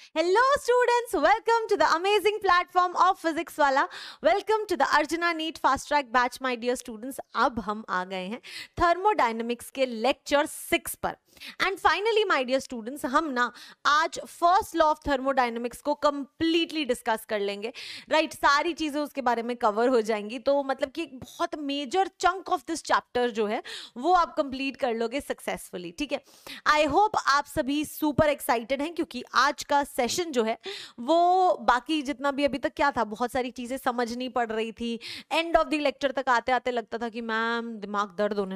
Hello students, welcome to the amazing platform of Physics वाला. Welcome to the Arjuna NEET Fast Track Batch my dear students. अब हम आ गए हैं thermodynamics के lecture 6 पर. And finally my dear students, हम ना आज फर्स्ट लॉ ऑफ थर्मोडायनेमिक्स को कंप्लीटली डिस्कस कर लेंगे. राइट, सारी चीजें उसके बारे में कवर हो जाएंगी. तो मतलब कि एक बहुत major chunk of this chapter जो है वो आप कंप्लीट कर लोगे सक्सेसफुली. ठीक है, आई होप आप सभी सुपर एक्साइटेड हैं, क्योंकि आज का सेशन जो है वो बाकी जितना भी अभी तक क्या था, बहुत सारी चीजें समझ नहीं पड़ रही थी. एंड ऑफ द लेक्चर तक आते आते लगता था कि मैम दिमाग दर्द होने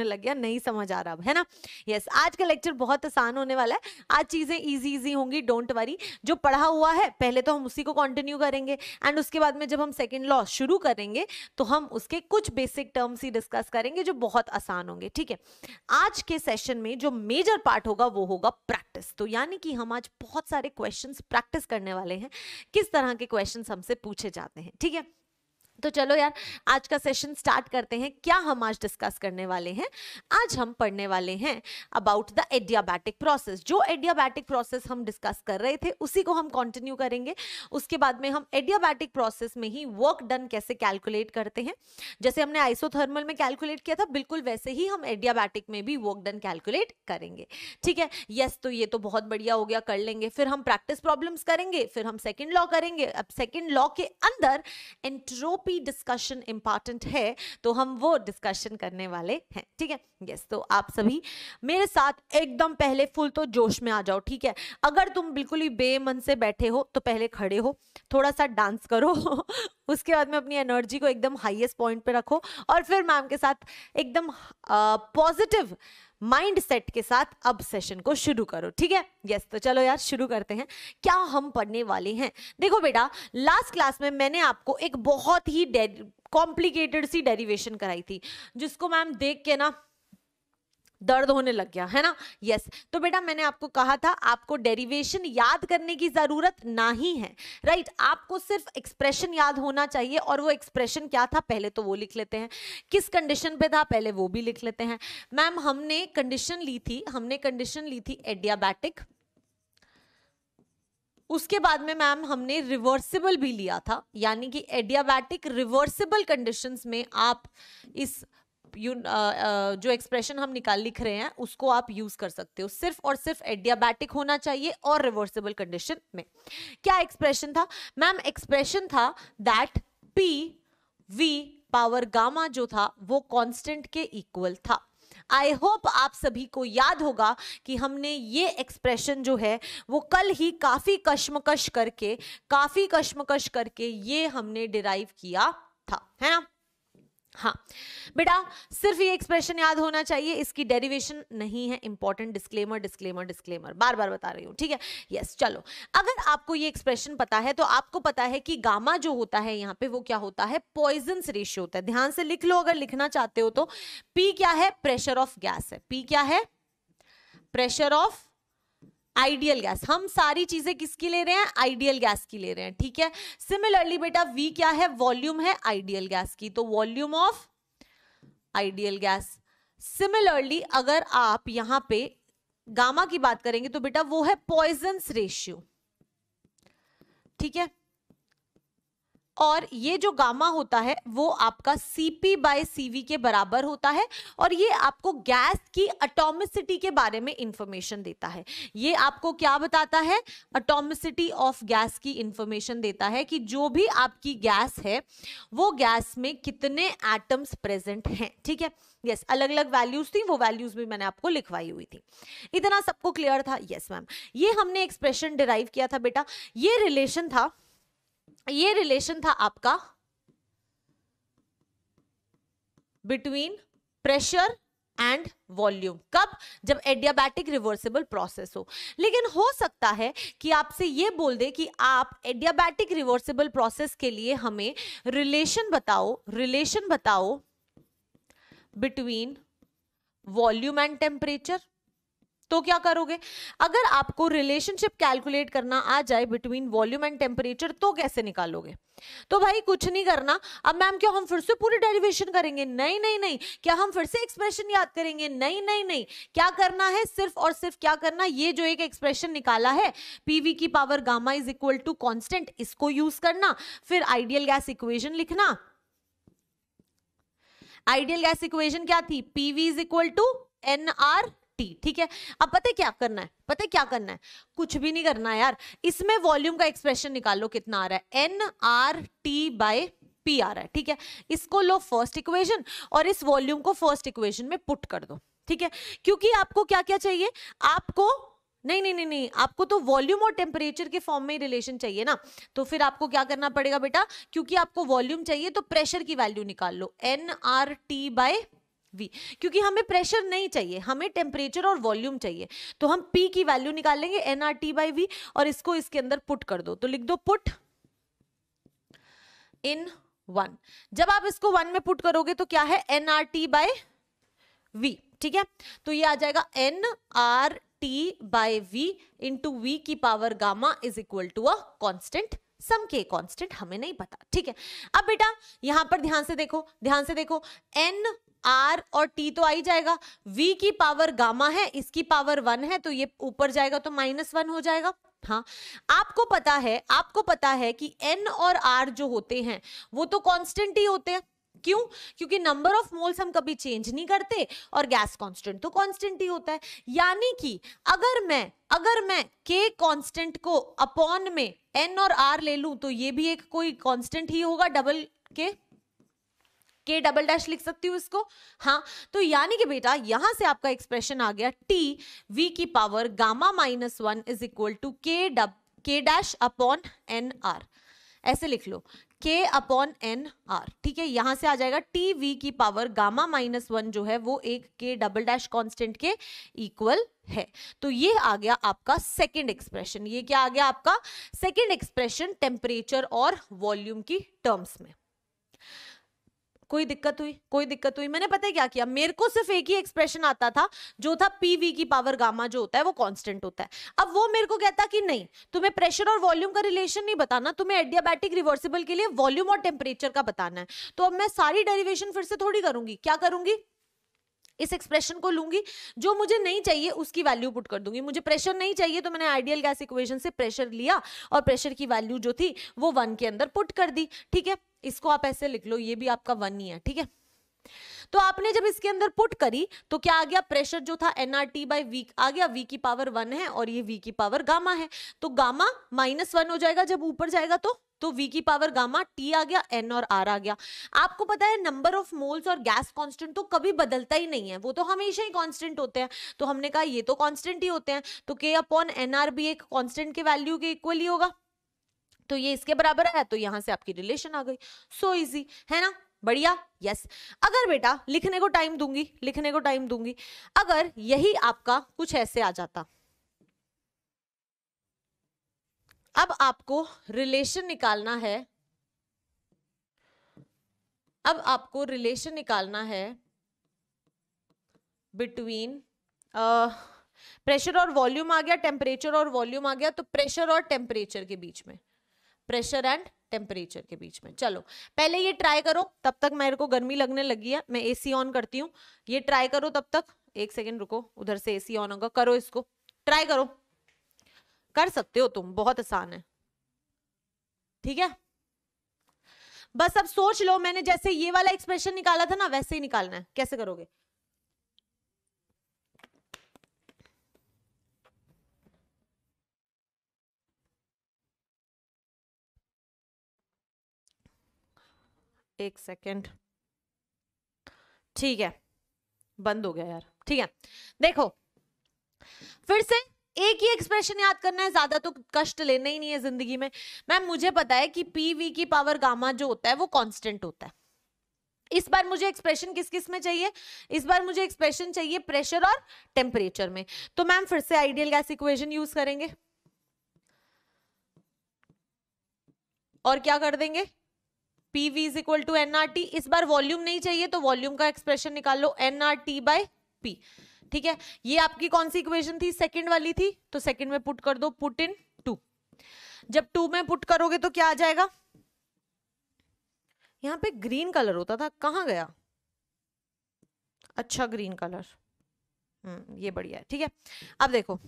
लग गया, नहीं समझ आ रहा है ना. यस, आज का लेक्चर बहुत आसान होने वाला है. आज चीजें इजी होंगी, डोंट वरी. जो पढ़ा हुआ है पहले तो हम उसी को कंटिन्यू करेंगे, एंड उसके बाद में जब हम सेकंड लॉ शुरू करेंगे तो हम उसके कुछ बेसिक टर्म्स ही डिस्कस करेंगे जो बहुत आसान होंगे. ठीक है, आज के सेशन में जो मेजर पार्ट होगा वो होगा प्रैक्टिस. तो यानी कि हम आज बहुत सारे क्वेश्चंस प्रैक्टिस करने वाले हैं, किस तरह के क्वेश्चंस हमसे पूछे जाते हैं. ठीक है, तो चलो यार आज का सेशन स्टार्ट करते हैं. क्या हम आज डिस्कस करने वाले हैं? आज हम पढ़ने वाले हैं अबाउट द एडियाबैटिक प्रोसेस. जो एडियाबैटिक प्रोसेस हम डिस्कस कर रहे थे उसी को हम कंटिन्यू करेंगे. उसके बाद में हम एडियाबैटिक प्रोसेस में ही वर्क डन कैसे कैलकुलेट करते हैं, जैसे हमने आइसोथर्मल में कैलकुलेट किया था बिल्कुल वैसे ही हम एडियाबैटिक में भी वर्क डन कैलकुलेट करेंगे. ठीक है, यस, तो ये तो बहुत बढ़िया हो गया, कर लेंगे. फिर हम प्रैक्टिस प्रॉब्लम्स करेंगे, फिर हम सेकेंड लॉ करेंगे. अब सेकेंड लॉ के अंदर एंट्रोपी डिस्कशन इंपॉर्टेंट है, तो हम वो डिस्कशन करने वाले हैं. ठीक है, यस, तो आप सभी मेरे साथ एकदम पहले फुल तो जोश में आ जाओ. ठीक है, अगर तुम बिल्कुल ही बेमन से बैठे हो तो पहले खड़े हो, थोड़ा सा डांस करो उसके बाद में अपनी एनर्जी को एकदम हाईएस्ट पॉइंट पे रखो, और फिर मैम के साथ एकदम पॉजिटिव माइंड सेट के साथ अब सेशन को शुरू करो. ठीक है, यस, तो चलो यार शुरू करते हैं. क्या हम पढ़ने वाले हैं? देखो बेटा, लास्ट क्लास में मैंने आपको एक बहुत ही कॉम्प्लिकेटेड सी डेरिवेशन कराई थी, जिसको मैम देख के ना दर्द होने लग गया है ना. यस, तो बेटा मैंने आपको कहा था आपको डेरिवेशन याद करने की जरूरत नहीं है. राइट, आपको सिर्फ एक्सप्रेशन याद होना चाहिए. और वो एक्सप्रेशन क्या था पहले तो वो लिख लेते हैं, किस कंडीशन पे था पहले वो भी लिख लेते हैं. मैम हमने कंडीशन ली थी एडियाबैटिक. उसके बाद में मैम हमने रिवर्सिबल भी लिया था, यानी कि एडियाबैटिक रिवर्सिबल कंडीशंस में आप इस जो एक्सप्रेशन हम लिख रहे हैं उसको आप यूज कर सकते हो. सिर्फ और सिर्फ एडियाबैटिक होना चाहिए और रिवर्सिबल कंडीशन में. क्या एक्सप्रेशन था मैम? एक्सप्रेशन था that P V power gamma जो था वो कांस्टेंट के इक्वल था. आई होप आप सभी को याद होगा कि हमने ये एक्सप्रेशन जो है वो कल ही काफी कश्मकश करके ये हमने डिराइव किया था, है ना. हाँ बेटा, सिर्फ ये एक्सप्रेशन याद होना चाहिए, इसकी डेरिवेशन नहीं है. इंपॉर्टेंट डिस्क्लेमर बार बार बता रही हूं. ठीक है, यस, चलो. अगर आपको ये एक्सप्रेशन पता है तो आपको पता है कि गामा जो होता है यहाँ पे वो क्या होता है? पॉइजन्स रेशियो होता है. ध्यान से लिख लो अगर लिखना चाहते हो तो. पी क्या है? प्रेशर ऑफ गैस है. पी क्या है? Pressure of ideal gas. हम सारी चीजें किसकी ले रहे हैं? आइडियल गैस की ले रहे हैं. ठीक है, सिमिलरली बेटा वी क्या है? वॉल्यूम है आइडियल गैस की, तो volume of ideal gas. Similarly अगर आप यहां पे गामा की बात करेंगे तो बेटा वो है पॉइजन्स रेशियो. ठीक है, और ये जो गामा होता है वो आपका Cp/Cv के बराबर होता है, और ये आपको गैस की एटॉमिसिटी के बारे में इंफॉर्मेशन देता है. ये आपको क्या बताता है? एटॉमिसिटी ऑफ गैस की इंफॉर्मेशन देता है कि जो भी आपकी गैस है वो गैस में कितने एटम्स प्रेजेंट हैं. ठीक है, यस, अलग अलग वैल्यूज थी, वो वैल्यूज भी मैंने आपको लिखवाई हुई थी. इतना सबको क्लियर था? यस मैम, ये हमने एक्सप्रेशन डिराइव किया था बेटा. ये रिलेशन था आपका बिटवीन प्रेशर एंड वॉल्यूम. कब? जब एडियाबैटिक रिवर्सिबल प्रोसेस हो. लेकिन हो सकता है कि आपसे ये बोल दे कि आप एडियाबैटिक रिवर्सिबल प्रोसेस के लिए हमें रिलेशन बताओ बिटवीन वॉल्यूम एंड टेम्परेचर. तो क्या करोगे? अगर आपको रिलेशनशिप कैलकुलेट करना आ जाए बिटवीन वॉल्यूम एंड टेम्परेचर तो कैसे निकालोगे? तो भाई कुछ नहीं करना। अब मैम क्या हम फिर से पूरी डेरिवेशन करेंगे? नहीं नहीं नहीं। क्या हम फिर से एक्सप्रेशन याद करेंगे? नहीं नहीं नहीं। क्या करना है? सिर्फ और सिर्फ क्या करना, ये जो एक एक्सप्रेशन निकाला है पीवी की power gamma is equal to constant, इसको यूज करना, फिर आइडियल गैस इक्वेशन लिखना। आइडियल गैस इक्वेशन क्या थी? PV is equal to N R T. ठीक है, अब पता है क्या करना है? पता है क्या करना है? कुछ भी नहीं करना यार, इसमें वॉल्यूम का एक्सप्रेशन निकाल लो कितना आ रहा है, N R T by P आ रहा है। ठीक है, इसको लो फर्स्ट इक्वेशन और इस वॉल्यूम को फर्स्ट इक्वेशन में पुट कर दो। ठीक है, क्योंकि आपको क्या क्या चाहिए? आपको नहीं नहीं नहीं नहीं, आपको तो वॉल्यूम और टेम्परेचर के फॉर्म में ही रिलेशन चाहिए ना, तो फिर आपको क्या करना पड़ेगा बेटा? क्योंकि आपको वॉल्यूम चाहिए तो प्रेशर की वैल्यू निकाल लो, N R T by V. क्योंकि हमें प्रेशर नहीं चाहिए, हमें टेम्परेचर और वॉल्यूम चाहिए, तो हम P की वैल्यू निकाल लेंगे N R T by V और इसको इसके अंदर पुट कर दो। तो लिख दो पुट इन 1। जब आप इसको 1 में पुट करोगे तो क्या है? N R T by V. ठीक है, तो ये आ जाएगा N R T by V into V की power gamma is equal to a constant, some के कॉन्स्टेंट हमें नहीं पता। ठीक है, अब बेटा यहां पर ध्यान से देखो, ध्यान से देखो, एन आर और टी तो आ ही जाएगा, v की पावर गामा है, इसकी पावर 1 है, तो ये ऊपर जाएगा तो -1 हो जाएगा। हाँ, आपको पता है कि n और r जो होते हैं वो तो कांस्टेंट ही होते हैं। क्यों? क्योंकि नंबर ऑफ मोल्स हम कभी चेंज नहीं करते और गैस कांस्टेंट तो कांस्टेंट ही होता है। यानी कि अगर मैं k कांस्टेंट को अपॉन में n और r ले लूं तो ये भी एक कोई कांस्टेंट ही होगा, डबल के डबल डैश लिख सकती हूँ इसको। हाँ, तो यानी कि बेटा यहां से आपका एक्सप्रेशन आ गया t v की power gamma -1 is equal to K dash upon N R. ऐसे लिख लो, k अपॉन एन आर। ठीक है, यहां से आ जाएगा टी वी की पावर गामा -1 जो है वो एक के डबल डैश कांस्टेंट के इक्वल है। तो ये आ गया आपका सेकंड एक्सप्रेशन। ये क्या आ गया आपका? सेकंड एक्सप्रेशन टेम्परेचर और वॉल्यूम की टर्म्स में। कोई दिक्कत हुई? कोई दिक्कत हुई? मैंने पता है क्या किया, मेरे को सिर्फ एक ही एक्सप्रेशन आता था जो था पीवी की पावर गामा जो होता है वो कांस्टेंट होता है। अब वो मेरे को कहता कि नहीं, तुम्हें प्रेशर और वॉल्यूम का रिलेशन नहीं बताना, तुम्हें एडियाबैटिक रिवर्सिबल के लिए वॉल्यूम और टेम्परेचर का बताना है। तो अब मैं सारी डेरिवेशन फिर से थोड़ी करूंगी, क्या करूंगी? इस एक्सप्रेशन को लूंगी, जो मुझे नहीं चाहिए उसकी वैल्यू पुट कर दूंगी। मुझे प्रेशर नहीं चाहिए तो मैंने आइडियल गैस इक्वेशन से प्रेशर लिया और प्रेशर की वैल्यू जो थी वो 1 के अंदर पुट कर दी। ठीक है, इसको आप ऐसे लिख लो, ये भी आपका 1 ही है। ठीक है, तो आपने जब इसके अंदर पुट करी तो क्या आ गया? प्रेशर जो था nRT बाई वी आ गया, v की पावर 1 है और ये v की पावर गामा है, तो गामा -1 हो जाएगा जब ऊपर जाएगा तो v की पावर गामा t आ गया, n और r आ गया। आपको पता है नंबर ऑफ मोल्स और गैस कांस्टेंट तो कभी बदलता ही नहीं है, वो तो हमेशा ही कांस्टेंट होते हैं। तो हमने कहा ये तो कांस्टेंट ही होते हैं, तो k अपॉन nr भी एक कांस्टेंट के वैल्यू के इक्वल ही होगा, तो ये इसके बराबर है, तो यहां से आपकी रिलेशन आ गई। सो इजी है ना, बढ़िया। यस, अगर बेटा लिखने को टाइम दूंगी, अगर यही आपका कुछ ऐसे आ जाता, अब आपको रिलेशन निकालना है, बिटवीन प्रेशर और वॉल्यूम आ गया, टेम्परेचर और वॉल्यूम आ गया, तो प्रेशर और टेम्परेचर के बीच में, प्रेशर एंड टेम्परेचर के बीच में। चलो पहले ये ट्राई करो, तब तक मेरे को गर्मी लगने लगी है, मैं एसी ऑन करती हूँ, ये ट्राई करो तब तक। एक सेकेंड रुको, उधर से एसी ऑन होगा, करो इसको, ट्राई करो, कर सकते हो तुम, बहुत आसान है। ठीक है, बस अब सोच लो, मैंने जैसे ये वाला एक्सप्रेशन निकाला था ना वैसे ही निकालना है। कैसे करोगे? एक सेकेंड, ठीक है, बंद हो गया यार। ठीक है, देखो फिर से एक ही एक्सप्रेशन याद करना है, ज्यादा तो कष्ट लेना ही नहीं है जिंदगी में। मैम मुझे पता है कि पीवी की पावर गामा जो होता है वो कांस्टेंट होता है। इस बार मुझे एक्सप्रेशन किस किस में चाहिए? इस बार मुझे एक्सप्रेशन चाहिए प्रेशर और टेम्परेचर में। तो मैम फिर से आइडियल गैस इक्वेशन यूज करेंगे और क्या कर देंगे? PV is equal to nRT। इस बार वॉल्यूम नहीं चाहिए तो वॉल्यूम का एक्सप्रेशन निकाल लो, nRT बाय P। ठीक है, ये आपकी कौन सी इक्वेशन थी, सेकंड वाली थी, तो सेकंड में पुट कर दो, पुट इन 2। जब 2 में पुट करोगे तो क्या आ जाएगा, यहां पे ग्रीन कलर होता था, कहां गया, अच्छा ग्रीन कलर, ये बढ़िया है, ठीक है। अब देखो,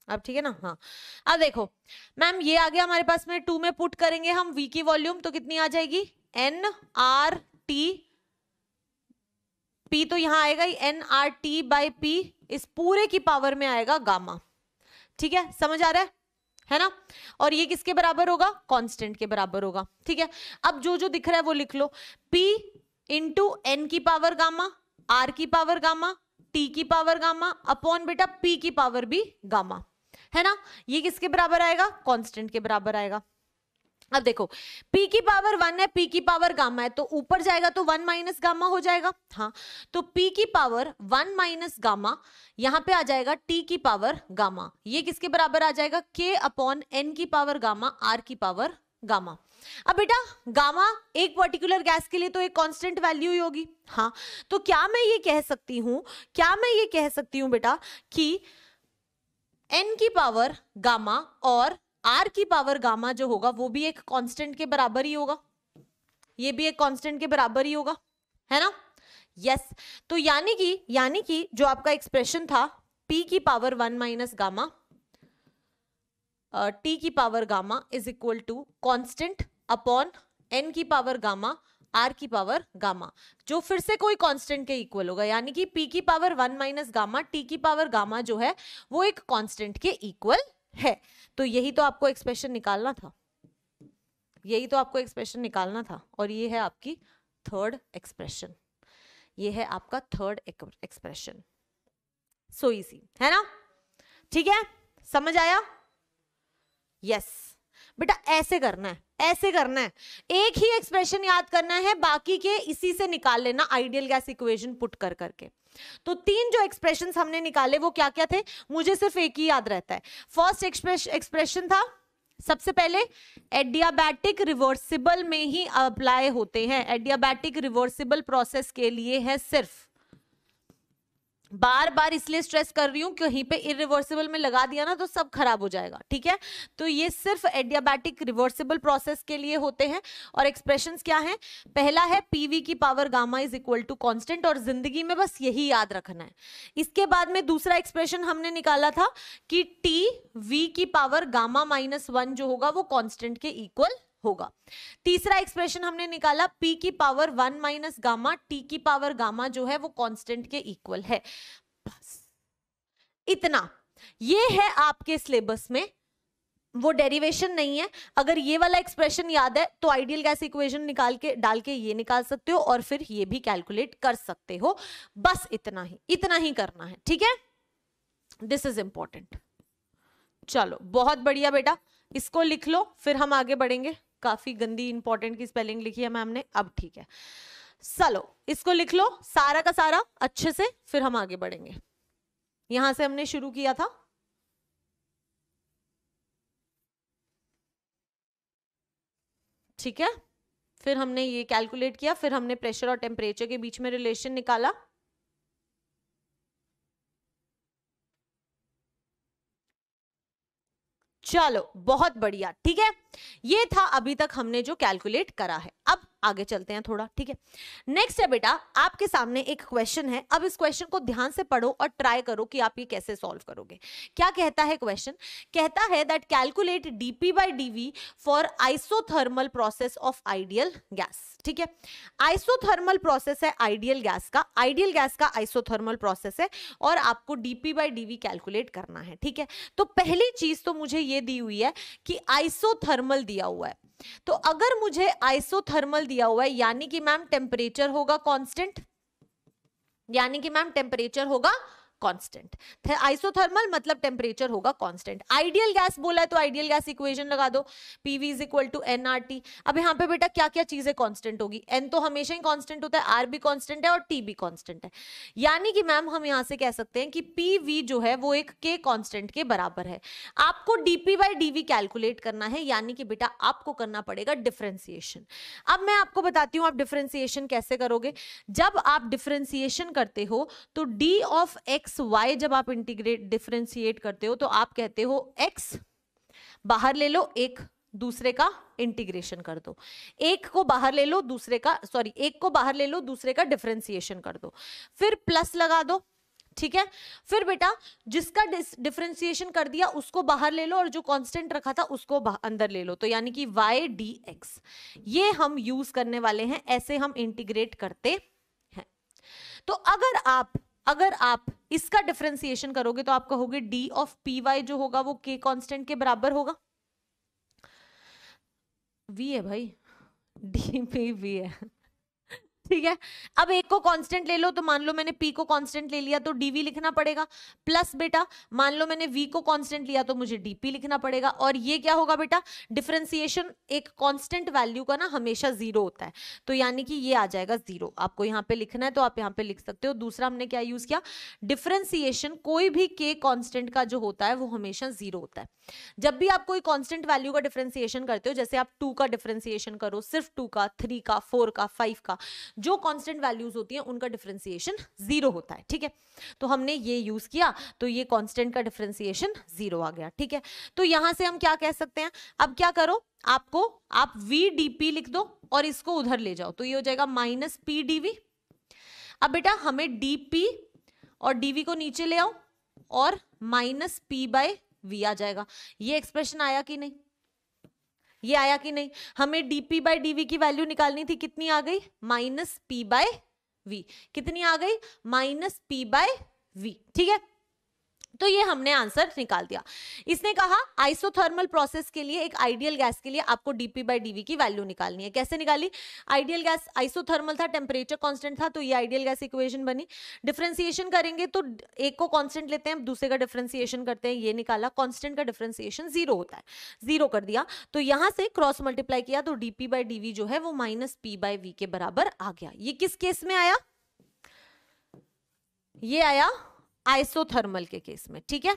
अब ठीक है ना, हाँ अब देखो मैम ये आ गया हमारे पास में, 2 में पुट करेंगे हम V की वॉल्यूम, तो कितनी आ जाएगी, nRT, P तो यहां आएगा ही, nRT/P, इस पूरे की पावर में आएगा गामा, ठीक है, समझ आ रहा है ना। और ये किसके बराबर होगा, कांस्टेंट के बराबर होगा, ठीक है। अब जो जो दिख रहा है वो लिख लो, P इंटू एन की पावर गामा, R की पावर गामा, T की पावर गामा, अपॉन बेटा P की पावर भी गामा, है ना। ये किसके बराबर आएगा, कांस्टेंट के बराबर आएगा। अब देखो P की पावर 1 है, P की पावर गामा है, तो ऊपर जाएगा तो 1 माइनस गामा हो जाएगा, हाँ, तो P की पावर 1 माइनस गामा, यहां पे आ जाएगा T की पावर गामा, ये किसके बराबर आ जाएगा, K अपॉन N की पावर गामा, R की पावर गामा। अब बेटा गामा एक पर्टिकुलर गैस के लिए तो एक कांस्टेंट वैल्यू ही होगी, हाँ, तो क्या मैं ये कह सकती हूं, बेटा कि N की पावर गामा और R की पावर गामा जो होगा वो भी एक कांस्टेंट के बराबर ही होगा, ये भी एक कांस्टेंट के बराबर ही होगा, है ना, यस। तो यानी कि जो आपका एक्सप्रेशन था P की पावर 1 माइनस गामा, T की power gamma is equal to constant upon N की पावर गामा, R की पावर गामा, जो फिर से कोई कांस्टेंट के इक्वल होगा, यानी कि P की पावर 1 माइनस गामा, T की पावर गामा जो है वो एक कांस्टेंट के इक्वल है। तो यही तो आपको एक्सप्रेशन निकालना था, और ये है आपकी थर्ड एक्सप्रेशन, ये है आपका थर्ड एक्सप्रेशन। सो इजी है ना, ठीक है, समझ आया, यस बेटा ऐसे करना है, एक ही एक्सप्रेशन याद करना है, बाकी के इसी से निकाल लेना आइडियल गैस इक्वेशन पुट कर करके। तो 3 जो एक्सप्रेशंस हमने निकाले वो क्या क्या थे, मुझे सिर्फ एक ही याद रहता है। फर्स्ट एक्सप्रेशन था, सबसे पहले एडियाबैटिक रिवर्सिबल में ही अप्लाई होते हैं, एडियाबैटिक रिवर्सिबल प्रोसेस के लिए है सिर्फ, बार बार इसलिए स्ट्रेस कर रही हूं कहीं पे इरिवर्सिबल में लगा दिया ना तो सब खराब हो जाएगा, ठीक है। तो ये सिर्फ एडियाबैटिक रिवर्सिबल प्रोसेस के लिए होते हैं। और एक्सप्रेशंस क्या हैं, पहला है पीवी की power gamma is equal to constant, और जिंदगी में बस यही याद रखना है। इसके बाद में दूसरा एक्सप्रेशन हमने निकाला था कि टी वी की पावर गामा -1 जो होगा वो कांस्टेंट के इक्वल होगा। तीसरा एक्सप्रेशन हमने निकाला P की पावर 1 माइनस गामा, T की पावर गामा जो है वो कांस्टेंट के इक्वल है, बस इतना। ये है आपके सिलेबस में, वो डेरिवेशन नहीं है। अगर ये वाला एक्सप्रेशन याद है तो आइडियल गैस इक्वेशन निकाल के डाल के ये निकाल सकते हो और फिर ये भी कैलकुलेट कर सकते हो, बस इतना ही करना है, ठीक है। This is important. चलो बहुत बढ़िया बेटा, इसको लिख लो फिर हम आगे बढ़ेंगे। काफी गंदी इंपॉर्टेंट की स्पेलिंग लिखी है मैम ने, अब ठीक है। चलो इसको लिख लो सारा का सारा अच्छे से, फिर हम आगे बढ़ेंगे। यहां से हमने शुरू किया था, ठीक है, फिर हमने ये कैलकुलेट किया, फिर हमने प्रेशर और टेम्परेचर के बीच में रिलेशन निकाला। चलो बहुत बढ़िया, ठीक है। ये था अभी तक हमने जो कैलकुलेट करा है। अब आगे चलते हैं थोड़ा, ठीक है। नेक्स्ट है बेटा आपके सामने एक क्वेश्चन है। अब इस क्वेश्चन को ध्यान से पढ़ो और ट्राई करो कि आप ये कैसे सॉल्व करोगे। क्या कहता है क्वेश्चन, कहता है that calculate dp/dv for isothermal process of ideal gas, ठीक है। आइसोथर्मल प्रोसेस है आइडियल गैस का, आइडियल गैस का आइसोथर्मल प्रोसेस है और आपको dp/dv कैलकुलेट करना है, ठीक है। तो पहली चीज तो मुझे ये दी हुई है कि आइसोथर्मल दिया हुआ है, तो अगर मुझे आइसोथर्मल दिया हुआ है यानी कि मैम टेम्परेचर होगा कांस्टेंट, यानी कि मैम टेम्परेचर होगा कांस्टेंट। आइसोथर्मल मतलब टेम्परेचर होगा कांस्टेंट। आइडियल गैस बोला है तो आइडियल गैस इक्वेशन लगा दो, PV is equal to nRT। अब यहाँ पे बेटा क्या क्या चीजें कांस्टेंट होगी, N तो हमेशा ही कांस्टेंट होता है, R भी कांस्टेंट है और T भी कांस्टेंट है, यानी कि मैम हम यहाँ से कह सकते हैं कि PV जो है वो एक K कांस्टेंट के बराबर है। आपको dp/dv कैलकुलेट करना है, यानी कि बेटा आपको करना पड़ेगा डिफरेंशिएशन। अब मैं आपको बताती हूँ आप डिफरेंशिएशन कैसे करोगे। जब आप डिफरेंशिएशन करते हो तो d of x X Y जब आप इंटीग्रेट डिफरेंशिएट करते हो तो आप कहते हो एक्स बाहर ले लो, एक दूसरे का इंटीग्रेशन कर दो, एक को बाहर ले लो दूसरे का, सॉरी एक को बाहर ले लो दूसरे का डिफरेंशिएशन कर दो, फिर प्लस लगा दो, ठीक है। फिर बेटा जिसका डिफरेंशिएशन कर दिया उसको बाहर ले लो और जो कांस्टेंट रखा था उसको अंदर ले लो, तो यानी कि y dx ये हम यूज करने वाले हैं, ऐसे हम इंटीग्रेट करते हैं। तो अगर आप इसका डिफरेंशिएशन करोगे तो आप कहोगे d ऑफ पी वाई जो होगा वो k कांस्टेंट के बराबर होगा, v है भाई, d p v है, ठीक है। अब एक को कांस्टेंट ले लो, तो मान लो मैंने p को कांस्टेंट ले लिया तो dv लिखना पड़ेगा, प्लस बेटा मान लो मैंने v को कांस्टेंट लिया तो मुझे dp लिखना पड़ेगा, और ये क्या होगा बेटा, डिफरेंशिएशन एक कांस्टेंट वैल्यू का ना हमेशा जीरो होता है, तो यानी कि ये आ जाएगा जीरो। आपको यहाँ पे लिखना है तो आप यहाँ पे लिख सकते हो। दूसरा हमने क्या यूज किया, डिफरेंशिएशन कोई भी k कांस्टेंट का जो होता है वो हमेशा जीरो होता है। जब भी आप कोई कांस्टेंट वैल्यू का डिफरेंशिएशन करते हो, जैसे आप 2 का डिफरेंशिएशन करो, सिर्फ 2 का, 3 का, 4 का, 5 का, जो कांस्टेंट वैल्यूज होती हैं उनका डिफरेंशिएशन जीरो होता है, ठीक है। तो हमने ये यूज किया तो ये कांस्टेंट का डिफरेंशिएशन जीरो आ गया, ठीक है। तो यहां से हम क्या कह सकते हैं, अब क्या करो, आप v dp लिख दो और इसको उधर ले जाओ, तो ये हो जाएगा माइनस p dv। अब बेटा हमें dp और dv को नीचे ले आओ और माइनस p बाय v आ जाएगा। ये एक्सप्रेशन आया कि नहीं, ये आया कि नहीं। हमें dp बाय dv की वैल्यू निकालनी थी, कितनी आ गई, माइनस p बाय v, कितनी आ गई, माइनस p बाय v, ठीक है। तो ये हमने आंसर निकाल दिया। इसने कहा आइसोथर्मल प्रोसेस के लिए, एक आइडियल गैस के लिए आपको dp बाय dv की वैल्यू निकालनी है। कैसे निकाली, आइडियल गैस आइसोथर्मल था, टेम्परेचर कांस्टेंट था, तो ये आइडियल गैस इक्वेशन बनी। डिफरेंशिएशन करेंगे तो एक को कांस्टेंट लेते हैं, दूसरे का डिफरेंशिएशन करते हैं, ये निकाला, कांस्टेंट का डिफरेंशिएशन जीरो होता है, जीरो कर दिया, तो यहां से क्रॉस मल्टीप्लाई किया तो dp बाय dv जो है वो माइनस p बाय v के बराबर आ गया। ये किस केस में आया, ये आया आइसोथर्मल के केस में, ठीक है।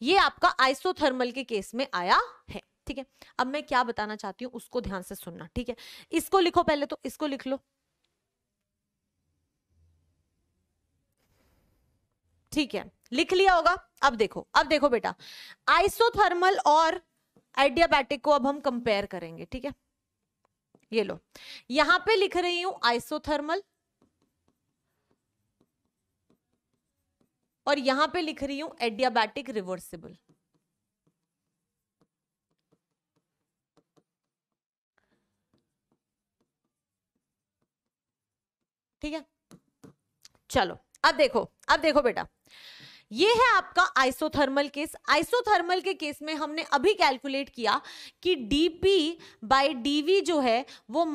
ये आपका आइसोथर्मल के केस में आया है, ठीक है। अब मैं क्या बताना चाहती हूं उसको ध्यान से सुनना, ठीक है। इसको लिखो पहले, तो इसको लिख लो, ठीक है, लिख लिया होगा। अब देखो बेटा, आइसोथर्मल और एडियाबैटिक को अब हम कंपेयर करेंगे, ठीक है। ये लो, यहां पे लिख रही हूं आइसोथर्मल और यहां पे लिख रही हूं एडियाबैटिक रिवर्सिबल, ठीक है। चलो अब देखो बेटा, ये है आपका आइसोथर्मल केस। आइसोथर्मल के केस में हमने अभी कैलकुलेट किया कि dp बाय dv जो है वो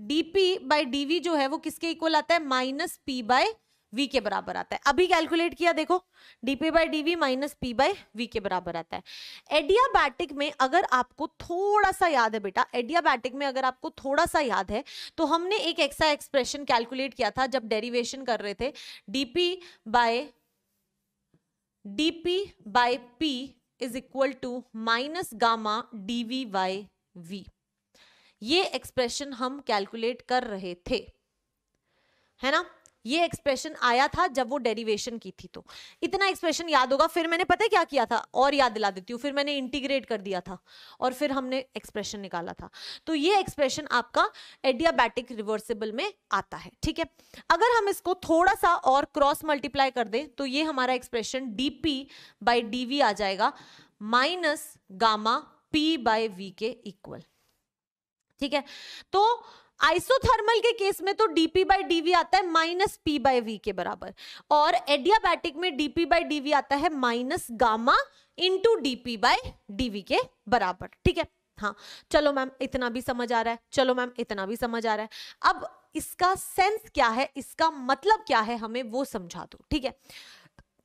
dp बाय dv जो है वो किसके इक्वल आता है, माइनस p बाय v के बराबर आता है। अभी कैलकुलेट किया, देखो dp by dv minus p by v के बराबर आता है। एडियाबैटिक में अगर आपको थोड़ा सा याद है बेटा, एडियाबैटिक में अगर आपको थोड़ा सा याद है तो हमने एक ऐसा एक्सप्रेशन कैलकुलेट किया था जब डेरिवेशन कर रहे थे, dp by p is equal to minus gamma dv by v। ये एक्सप्रेशन हम कैलकुलेट कर रहे थे, है ना। ये एक्सप्रेशन आया था जब वो डेरिवेशन की थी, तो इतना एक्सप्रेशन याद होगा। फिर मैंने पता है क्या किया था, और याद दिला देती हूँ, फिर मैंने इंटीग्रेट कर दिया था और फिर हमने एक्सप्रेशन निकाला था। तो ये एक्सप्रेशन आपका एडियाबैटिक रिवर्सिबल में आता है, ठीक है। अगर हम इसको थोड़ा सा और क्रॉस मल्टीप्लाई कर दें तो ये हमारा एक्सप्रेशन dp बाय dv आ जाएगा minus gamma p by v के इक्वल, ठीक है। तो आइसोथर्मल के केस में तो dp बाय dv आता है माइनस p बाय v के बराबर, और एडियाबैटिक में dp बाय dv आता है minus gamma into dp by dv के बराबर, ठीक है। हाँ चलो मैम इतना भी समझ आ रहा है, चलो मैम इतना भी समझ आ रहा है। अब इसका सेंस क्या है, इसका मतलब क्या है, हमें वो समझा दो, ठीक है।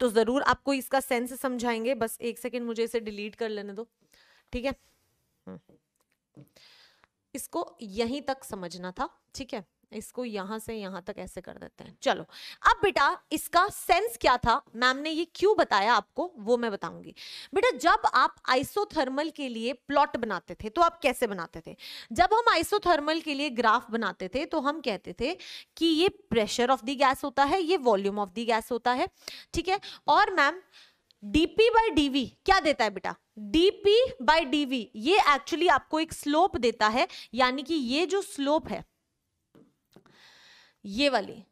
तो जरूर आपको इसका सेंस समझाएंगे, बस एक सेकेंड मुझे इसे डिलीट कर लेने दो, ठीक है। इसको यहीं तक समझना था, ठीक है, इसको यहां से यहां तक ऐसे कर देते हैं। चलो अब बेटा इसका सेंस क्या था, मैम ने ये क्यों बताया आपको वो मैं बताऊंगी। बेटा जब आप आइसोथर्मल के लिए प्लॉट बनाते थे तो आप कैसे बनाते थे? जब हम आइसोथर्मल के लिए ग्राफ बनाते थे तो हम कहते थे कि ये प्रेशर ऑफ द गैस होता है, ये वॉल्यूम ऑफ द गैस होता है, ठीक है। और मैम dp बाई dv क्या देता है बेटा? dp बाई dv ये एक्चुअली आपको एक स्लोप देता है, यानी कि ये जो स्लोप है ये वाली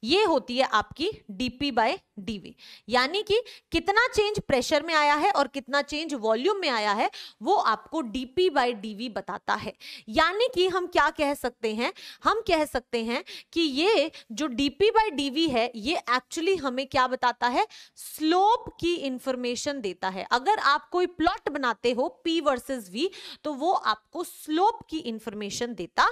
ये होती है आपकी dp बाय dv, यानी कि कितना चेंज प्रेशर में आया है और कितना चेंज वॉल्यूम में आया है वो आपको dp बाय dv बताता है। यानी कि हम क्या कह सकते हैं, हम कह सकते हैं कि ये जो dp बाय dv है ये एक्चुअली हमें क्या बताता है? स्लोप की इंफॉर्मेशन देता है। अगर आप कोई प्लॉट बनाते हो p वर्सेस v तो वो आपको स्लोप की इंफॉर्मेशन देता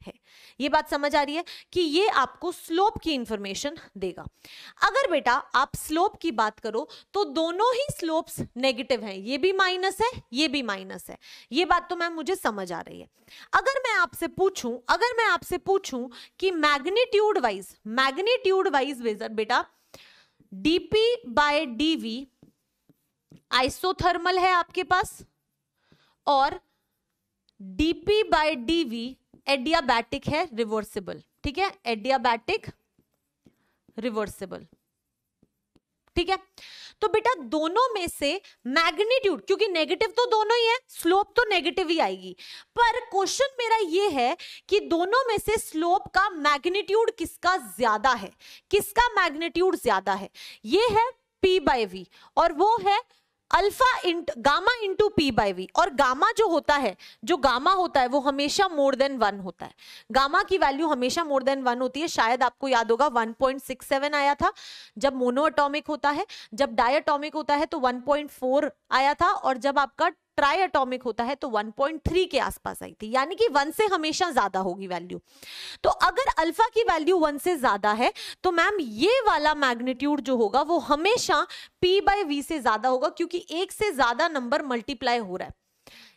है। ये बात समझ आ रही है कि ये आपको स्लोप की इंफॉर्मेशन देगा। अगर बेटा आप स्लोप की बात करो तो दोनों ही स्लोप्स नेगेटिव हैं, ये भी माइनस है ये भी माइनस है। ये बात तो मैम मुझे समझ आ रही है। अगर मैं आपसे पूछूं कि मैग्नीट्यूड वाइज बेटा dp बाय dv आइसोथर्मल है आपके पास और dp बाय dv एडियाबैटिक है, रिवर्सिबल, ठीक है, एडियाबैटिक रिवर्सिबल, ठीक है। तो बेटा दोनों में से मैग्नीट्यूड, क्योंकि नेगेटिव तो दोनों ही है, स्लोप तो नेगेटिव ही आएगी, पर क्वेश्चन मेरा ये है कि दोनों में से स्लोप का मैग्नीट्यूड किसका ज्यादा है? किसका मैग्नीट्यूड ज्यादा है? ये है p बाय v और वो है gamma into P by V. और गामा जो होता है वो हमेशा मोर देन 1 होता है। गामा की वैल्यू हमेशा मोर देन 1 होती है। शायद आपको याद होगा 1.67 आया था जब मोनोएटॉमिक होता है, जब डायएटॉमिक होता है तो 1.4 आया था, और जब आपका ट्राई एटॉमिक होता है तो 1.3 के आसपास आई थी, यानी कि 1 से हमेशा ज्यादा होगी वैल्यू। तो अगर अल्फा की वैल्यू 1 से ज्यादा है तो मैम ये वाला मैग्नीट्यूड जो होगा वो हमेशा p बाय v से ज्यादा होगा, क्योंकि एक से ज्यादा नंबर मल्टीप्लाई हो रहा है।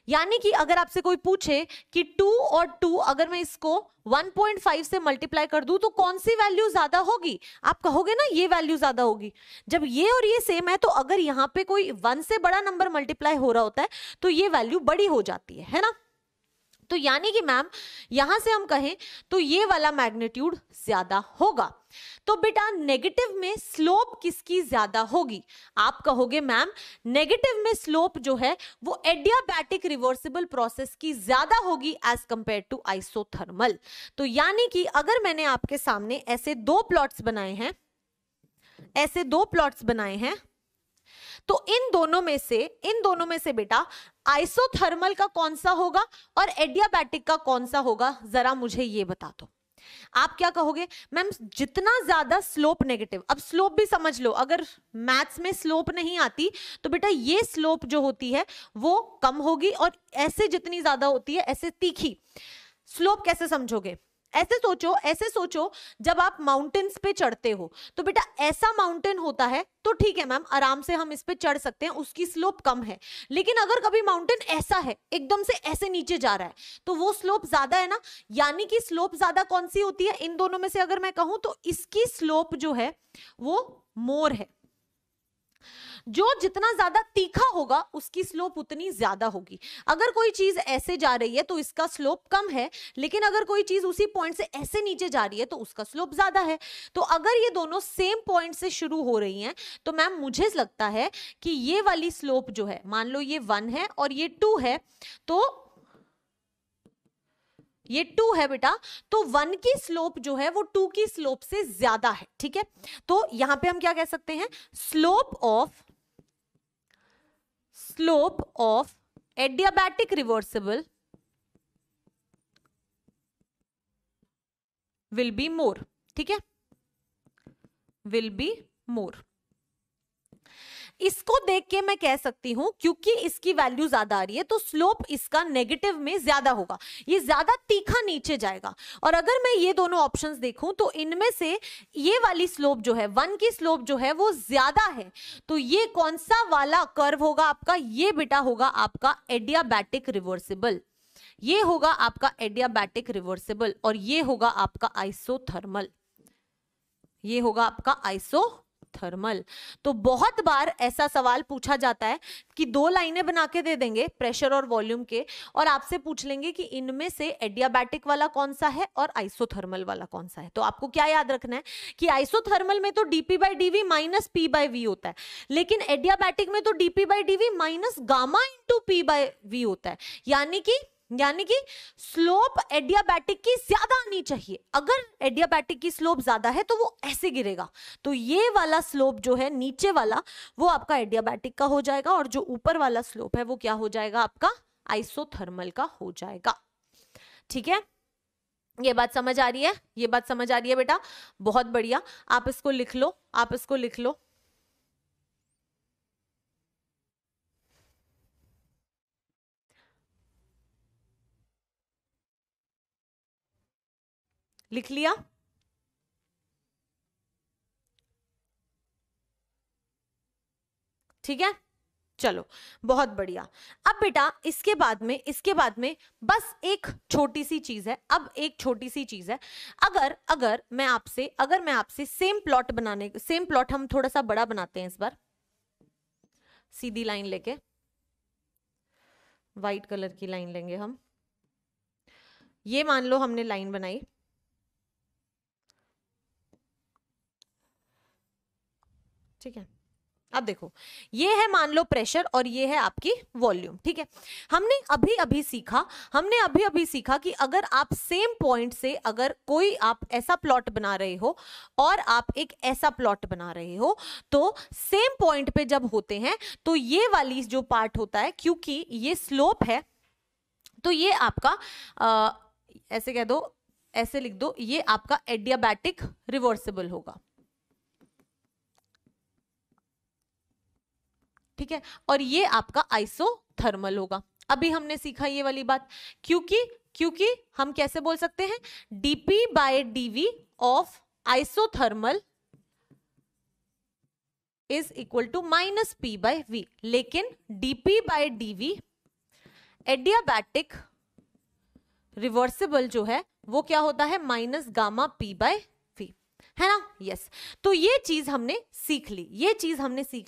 यानी कि अगर आपसे कोई पूछे कि 2 और 2 अगर मैं इसको 1.5 से मल्टीप्लाई कर दूं तो कौन सी वैल्यू ज्यादा होगी? आप कहोगे ना ये वैल्यू ज्यादा होगी। जब ये और ये सेम है तो अगर यहाँ पे कोई 1 से बड़ा नंबर मल्टीप्लाई हो रहा होता है तो ये वैल्यू बड़ी हो जाती है ना। तो यानी कि मैम यहां से हम कहें तो ये वाला मैग्नीट्यूड ज्यादा होगा। तो बेटा नेगेटिव में स्लोप किसकी ज्यादा होगी? आप कहोगे मैम नेगेटिव में स्लोप जो है वो एडियाबैटिक रिवर्सिबल प्रोसेस की ज्यादा होगी एज कंपेयर टू आइसोथर्मल। तो यानी कि अगर मैंने आपके सामने ऐसे दो प्लॉट्स बनाए हैं तो इन दोनों में से बेटा आइसोथर्मल का कौन सा होगा और एडियाबैटिक का कौन सा होगा, जरा मुझे ये बता दो। आप क्या कहोगे? मैम जितना ज्यादा स्लोप नेगेटिव। अब स्लोप भी समझ लो, अगर मैथ्स में स्लोप नहीं आती तो बेटा ये स्लोप जो होती है वो कम होगी, और ऐसे जितनी ज्यादा होती है ऐसे तीखी। स्लोप कैसे समझोगे? ऐसे सोचो जब आप माउंटेन्स पे चढ़ते हो तो बेटा ऐसा माउंटेन होता है तो ठीक है मैम आराम से हम इस पे चढ़ सकते हैं, उसकी स्लोप कम है। लेकिन अगर कभी माउंटेन ऐसा है एकदम से ऐसे नीचे जा रहा है तो वो स्लोप ज्यादा है ना। यानी कि स्लोप ज्यादा कौन सी होती है इन दोनों में से? अगर मैं कहूं तो इसकी स्लोप जो है वो मोर है। जो जितना ज्यादा तीखा होगा उसकी स्लोप उतनी ज्यादा होगी। अगर कोई चीज ऐसे जा रही है तो इसका स्लोप कम है, लेकिन अगर कोई चीज उसी पॉइंट से ऐसे नीचे जा रही है तो उसका स्लोप ज्यादा है। तो अगर ये दोनों सेम पॉइंट से शुरू हो रही हैं तो मैम मुझे लगता है कि ये वाली स्लोप जो है, मान लो ये 1 है और ये 2 है, तो ये 2 है बेटा, तो 1 की स्लोप जो है वो 2 की स्लोप से ज्यादा है। ठीक है, तो यहां पे हम क्या कह सकते हैं? Slope of adiabatic reversible will be more. ठीक है, विल बी मोर। इसको देख के मैं कह सकती हूं क्योंकि इसकी वैल्यू ज्यादा आ रही है तो स्लोप इसका नेगेटिव में ज्यादा होगा, ये ज्यादा तीखा नीचे जाएगा। और अगर मैं ये दोनों ऑप्शंस देखूं तो इनमें से ये वाली स्लोप जो है 1 की स्लोप जो है वो ज्यादा है, तो ये कौन सा वाला कर्व होगा आपका? ये बेटा होगा आपका एडियाबैटिक रिवर्सिबल। ये होगा आपका एडियाबैटिक रिवर्सिबल और ये होगा आपका आइसोथर्मल, ये होगा आपका आइसोथर्मल। तो बहुत बार ऐसा सवाल पूछा जाता है कि 2 लाइनें बना के दे देंगे प्रेशर और वॉल्यूम के, और आपसे पूछ लेंगे कि इनमें से एडियाबैटिक वाला कौन सा है और आइसोथर्मल वाला कौन सा है। तो आपको क्या याद रखना है कि आइसोथर्मल में तो dp/dv माइनस p/v होता है, लेकिन एडियाबैटिक में तो dp/dv minus gamma into p/v होता है। यानी कि स्लोप एडियाबैटिक की ज्यादा आनी चाहिए। अगर एडियाबैटिक की स्लोप ज्यादा है तो वो ऐसे गिरेगा, तो ये वाला स्लोप जो है नीचे वाला वो आपका एडियाबैटिक का हो जाएगा, और जो ऊपर वाला स्लोप है वो क्या हो जाएगा आपका आइसोथर्मल का हो जाएगा। ठीक है, ये बात समझ आ रही है? ये बात समझ आ रही है बेटा? बहुत बढ़िया, आप इसको लिख लो, आप इसको लिख लो। लिख लिया? ठीक है, चलो बहुत बढ़िया। अब बेटा इसके बाद में बस एक छोटी सी चीज है, अब एक छोटी सी चीज है। अगर मैं आपसे सेम प्लॉट हम थोड़ा सा बड़ा बनाते हैं इस बार, सीधी लाइन लेके, व्हाइट कलर की लाइन लेंगे हम। ये मान लो हमने लाइन बनाई, ठीक है। अब देखो, ये है मान लो प्रेशर और ये है आपकी वॉल्यूम, ठीक है। हमने अभी अभी सीखा कि अगर आप सेम पॉइंट से अगर कोई आप ऐसा प्लॉट बना रहे हो और आप एक ऐसा प्लॉट बना रहे हो, तो सेम पॉइंट पे जब होते हैं तो ये वाली जो पार्ट होता है, क्योंकि ये स्लोप है, तो ये आपका ऐसे कह दो, ऐसे लिख दो, ये आपका एडियाबैटिक रिवर्सिबल होगा, ठीक है। और ये आपका आइसोथर्मल होगा। अभी हमने सीखा ये वाली बात, क्योंकि हम कैसे बोल सकते हैं, dp/dv of isothermal is equal to minus p/v, लेकिन dp/dv एडियाबैटिक रिवर्सिबल जो है वो क्या होता है, माइनस गामा p/v, है ना? यस। तो ये चीज हमने सीख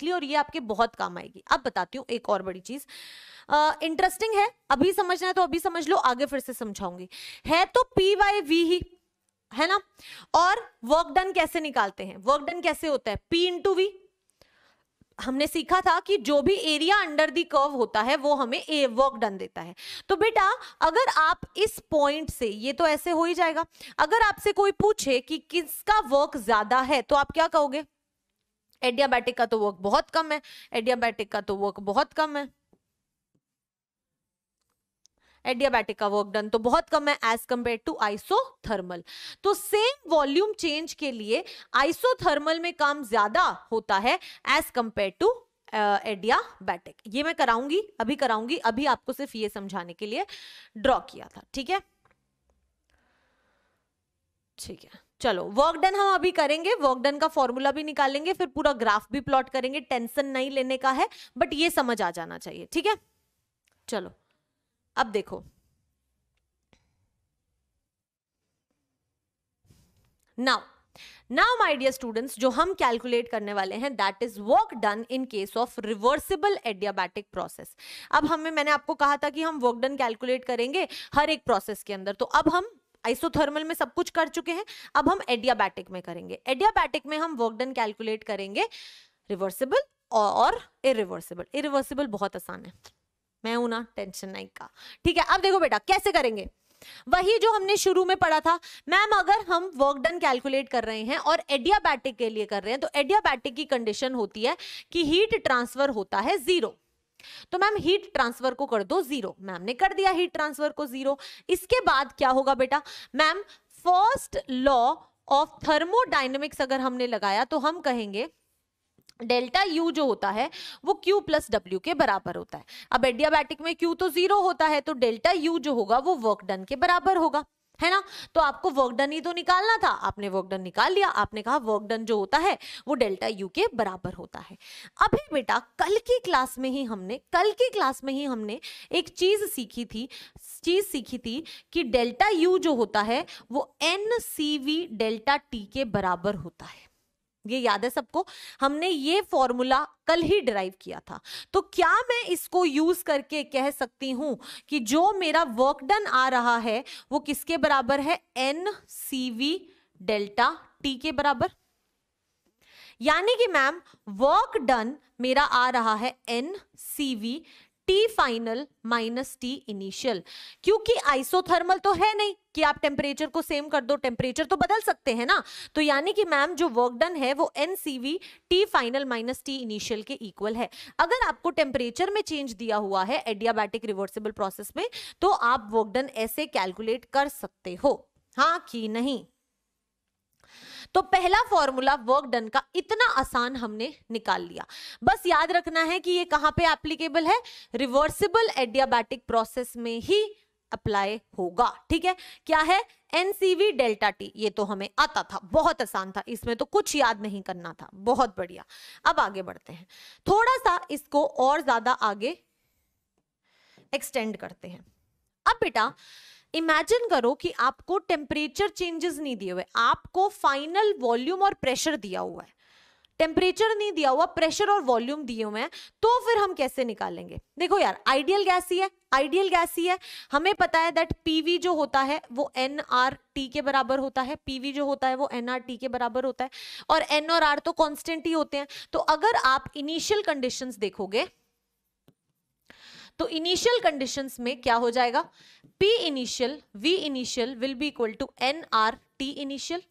ली, और ये आपके बहुत काम आएगी। अब बताती हूँ एक और बड़ी चीज, इंटरेस्टिंग है, अभी समझना है तो अभी समझ लो, आगे फिर से समझाऊंगी। है तो p/v ही, है ना? और वर्क डन कैसे निकालते हैं, वर्क डन कैसे होता है, p इंटू v। हमने सीखा था कि जो भी एरिया अंडर दी कर्व होता है वो हमें वर्क डन देता है। तो बेटा अगर आप इस पॉइंट से, ये तो ऐसे हो ही जाएगा, अगर आपसे कोई पूछे कि किसका वर्क ज्यादा है तो आप क्या कहोगे, एडियाबैटिक का तो वर्क बहुत कम है, एडियाबैटिक का तो वर्क बहुत कम है, एडियाबैटिक का वर्क डन तो बहुत कम है एज कंपेयर टू आइसोथर्मल। तो सेम वॉल्यूम चेंज के लिए आइसोथर्मल में काम ज्यादा होता है एज कंपेयर टू एडियाबैटिक। ये मैं कराऊंगी, अभी आपको सिर्फ ये समझाने के लिए ड्रॉ किया था, ठीक है। ठीक है, चलो वर्क डन हम अभी करेंगे, वर्क डन का फॉर्मूला भी निकालेंगे, फिर पूरा ग्राफ भी प्लॉट करेंगे, टेंशन नहीं लेने का है, बट ये समझ आ जाना चाहिए, ठीक है। चलो अब देखो, नाउ माय डियर स्टूडेंट्स, जो हम कैलकुलेट करने वाले हैं that is work done in case of reversible adiabatic process. अब मैंने आपको कहा था कि हम वर्क डन कैलकुलेट करेंगे हर एक प्रोसेस के अंदर, तो अब हम आइसोथर्मल में सब कुछ कर चुके हैं, अब हम एडियाबैटिक में करेंगे। एडियाबैटिक में हम वर्क डन कैलकुलेट करेंगे रिवर्सिबल और इरिवर्सिबल। इरिवर्सिबल बहुत आसान है, मैं हूं ना, टेंशन नहीं का, ठीक है। अब देखो बेटा कैसे करेंगे, वही जो हमने शुरू में पढ़ा था। मैम अगर हम वर्क डन कैलकुलेट कर रहे हैं और एडियाबैटिक के लिए कर रहे हैं, तो एडियाबैटिक की कंडीशन होती है कि हीट ट्रांसफर होता है 0। तो मैम हीट ट्रांसफर को कर दो 0, मैम ने कर दिया हीट ट्रांसफर को 0। इसके बाद क्या होगा बेटा, ma'am first law of thermodynamics अगर हमने लगाया तो हम कहेंगे डेल्टा U जो होता है वो Q प्लस W के बराबर होता है। अब एडियाबैटिक में Q तो 0 होता है, तो डेल्टा U जो होगा वो वर्क डन के बराबर होगा, है ना। तो आपको वर्क डन ही तो निकालना था, आपने वर्क डन निकाल लिया, आपने कहा वर्क डन जो होता है वो डेल्टा यू के बराबर होता है। अभी बेटा कल की क्लास में ही हमने एक चीज सीखी थी कि डेल्टा यू जो होता है वो N C V delta T के बराबर होता है। ये याद है सबको, हमने ये फॉर्मूला कल ही डिराइव किया था। तो क्या मैं इसको यूज करके कह सकती हूं कि जो मेरा वर्क डन आ रहा है वो किसके बराबर है, N C V delta T के बराबर। यानी कि मैम वर्क डन मेरा आ रहा है N C V T final minus T initial, क्योंकि आइसोथर्मल तो है नहीं कि आप टेम्परेचर को सेम कर दो, टेम्परेचर तो बदल सकते हैं ना। तो यानी कि मैम जो वर्क डन है वो N C V T final minus T initial के इक्वल है। अगर आपको टेम्परेचर में चेंज दिया हुआ है एडियाबैटिक रिवर्सिबल प्रोसेस में तो आप वर्क डन ऐसे कैलकुलेट कर सकते हो, हाँ कि नहीं। तो पहला फॉर्मूला वर्क डन का इतना आसान हमने निकाल लिया। बस याद रखना है कि ये कहां पे एप्लीकेबल है, रिवर्सिबल एडियाबैटिक प्रोसेस में ही अप्लाई होगा। ठीक है, क्या है, एनसीवी डेल्टा टी, ये तो हमें आता था, बहुत आसान था, इसमें तो कुछ याद नहीं करना था, बहुत बढ़िया। अब आगे बढ़ते हैं, थोड़ा सा इसको और ज्यादा आगे एक्सटेंड करते हैं। अब बेटा इमेजिन करो कि आपको टेम्परेचर चेंजेस नहीं दिए हुए, आपको फाइनल वॉल्यूम और प्रेशर दिया हुआ है, टेम्परेचर नहीं दिया हुआ, प्रेशर और वॉल्यूम दिए हुए हैं, तो फिर हम कैसे निकालेंगे। देखो यार, आइडियल गैस ही है, हमें पता है दैट पीवी जो होता है वो एन आर टी के बराबर होता है, पीवी जो होता है वो एन आर टी के बराबर होता है, और एन और आर तो कांस्टेंट ही होते हैं। तो अगर आप इनिशियल कंडीशंस देखोगे तो इनिशियल कंडीशंस में क्या हो जाएगा, P initial V initial will be equal to N R T initial.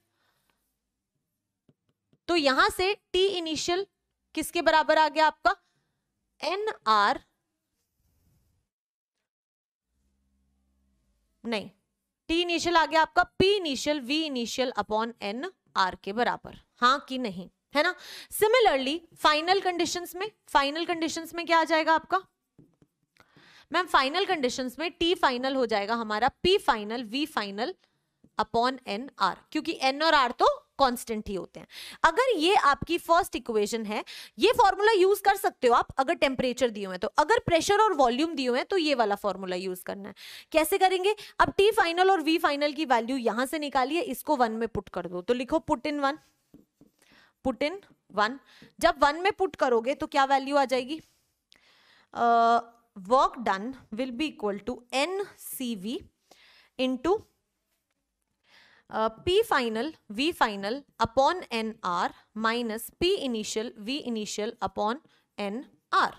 तो यहां से T इनिशियल किसके बराबर आ गया आपका, एन आर, नहीं, T इनिशियल आ गया आपका P initial V initial upon N R के बराबर, हाँ कि नहीं, है ना। सिमिलरली फाइनल कंडीशंस में क्या आ जाएगा आपका, मैम फाइनल कंडीशंस में टी फाइनल हो जाएगा हमारा P final V final upon N R, क्योंकि एन और आर तो कांस्टेंट ही होते हैं। अगर ये आपकी फर्स्ट इक्वेशन है, ये फॉर्मूला यूज कर सकते हो आप अगर टेम्परेचर दिए हुए हैं तो, अगर प्रेशर और वॉल्यूम दिए हुए हैं तो ये वाला फॉर्मूला यूज करना है। कैसे करेंगे, अब टी फाइनल और वी फाइनल की वैल्यू यहां से निकालिए, इसको 1 में पुट कर दो, तो लिखो पुट इन 1। जब 1 में पुट करोगे तो क्या वैल्यू आ जाएगी, work done will be equal to NCV into P final V final upon NR minus P initial V initial upon NR।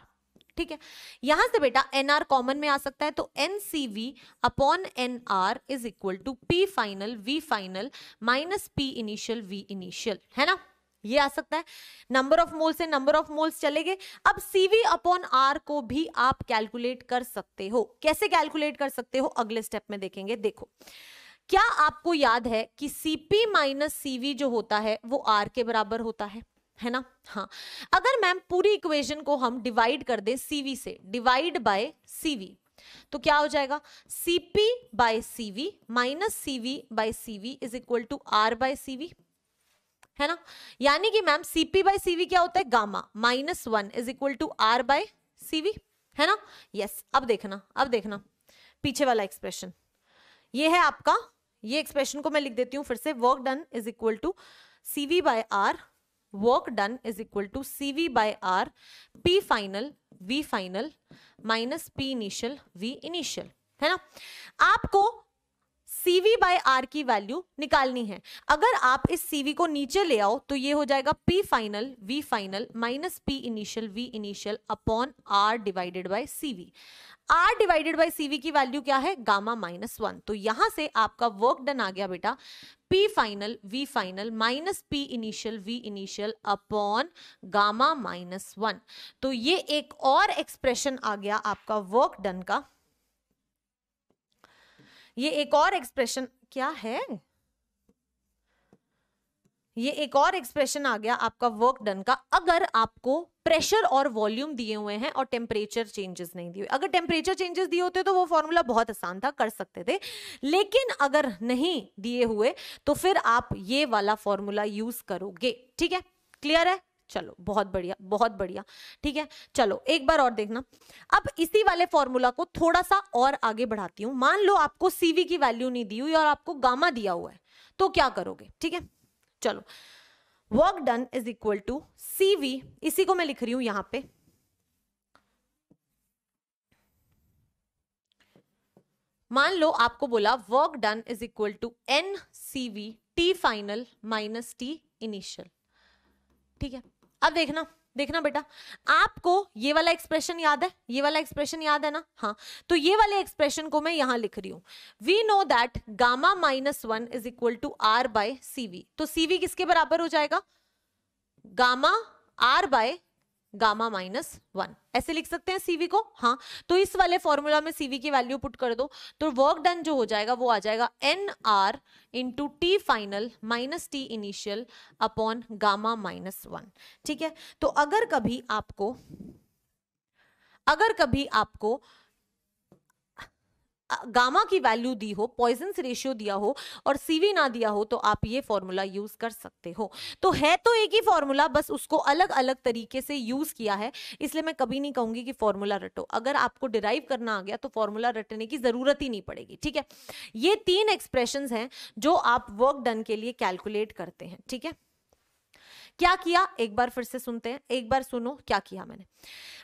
ठीक है, यहां से बेटा NR कॉमन में आ सकता है, तो NCV upon NR is equal to P final V final minus P initial V initial, है ना, ये आ सकता है। नंबर ऑफ मोल्स से नंबर ऑफ मोल्स चले गए। अब CV अपॉन R को भी आप कैलकुलेट कर सकते हो, कैसे कैलकुलेट कर सकते हो अगले स्टेप में देखेंगे। देखो, क्या आपको याद है कि CP माइनस CV जो होता है वो R के बराबर होता है ना। हाँ, अगर मैम पूरी इक्वेशन को हम डिवाइड कर दें CV से, डिवाइड बाय CV, तो क्या हो जाएगा, CP by CV minus CV by CV is equal to R by CV, है ना। यानी कि मैम CP बाय CV क्या होता है, gamma -1 is equal to R by CV, है ना। यस, अब देखना पीछे वाला एक्सप्रेशन, ये है आपका, ये एक्सप्रेशन को मैं लिख देती हूं फिर से, work done is equal to CV by R, work done is equal to CV by R P final V final minus P initial V initial, है ना। आपको CV बाय आर की वैल्यू निकालनी है। अगर आप इस CV को नीचे ले आओ तो ये हो जाएगा P final V final minus P initial V initial upon R divided by CV। R divided by CV की वैल्यू क्या है, गामा -1। तो यहां से आपका वर्क डन आ गया बेटा P final V final minus P initial V initial upon gamma -1। तो ये एक और एक्सप्रेशन आ गया आपका वर्क डन का। ये एक और एक्सप्रेशन क्या है, ये एक और एक्सप्रेशन आ गया आपका वर्क डन का, अगर आपको प्रेशर और वॉल्यूम दिए हुए हैं और टेम्परेचर चेंजेस नहीं दिए हुए। अगर टेम्परेचर चेंजेस दिए होते तो वो फॉर्मूला बहुत आसान था, कर सकते थे, लेकिन अगर नहीं दिए हुए तो फिर आप ये वाला फॉर्मूला यूज करोगे। ठीक है, क्लियर है? चलो बहुत बढ़िया, बहुत बढ़िया। ठीक है, चलो एक बार और देखना। अब इसी वाले फॉर्मूला को थोड़ा सा और आगे बढ़ाती हूं। मान लो आपको सीवी की वैल्यू नहीं दी हुई और आपको गामा दिया हुआ है, तो क्या करोगे? ठीक है, चलो work done is equal to C V, इसी को मैं लिख रही हूं यहां पे, मान लो आपको बोला work done is equal to N C V T final minus T initial. ठीक है, अब देखना, देखना बेटा, आपको ये वाला एक्सप्रेशन याद है? ये वाला एक्सप्रेशन याद है ना? हाँ, तो ये वाले एक्सप्रेशन को मैं यहां लिख रही हूं। We know that gamma minus 1 is equal to R by C V. तो सीवी किसके बराबर हो जाएगा? Gamma R by gamma minus 1, ऐसे लिख सकते हैं सीवी को। हाँ, तो इस वाले फॉर्मूला में सीवी की वैल्यू पुट कर दो, तो वर्क डन जो हो जाएगा वो आ जाएगा N R into T final minus T initial upon gamma minus 1। ठीक है, तो अगर कभी आपको गामा की वैल्यू दी हो, पॉइजन्स रेशियो दिया हो और सीवी ना दिया हो, तो आप ये फॉर्मूला यूज कर सकते हो। तो है तो एक ही फॉर्मूला, बस उसको अलग अलग तरीके से यूज किया है, इसलिए मैं कभी नहीं कहूंगी कि फॉर्मूला रटो। अगर आपको डिराइव करना आ गया तो फॉर्मूला रटने की जरूरत ही नहीं पड़ेगी। ठीक है, ये 3 एक्सप्रेशंस हैं जो आप वर्क डन के लिए कैलकुलेट करते हैं। ठीक है, क्या किया एक बार फिर से सुनते हैं, एक बार सुनो क्या किया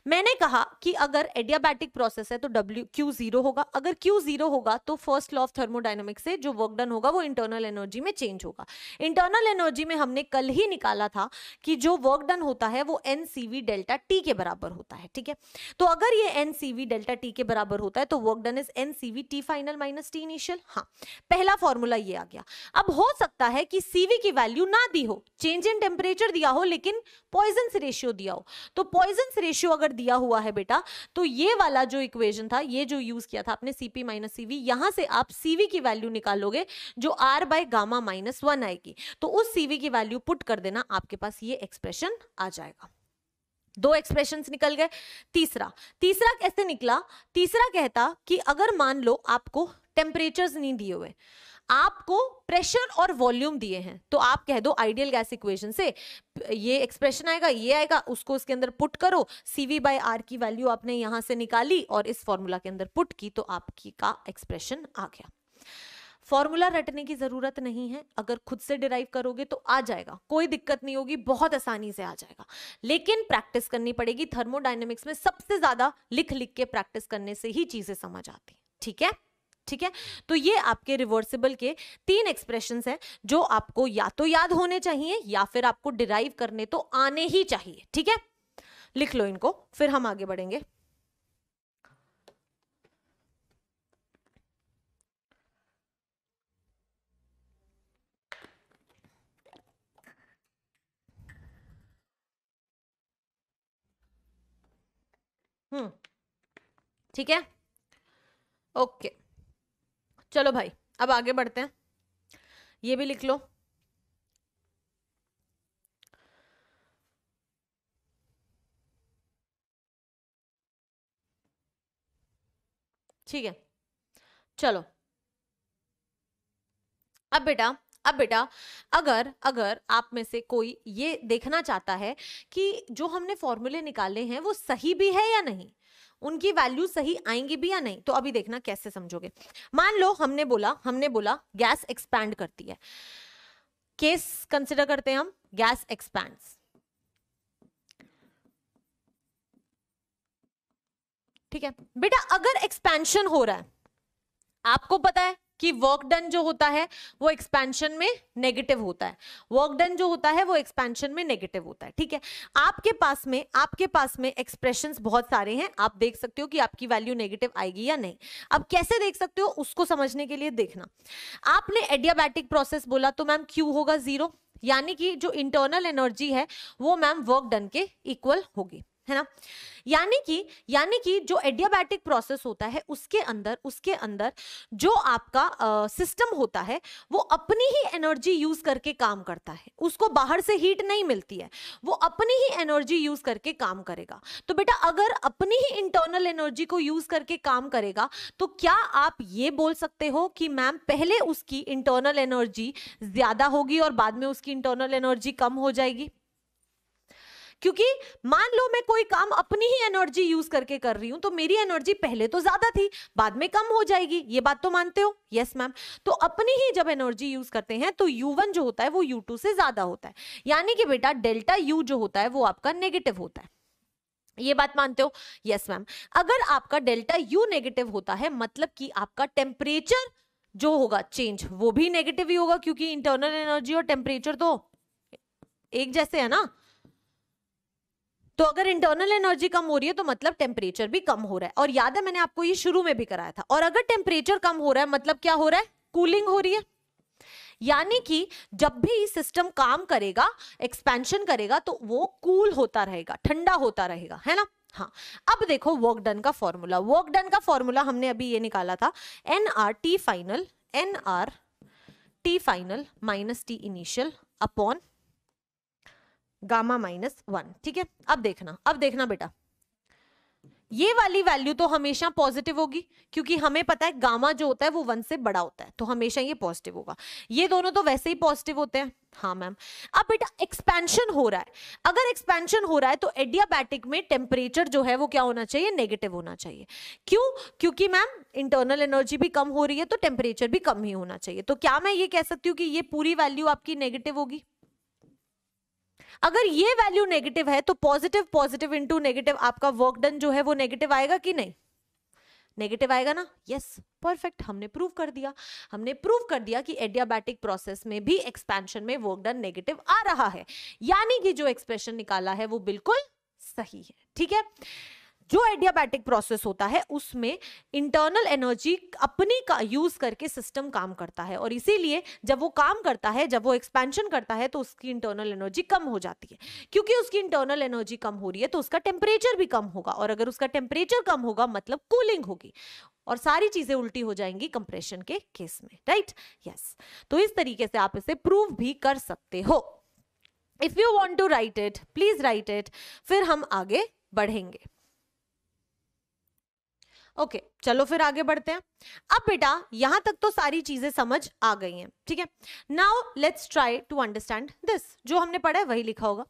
मैंने कहा कि अगर एडियाबैटिक प्रोसेस है तो Q 0 होगा। अगर Q 0 होगा तो फर्स्ट लॉ ऑफ थर्मोडायनामिक्स से जो वर्क डन होगा वो इंटरनल एनर्जी में चेंज होगा। इंटरनल एनर्जी में हमने कल ही निकाला था कि जो वर्क डन होता है वो NCV डेल्टा T के बराबर होता है। ठीक है, तो अगर ये NCV डेल्टा T के बराबर होता है तो work done is NCV T final minus T initial. हाँ, पहला फॉर्मूला ये आ गया। अब हो सकता है कि CV की वैल्यू ना दी हो, चेंज इन टेम्परेचर दिया हो, लेकिन पॉइजन्स रेशियो दिया हो। तो पॉइजन्स रेशियो अगर दिया हुआ है बेटा, तो ये वाला जो इक्वेशन था, ये जो यूज किया था आपने CP माइनस CV, यहां से आप CV की वैल्यू निकालोगे जो R बाय गामा माइनस 1 आएगी, तो उस CV की वैल्यू पुट कर देना, आपके पास ये एक्सप्रेशन आ जाएगा। 2 एक्सप्रेशंस निकल गए। तीसरा कैसे निकला? तीसरा कहता कि अगर मान लो आपको टेम्परेचर्स नहीं दिए हुए, आपको प्रेशर और वॉल्यूम दिए हैं, तो आप कह दो आइडियल गैस इक्वेशन से ये एक्सप्रेशन आएगा, ये आएगा, उसको उसके अंदर पुट करो, CV बाय R की वैल्यू आपने यहां से निकाली और इस फॉर्मूला के अंदर पुट की, तो आपकी का एक्सप्रेशन आ गया। फॉर्मूला रटने की जरूरत नहीं है, अगर खुद से डिराइव करोगे तो आ जाएगा, कोई दिक्कत नहीं होगी, बहुत आसानी से आ जाएगा, लेकिन प्रैक्टिस करनी पड़ेगी। थर्मोडायनेमिक्स में सबसे ज्यादा लिख लिख के प्रैक्टिस करने से ही चीजें समझ आती। ठीक है, ठीक है, तो ये आपके रिवर्सिबल के 3 एक्सप्रेशंस हैं जो आपको या तो याद होने चाहिए या फिर आपको डिराइव करने तो आने ही चाहिए। ठीक है, लिख लो इनको, फिर हम आगे बढ़ेंगे। ठीक है, ओके, चलो भाई अब आगे बढ़ते हैं, ये भी लिख लो। ठीक है, चलो अब बेटा अगर आप में से कोई ये देखना चाहता है कि जो हमने फॉर्मूले निकाले हैं वो सही भी है या नहीं, उनकी वैल्यू सही आएंगी भी या नहीं, तो अभी देखना कैसे समझोगे। मान लो हमने बोला गैस एक्सपैंड करती है, केस कंसिडर करते हैं हम, गैस एक्सपैंड्स। ठीक है बेटा, अगर एक्सपेंशन हो रहा है, आपको पता है कि वर्क डन जो होता है वो एक्सपेंशन में नेगेटिव होता है, वर्क डन जो होता है वो एक्सपेंशन में नेगेटिव होता है। ठीक है, आपके पास में एक्सप्रेशंस बहुत सारे हैं, आप देख सकते हो कि आपकी वैल्यू नेगेटिव आएगी या नहीं। अब कैसे देख सकते हो उसको समझने के लिए देखना, आपने एडियाबैटिक प्रोसेस बोला तो मैम Q होगा 0, यानी कि जो इंटरनल एनर्जी है वो मैम वर्क डन के इक्वल होगी। है ना। यानी कि जो एडियाबैटिक प्रोसेस होता है उसके अंदर जो आपका सिस्टम होता है वो अपनी ही एनर्जी यूज करके काम करता है, उसको बाहर से हीट नहीं मिलती है, वो अपनी ही एनर्जी यूज करके काम करेगा। तो बेटा अगर अपनी ही इंटरनल एनर्जी को यूज करके काम करेगा तो क्या आप ये बोल सकते हो कि मैम पहले उसकी इंटरनल एनर्जी ज्यादा होगी और बाद में उसकी इंटरनल एनर्जी कम हो जाएगी? क्योंकि मान लो मैं कोई काम अपनी ही एनर्जी यूज करके कर रही हूं तो मेरी एनर्जी पहले तो ज्यादा थी, बाद में कम हो जाएगी, ये बात तो मानते हो? Yes ma'am. तो अपनी ही जब एनर्जी यूज करते हैं तो U1 जो होता है वो U2 से ज्यादा होता है, यानी कि बेटा डेल्टा U जो होता है वो आपका नेगेटिव होता है, ये बात मानते हो? Yes ma'am. अगर आपका डेल्टा U नेगेटिव होता है मतलब कि आपका टेम्परेचर जो होगा चेंज वो भी नेगेटिव ही होगा, क्योंकि इंटरनल एनर्जी और टेम्परेचर तो एक जैसे है ना। तो अगर इंटरनल एनर्जी कम हो रही है तो मतलब टेम्परेचर भी कम हो रहा है, और याद है मैंने आपको ये शुरू में भी कराया था। और अगर टेम्परेचर कम हो रहा है मतलब क्या हो रहा है? कूलिंग हो रही है। यानी कि जब भी सिस्टम काम करेगा, एक्सपेंशन करेगा, तो वो कूल होता रहेगा, ठंडा होता रहेगा, है ना। हाँ, अब देखो वर्क डन का फॉर्मूला। वर्क डन का फॉर्मूला हमने अभी ये निकाला था, nRT final minus T initial upon gamma -1। ठीक है, अब देखना बेटा, ये वाली वैल्यू तो हमेशा पॉजिटिव होगी, क्योंकि हमें पता है गामा जो होता है वो 1 से बड़ा होता है, तो हमेशा ये पॉजिटिव होगा। ये दोनों तो वैसे ही पॉजिटिव होते हैं। हाँ मैम। अब बेटा एक्सपेंशन हो रहा है, अगर एक्सपेंशन हो रहा है तो एडियाबैटिक में टेम्परेचर जो है वो क्या होना चाहिए? नेगेटिव होना चाहिए। क्यों? क्योंकि मैम इंटरनल एनर्जी भी कम हो रही है तो टेम्परेचर भी कम ही होना चाहिए। तो क्या मैं ये कह सकती हूँ कि ये पूरी वैल्यू आपकी नेगेटिव होगी? अगर ये वैल्यू नेगेटिव है तो पॉजिटिव इंटू नेगेटिव, आपका वर्क डन जो है वो नेगेटिव आएगा कि नहीं? नेगेटिव आएगा ना। यस, परफेक्ट, हमने प्रूव कर दिया कि एडियाबैटिक प्रोसेस में भी एक्सपेंशन में वर्क डन नेगेटिव आ रहा है, यानी कि जो एक्सप्रेशन निकाला है वो बिल्कुल सही है। ठीक है, जो एडियाबैटिक प्रोसेस होता है उसमें इंटरनल एनर्जी अपनी का यूज करके सिस्टम काम करता है, और इसीलिए जब वो काम करता है, जब वो एक्सपेंशन करता है तो उसकी इंटरनल एनर्जी कम हो जाती है। क्योंकि उसकी इंटरनल एनर्जी कम हो रही है तो उसका टेम्परेचर भी कम होगा, और अगर उसका टेम्परेचर कम होगा मतलब कूलिंग होगी, और सारी चीजें उल्टी हो जाएंगी कंप्रेशन के केस में, राइट। यस, तो इस तरीके से आप इसे प्रूव भी कर सकते हो। If you want to write it please write it, फिर हम आगे बढ़ेंगे। ओके, चलो फिर आगे बढ़ते हैं। अब बेटा यहां तक तो सारी चीजें समझ आ गई हैं, ठीक है। Now let's try to understand this. जो हमने पढ़ा है वही लिखा होगा।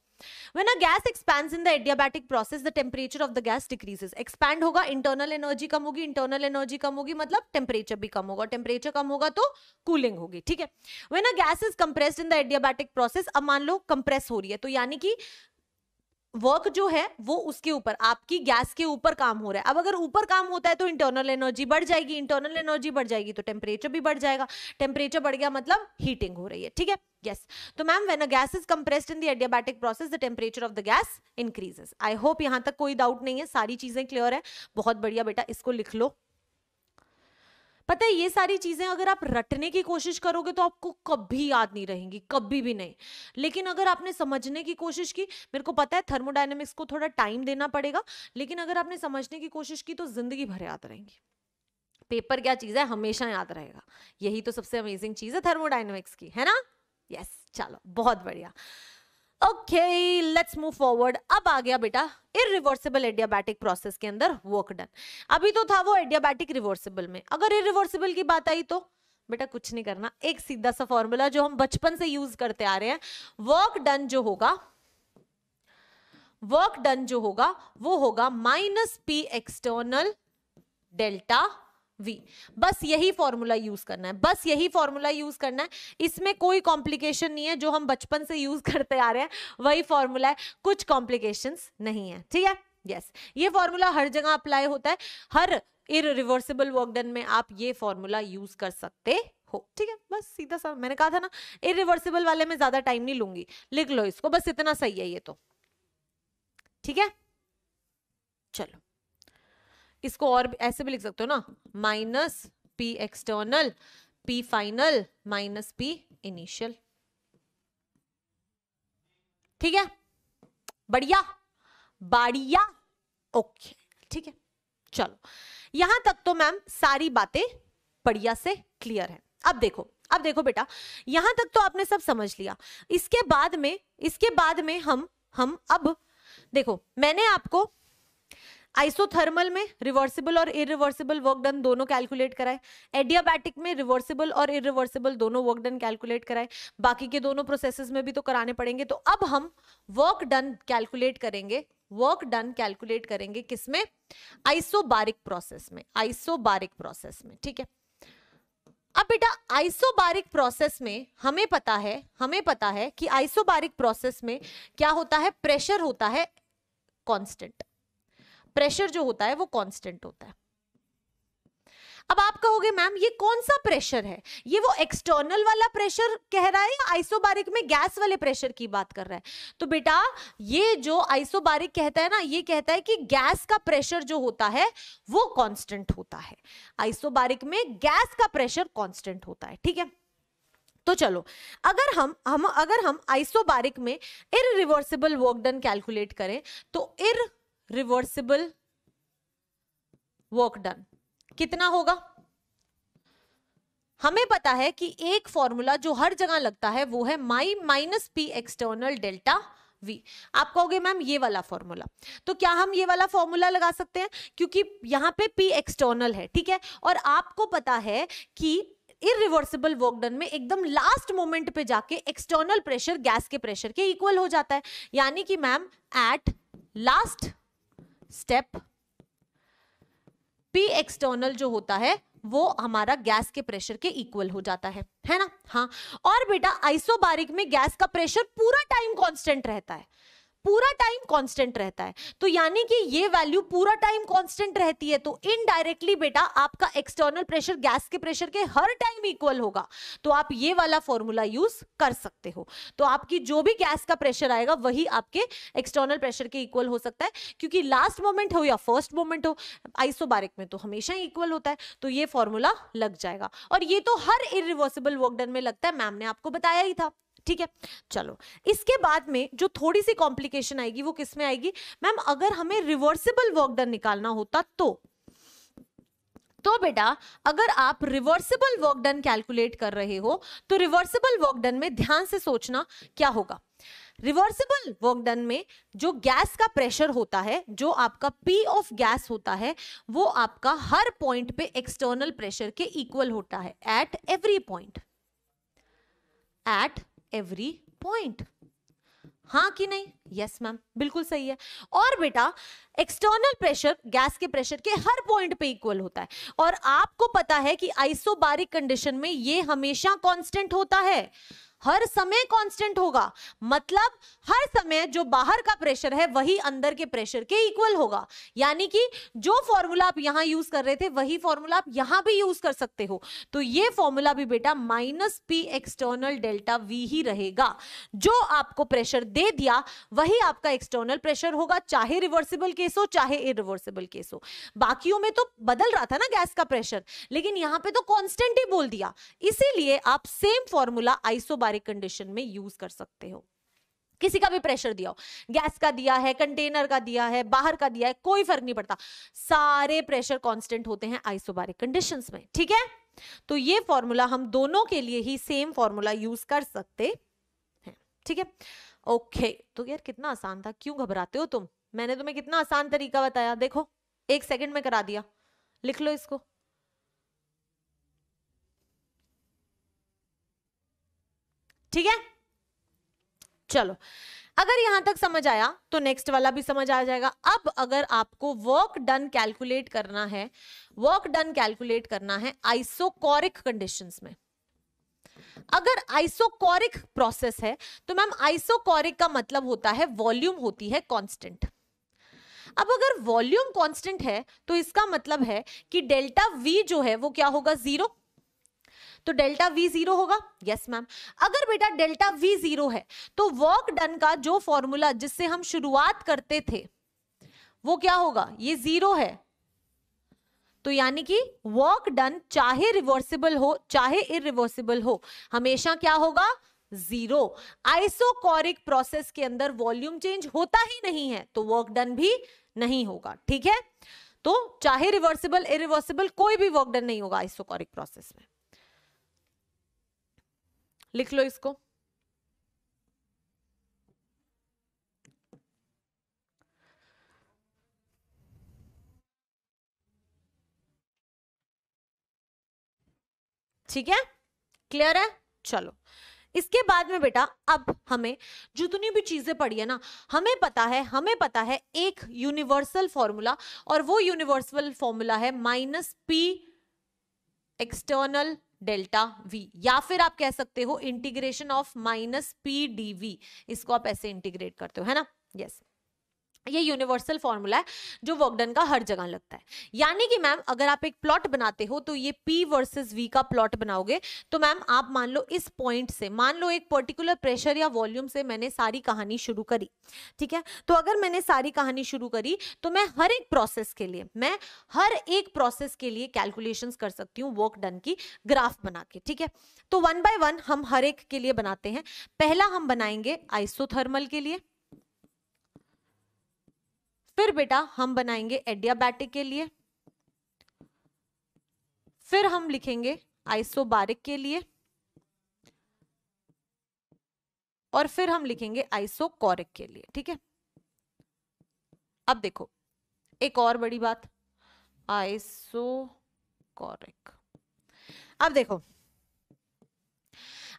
When a gas expands in the adiabatic process, the temperature of the gas decreases. Expand होगा, इंटरनल एनर्जी कम होगी, इंटरनल एनर्जी कम होगी मतलब टेम्परेचर भी कम होगा, टेम्परेचर कम होगा तो कूलिंग होगी, ठीक है। When a gas is compressed in the adiabatic process, अब मान लो कंप्रेस हो रही है, तो यानी कि वर्क जो है वो उसके ऊपर, आपकी गैस के ऊपर काम हो रहा है। अब अगर ऊपर काम होता है तो इंटरनल एनर्जी बढ़ जाएगी, इंटरनल एनर्जी बढ़ जाएगी तो टेम्परेचर भी बढ़ जाएगा, टेम्परेचर बढ़ गया मतलब हीटिंग हो रही है, ठीक है। यस, तो ma'am when a gas is compressed in the adiabatic process the temperature of the gas increases. I hope यहां तक कोई डाउट नहीं है, सारी चीजें क्लियर है। बहुत बढ़िया बेटा, इसको लिख लो। पता है ये सारी चीजें अगर आप रटने की कोशिश करोगे तो आपको कभी याद नहीं रहेंगी, कभी भी नहीं। लेकिन अगर आपने समझने की कोशिश की, मेरे को पता है थर्मोडायनेमिक्स को थोड़ा टाइम देना पड़ेगा, लेकिन अगर आपने समझने की कोशिश की तो जिंदगी भर याद रहेंगी। पेपर क्या चीज है, हमेशा याद रहेगा। यही तो सबसे अमेजिंग चीज है थर्मोडायनेमिक्स की, है ना। यस, चलो बहुत बढ़िया। Okay, let's move forward. अब आ गया बेटा इरिवर्सिबल एडियाबैटिक प्रोसेस के अंदर वर्क डन। अभी तो था वो एडियाबैटिक रिवर्सिबल में, अगर इरिवर्सिबल की बात आई तो बेटा कुछ नहीं करना, एक सीधा सा फॉर्मूला जो हम बचपन से यूज करते आ रहे हैं। वर्क डन जो होगा वो होगा -P एक्सटर्नल डेल्टा V। बस यही फॉर्मूला यूज करना है, इसमें कोई कॉम्प्लिकेशन नहीं है, जो हम बचपन से यूज करते आ रहे हैं वही फॉर्मूला है, कुछ कॉम्प्लिकेशंस नहीं है, ठीक है। यस, ये फॉर्मूला हर जगह अप्लाई होता है, हर इरिवर्सिबल वर्क डन में आप ये फॉर्मूला यूज कर सकते हो, ठीक है। बस सीधा सा, मैंने कहा था ना इरिवर्सिबल वाले में ज्यादा टाइम नहीं लूंगी, लिख लो इसको, बस इतना सही है ये तो, ठीक है। चलो इसको और ऐसे भी लिख सकते हो ना, -P external P final -P initial, ठीक है। बढ़िया बढ़िया, ओके ठीक है। चलो यहां तक तो मैम सारी बातें बढ़िया से क्लियर है। अब देखो बेटा, यहां तक तो आपने सब समझ लिया। इसके बाद में हम अब देखो, मैंने आपको आइसोथर्मल में रिवर्सिबल और इरिवर्सिबल वर्क डन दोनों कैलकुलेट कराए, एडियाबैटिक में रिवर्सिबल और इरिवर्सिबल दोनों वर्क डन कैलकुलेट कराए, बाकी के दोनों प्रोसेसेस में भी तो कराने पड़ेंगे। तो अब हम वर्क डन कैलकुलेट करेंगे किसमें? आइसोबारिक प्रोसेस में, ठीक है। अब बेटा आइसोबारिक प्रोसेस में हमें पता है कि आइसोबारिक प्रोसेस में क्या होता है? प्रेशर होता है कांस्टेंट, प्रेशर जो होता है वो कांस्टेंट होता है। अब आप कहोगे मैम ये कौन सा प्रेशर है? ये वो एक्सटर्नल वाला प्रेशर कह रहा है या आइसोबारिक में गैस वाले प्रेशर की बात कर रहा है? तो बेटा ये जो आइसोबारिक कहता है ना, ये कहता है कि गैस का प्रेशर जो होता है वो कांस्टेंट होता है। आइसोबारिक में गैस का प्रेशर कांस्टेंट होता है, ठीक है। तो चलो अगर हम आइसोबारिक में इररिवर्सिबल वर्क डन कैलकुलेट करें तो इररिवर्सिबल वर्क डन कितना होगा? हमें पता है कि एक फॉर्मूला जो हर जगह लगता है वो है minus P external delta we. आप कहोगे मैम ये वाला फॉर्मूला, तो क्या हम ये वाला फॉर्मूला लगा सकते हैं? क्योंकि यहां पे पी एक्सटर्नल है, ठीक है, और आपको पता है कि इरिवर्सिबल वर्क डन में एकदम लास्ट मोमेंट पे जाके एक्सटर्नल प्रेशर गैस के प्रेशर के इक्वल हो जाता है। यानी कि ma'am at last step P external जो होता है वो हमारा गैस के प्रेशर के इक्वल हो जाता है ना? हाँ। और बेटा आइसोबारिक में गैस का प्रेशर पूरा टाइम कांस्टेंट रहता है, तो यानी कि ये वैल्यू पूरा टाइम कांस्टेंट रहती है, तो इनडायरेक्टली बेटा आपका एक्सटर्नल प्रेशर गैस के प्रेशर के हर टाइम इक्वल होगा। तो आप ये वाला फॉर्मूला यूज कर सकते हो। तो आपकी जो भी गैस का प्रेशर आएगा वही आपके एक्सटर्नल प्रेशर के इक्वल हो सकता है, क्योंकि लास्ट मोमेंट हो या फर्स्ट मोमेंट हो, आइसोबारिक में तो हमेशा ही इक्वल होता है। तो ये फॉर्मूला लग जाएगा, और ये तो हर इरिवर्सिबल वर्क डन में लगता है, मैम ने आपको बताया ही था, ठीक है। चलो इसके बाद में जो थोड़ी सी कॉम्प्लिकेशन आएगी वो किस में आएगी? मैम अगर हमें रिवर्सिबल वर्क डन निकालना होता तो बेटा अगर आप रिवर्सिबल वर्क डन कैलकुलेट कर रहे हो तो रिवर्सिबल वर्क डन में ध्यान से सोचना क्या होगा। रिवर्सिबल वर्क डन में जो गैस का प्रेशर होता है, जो आपका P ऑफ गैस होता है, वो आपका हर पॉइंट पे एक्सटर्नल प्रेशर के इक्वल होता है, एट एवरी पॉइंट। हाँ कि नहीं? यस मैम, बिल्कुल सही है। और बेटा एक्सटर्नल प्रेशर गैस के प्रेशर के हर पॉइंट पे इक्वल होता है, और आपको पता है कि आइसोबारिक कंडीशन में ये हमेशा कांस्टेंट होता है, हर समय कांस्टेंट होगा। मतलब हर समय जो बाहर का प्रेशर है वही अंदर के प्रेशर के इक्वल होगा। यानी कि जो फॉर्मूला आप यहां यूज कर रहे थे वही फॉर्मूला आप यहां भी यूज कर सकते हो। तो ये फॉर्मूला भी बेटा minus P external delta V ही रहेगा। जो आपको प्रेशर दे दिया वही आपका एक्सटर्नल प्रेशर होगा, चाहे रिवर्सिबल केस हो चाहे इरिवर्सिबल केस हो। बाकियों में तो बदल रहा था ना गैस का प्रेशर, लेकिन यहां पे तो कांस्टेंट ही बोल दिया, इसीलिए आप सेम फॉर्मूला आइसोबारिक कंडीशन में यूज कर सकते हो। किसी का भी प्रेशर दिया हो, गैस का दिया है, कंटेनर का दिया है, बाहर का दिया है, कोई फर्क नहीं पड़ता, सारे प्रेशर कांस्टेंट होते हैं आइसोबारिक कंडीशंस में, ठीक है। तो ये फॉर्मूला हम दोनों के लिए ही सेम फॉर्मूला यूज कर सकते हैं, ठीक है। ओके, तो यार कितना आसान था, क्यों घबराते हो तुम? मैंने तुम्हें कितना आसान तरीका बताया, देखो 1 सेकंड में करा दिया। लिख लो इसको, ठीक है। चलो अगर यहां तक समझ आया तो नेक्स्ट वाला भी समझ आ जाएगा। अब अगर आपको वर्क डन कैलकुलेट करना है आइसोकोरिक कंडीशंस में, अगर आइसोकोरिक प्रोसेस है तो मैम आइसोकोरिक का मतलब होता है वॉल्यूम होती है कांस्टेंट। अब अगर वॉल्यूम कांस्टेंट है तो इसका मतलब है कि डेल्टा वी जो है वो क्या होगा? 0। तो डेल्टा वी 0 होगा। Yes ma'am. अगर बेटा डेल्टा वी 0 है तो वर्क डन का जो फॉर्मूला जिससे हम शुरुआत करते थे वो क्या होगा? ये 0 है। तो यानी कि वर्क डन चाहे रिवर्सिबल हो चाहे इरिवर्सिबल हो हमेशा क्या होगा? 0। आइसोकोरिक प्रोसेस के अंदर वॉल्यूम चेंज होता ही नहीं है तो वर्क डन भी नहीं होगा, ठीक है। तो चाहे रिवर्सिबल इरिवर्सिबल कोई भी वर्क डन नहीं होगा आइसोकोरिक प्रोसेस में। लिख लो इसको। ठीक है, क्लियर है। चलो इसके बाद में बेटा अब हमें जितनी भी चीजें पढ़ी है ना, हमें पता है एक यूनिवर्सल फॉर्मूला, और वो यूनिवर्सल फॉर्मूला है -p एक्सटर्नल डेल्टा v, या फिर आप कह सकते हो इंटीग्रेशन ऑफ -p dv। इसको आप ऐसे इंटीग्रेट करते हो, है ना। यस, ये यूनिवर्सल फॉर्मूला है जो वर्क डन का हर जगह लगता है। यानी कि मैम अगर आप एक प्लॉट बनाते हो तो ये P वर्सेस V का प्लॉट बनाओगे, तो मैम आप मान लो इस पॉइंट से, मान लो एक पर्टिकुलर प्रेशर या वॉल्यूम से मैंने सारी कहानी शुरू करी, ठीक है। तो अगर मैंने सारी कहानी शुरू करी तो मैं हर एक प्रोसेस के लिए कैलकुलेशंस कर सकती हूँ वर्क डन की ग्राफ बना के, ठीक है। तो 1 बाय 1 हम हर एक के लिए बनाते हैं। पहला हम बनाएंगे आइसोथर्मल के लिए, फिर बेटा हम बनाएंगे एडियाबैटिक के लिए, फिर हम लिखेंगे आइसोबारिक के लिए, और फिर हम लिखेंगे आइसोकोरिक के लिए, ठीक है। अब देखो एक और बड़ी बात, आइसोकोरिक। अब देखो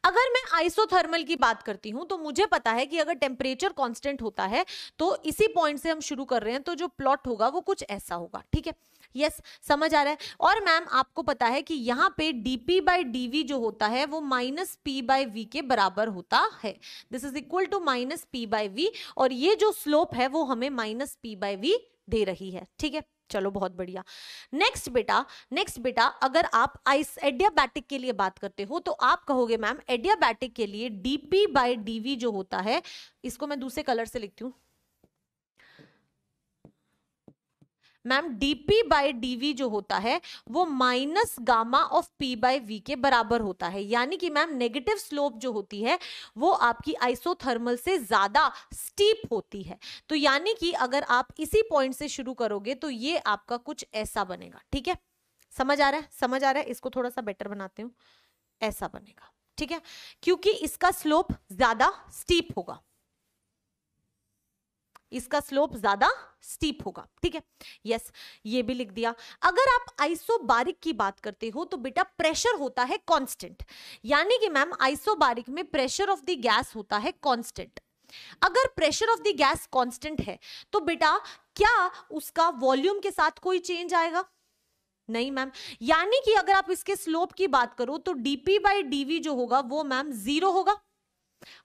अगर मैं आइसोथर्मल की बात करती हूं तो मुझे पता है कि अगर टेम्परेचर कांस्टेंट होता है तो इसी पॉइंट से हम शुरू कर रहे हैं, तो जो प्लॉट होगा वो कुछ ऐसा होगा, ठीक है। यस, समझ आ रहा है। और मैम आपको पता है कि यहाँ पे dp बाई dv जो होता है वो -p बाई v के बराबर होता है। This is equal to -p by v, और ये जो स्लोप है वो हमें -p बाई v दे रही है, ठीक है। चलो बहुत बढ़िया। नेक्स्ट बेटा अगर आप एडियाबैटिक के लिए बात करते हो तो आप कहोगे मैम एडियाबैटिक के लिए dp बाई dv जो होता है, इसको मैं दूसरे कलर से लिखती हूँ मैम, dp बाई dv जो होता है वो minus gamma of p by v के बराबर होता है। यानी कि मैम नेगेटिव स्लोप जो होती है वो आपकी आइसोथर्मल से ज्यादा स्टीप होती है। तो यानी कि अगर आप इसी पॉइंट से शुरू करोगे तो ये आपका कुछ ऐसा बनेगा, ठीक है। समझ आ रहा है। इसको थोड़ा सा बेटर बनाते हूँ, ऐसा बनेगा, ठीक है, क्योंकि इसका स्लोप ज्यादा स्टीप होगा, इसका स्लोप ज्यादा स्टीप होगा, ठीक है। यस, ये भी लिख दिया। अगर आप आइसोबारिक की बात करते हो तो बेटा प्रेशर होता है कांस्टेंट, यानी कि मैम आइसोबारिक में प्रेशर ऑफ द गैस होता है कांस्टेंट। अगर pressure of the gas constant है तो बेटा क्या उसका वॉल्यूम के साथ कोई चेंज आएगा? नहीं मैम। यानी कि अगर आप इसके स्लोप की बात करो तो dp बाई dv जो होगा वो मैम 0 होगा,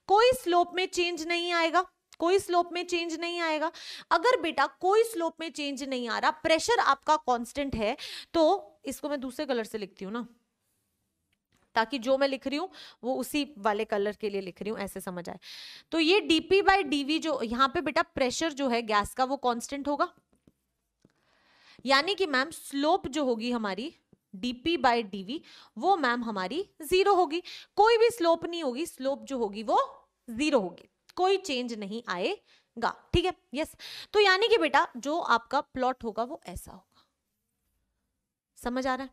कोई स्लोप में चेंज नहीं आएगा, कोई स्लोप में चेंज नहीं आएगा। अगर बेटा कोई स्लोप में चेंज नहीं आ रहा, प्रेशर आपका कांस्टेंट है, तो इसको मैं दूसरे कलर से लिखती हूँ ना, ताकि जो मैं लिख रही हूं वो उसी वाले कलर के लिए लिख रही हूं, ऐसे समझ आए। तो ये dp बाई dv जो यहां पे बेटा प्रेशर जो है गैस का वो कांस्टेंट होगा, यानी कि मैम स्लोप जो होगी हमारी dp बाई dv वो मैम हमारी 0 होगी, कोई भी स्लोप नहीं होगी, स्लोप जो होगी वो 0 होगी, कोई चेंज नहीं आएगा, ठीक है। यस, तो यानी कि बेटा जो आपका प्लॉट होगा वो ऐसा होगा। समझ आ रहा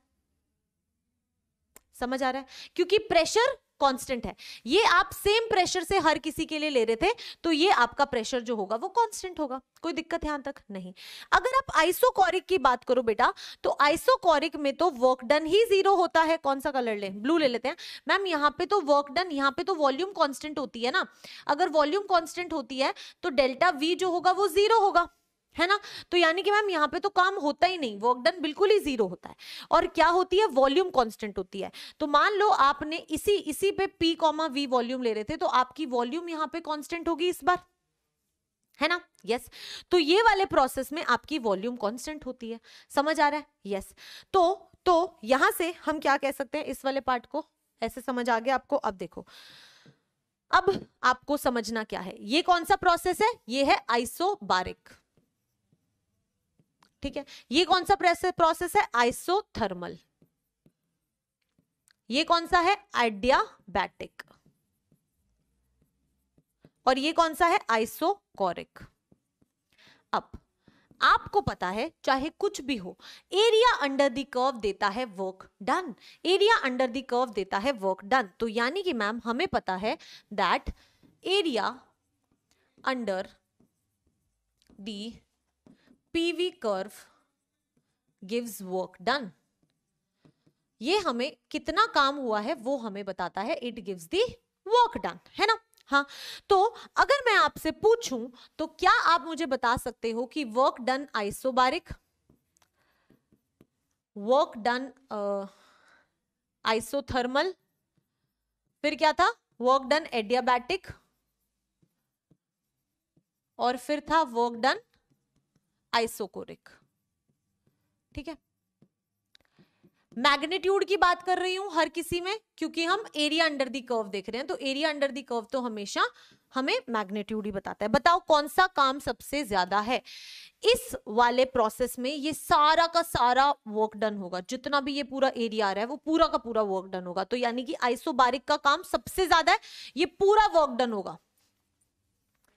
है, क्योंकि प्रेशर कांस्टेंट है, ये आप सेम प्रेशर से हर किसी के लिए ले रहे थे, तो ये आपका प्रेशर जो होगा वो कांस्टेंट होगा, कोई दिक्कत यहां तक नहीं। अगर आप आइसोकोरिक की बात करो बेटा, तो आइसोकोरिक में तो वर्क डन ही 0 होता है। कौन सा कलर ले, ब्लू ले लेते हैं मैम। यहाँ पे तो वर्क डन, यहाँ पे तो वॉल्यूम कांस्टेंट होती है ना, अगर वॉल्यूम कांस्टेंट होती है तो डेल्टा V जो होगा वो 0 होगा, है ना। तो यानी कि मैम यहाँ पे तो काम होता ही नहीं, वर्क डन बिल्कुल ही 0 होता है। और क्या होती है, वॉल्यूम कांस्टेंट होती है। तो मान लो आपने इसी पे P, V वॉल्यूम ले रहे थे, तो आपकी वॉल्यूम यहाँ पे कांस्टेंट होगी इस बार, है ना। यस, तो ये वाले प्रोसेस में आपकी वॉल्यूम कांस्टेंट होती है। समझ आ रहा है? यस, तो यहां से हम क्या कह सकते हैं, इस वाले पार्ट को ऐसे समझ आ गया आपको। अब देखो, अब आपको समझना क्या है, ये कौन सा प्रोसेस है, ये है आइसोबारिक, ठीक है। ये कौन सा प्रोसेस है, आइसोथर्मल। ये कौन सा है, एडियाबैटिक। और ये कौन सा है, आइसोकोरिक। अब आपको पता है चाहे कुछ भी हो, एरिया अंडर द कर्व देता है work done, area under the curve देता है वर्क डन। तो यानी कि मैम हमें पता है that area under the PV curve gives work done. ये हमें कितना काम हुआ है वो हमें बताता है, it gives the work done, है ना। हाँ, तो अगर मैं आपसे पूछूं तो क्या आप मुझे बता सकते हो कि work done isobaric, work done isothermal, फिर क्या था, वर्क डन एडियाबैटिक, और फिर था वर्क डन आइसोकोरिक। ठीक है, मैग्नीट्यूड की बात कर रही हूं हर किसी में, क्योंकि हम एरिया अंडर दी कर्व देख रहे हैं, तो एरिया अंडर दी कर्व तो हमेशा हमें मैग्नीट्यूड ही बताता है। बताओ कौन सा काम सबसे ज्यादा है इस वाले प्रोसेस में, ये सारा का सारा वर्क डन होगा, जितना भी ये पूरा एरिया आ रहा है वो पूरा का पूरा वर्क डन होगा। तो यानी कि आइसोबारिक का काम सबसे ज्यादा है, ये पूरा वर्क डन होगा,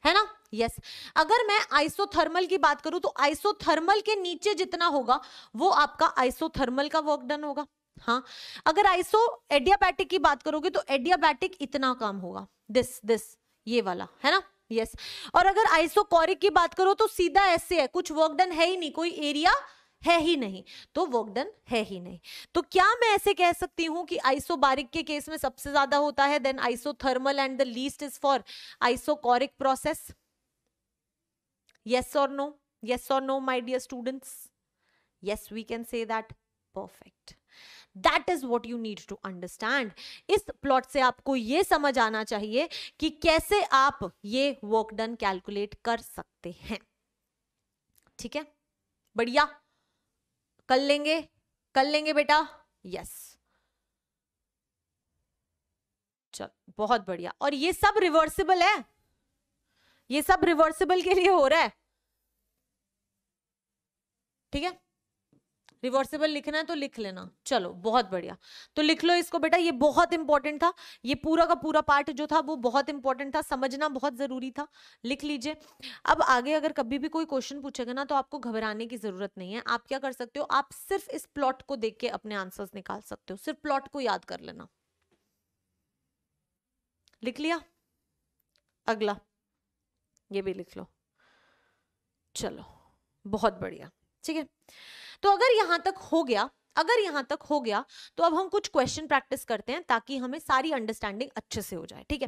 है ना। यस, अगर मैं आइसोथर्मल की बात करूं तो आइसोथर्मल के नीचे जितना होगा वो आपका आइसोथर्मल का वर्क डन होगा। हाँ, अगर आइसो एडियाबैटिक की बात करोगे तो एडियाबैटिक इतना काम होगा, दिस ये वाला, है ना। यस, और अगर आइसोकोरिक की बात करो तो सीधा ऐसे है, कुछ वर्क डन है ही नहीं, कोई एरिया है ही नहीं, तो वर्क डन है ही नहीं। तो क्या मैं ऐसे कह सकती हूं कि आइसोबारिक के केस में सबसे ज्यादा होता है, then isothermal and the least is for isochoric process? Yes or no? Yes or no, my dear students? Yes, we can say that. Perfect. That is what you need to understand. इस plot से आपको ये समझ आना चाहिए कि कैसे आप ये वर्क डन कैलकुलेट कर सकते हैं। ठीक है, बढ़िया, कर लेंगे बेटा। यस, चल बहुत बढ़िया। और ये सब रिवर्सिबल है, ये सब रिवर्सिबल के लिए हो रहा है। ठीक है, रिवर्सिबल लिखना है तो लिख लेना। चलो बहुत बढ़िया, तो लिख लो इसको बेटा, ये बहुत इंपॉर्टेंट था, ये पूरा का पूरा पार्ट जो था वो बहुत इंपॉर्टेंट था, समझना बहुत जरूरी था, लिख लीजिए। अब आगे अगर कभी भी कोई क्वेश्चन पूछेगा ना तो आपको घबराने की जरूरत नहीं है। आप क्या कर सकते हो, आप सिर्फ इस प्लॉट को देख के अपने आंसर्स निकाल सकते हो, सिर्फ प्लॉट को याद कर लेना। लिख लिया? अगला ये भी लिख लो। चलो बहुत बढ़िया, ठीक है। तो अगर यहां तक हो गया, तो अब हम कुछ क्वेश्चन प्रैक्टिस करते हैं ताकि हमें सारी अंडरस्टैंडिंग अच्छे से हो जाए। ठीक है,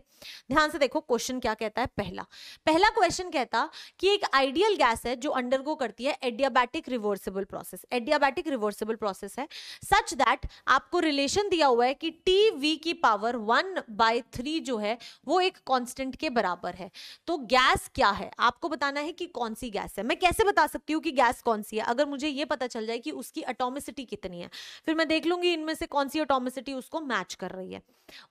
ध्यान से देखो क्वेश्चन क्या कहता है। पहला क्वेश्चन कहता कि एक आइडियल गैस है जो अंडरगो करती है adiabatic reversible process. Adiabatic reversible process है सच दैट आपको रिलेशन दिया हुआ है कि टी की पावर 1/3 जो है वो एक कांस्टेंट के बराबर है। तो गैस क्या है आपको बताना है कि कौन सी गैस है। मैं कैसे बता सकती हूँ कि गैस कौन सी है? अगर मुझे ये पता चल जाए कि उसकी एटॉमिसिटी कितनी है, फिर मैं देख लूंगी इनमें से कौन सी एटॉमिसिटी उसको मैच कर रही है।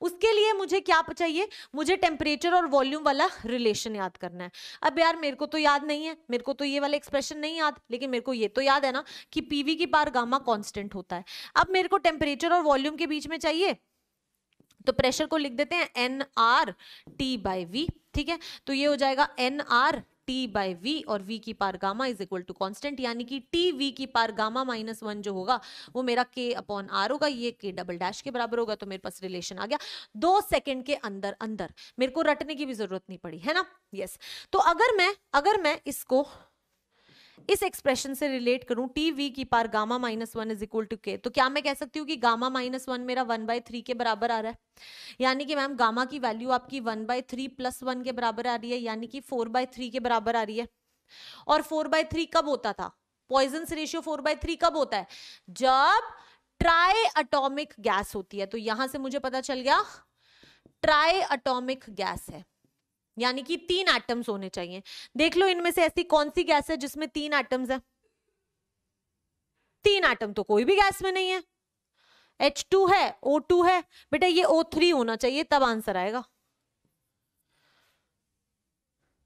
उसके लिए मुझे क्या चाहिए, मुझे टेम्परेचर और वॉल्यूम वाला रिलेशन याद करना है। अब यार मेरे को तो याद नहीं है, मेरे को तो ये वाला एक्सप्रेशन नहीं याद, लेकिन मेरे को ये तो याद है ना कि पीवी की पावर गामा कांस्टेंट होता है। अब मेरे को टेम्परेचर और वॉल्यूम के बीच में चाहिए, तो प्रेशर को लिख देते हैं N R T by V. ठीक है, तो ये हो जाएगा N R T by V और वी की power gamma is equal to constant, यानी कि टी वी की पावर गामा -1 जो होगा वो मेरा के अपॉन आर होगा, ये के डबल डैश के बराबर होगा। तो मेरे पास रिलेशन आ गया 2 सेकंड के अंदर अंदर, मेरे को रटने की भी जरूरत नहीं पड़ी, है ना। यस, तो अगर मैं इसको इस एक्सप्रेशन से रिलेट करूं टी वी की power gamma -1 is equal to K, तो क्या मैं कह सकती हूँ कि गामा -1 मेरा 1/3 के बराबर आ रहा है, यानी कि मैम गामा की वैल्यू आपकी 1/3 + 1 के बराबर आ रही है, यानी कि 4/3 के बराबर आ रही है। और 4/3 कब होता था, पॉइजन्स रेशियो 4/3 कब होता है, जब ट्राई एटॉमिक गैस होती है। तो यहां से मुझे पता चल गया ट्राई एटॉमिक गैस है, यानी कि 3 एटम्स होने चाहिए। देख लो इनमें से ऐसी कौन सी गैस है जिसमें 3 एटम्स है? 3 एटम तो कोई भी गैस में नहीं है। H2 है, O2 है, बेटा ये O3 होना चाहिए तब आंसर आएगा,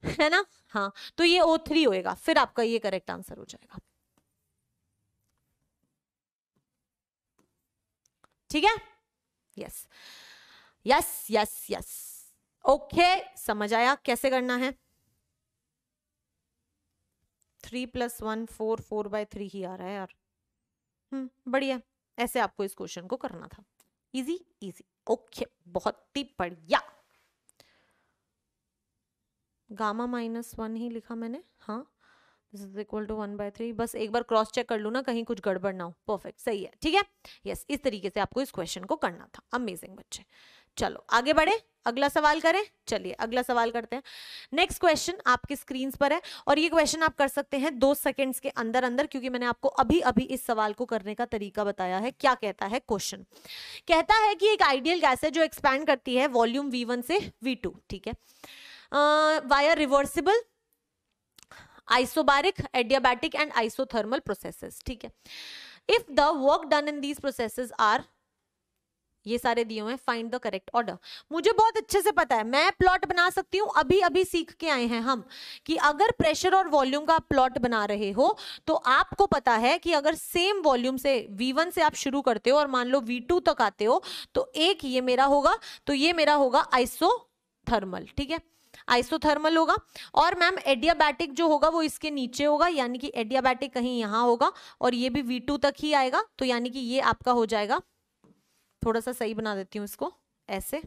है ना। हाँ, तो ये O3 होएगा, फिर आपका ये करेक्ट आंसर हो जाएगा। ठीक है, yes yes yes yes, okay समझ आया कैसे करना है? 3 + 1 4, 4/3 ही आ रहा है यार। बढ़िया, ऐसे आपको इस क्वेश्चन को करना था। इजी इजी, ओके बहुत ही बढ़िया। गामा -1 ही लिखा मैंने, हाँ दिस इज इक्वल टू 1/3। बस एक बार क्रॉस चेक कर लूँ ना, कहीं कुछ गड़बड़ ना हो। परफेक्ट, सही है, ठीक है। यस, इस तरीके से आपको इस क्वेश्चन को करना था। अमेजिंग बच्चे, चलो आगे बढ़े, अगला सवाल करें। चलिए अगला सवाल करते हैं। नेक्स्ट क्वेश्चन आपकी स्क्रीन पर है और ये क्वेश्चन आप कर सकते हैं 2 सेकंड्स के अंदर अंदर, क्योंकि मैंने आपको अभी अभी इस सवाल को करने का तरीका बताया है। क्या कहता है क्वेश्चन? कहता है कि एक आइडियल गैस है जो एक्सपैंड करती है वॉल्यूम V1 से V2, ठीक है, via reversible, isobaric, adiabatic and isothermal processes, ठीक है। If the work done in these processes are, ये सारे दिए हुए हैं, फाइंड द करेक्ट ऑर्डर। मुझे बहुत अच्छे से पता है, मैं प्लॉट बना सकती हूँ। अभी अभी सीख के आए हैं हम कि अगर प्रेशर और वॉल्यूम का प्लॉट बना रहे हो तो आपको पता है कि अगर सेम वॉल्यूम से V1 से आप शुरू करते हो और मान लो V2 तक आते हो, तो एक ये मेरा होगा, तो ये मेरा होगा आइसोथर्मल, ठीक है, आइसोथर्मल होगा। और मैम एडियाबैटिक जो होगा वो इसके नीचे होगा, यानी कि एडियाबैटिक कहीं यहां होगा और ये भी V2 तक ही आएगा, तो यानी कि ये आपका हो जाएगा, थोड़ा सा सही बना देती हूँ इसको ऐसे,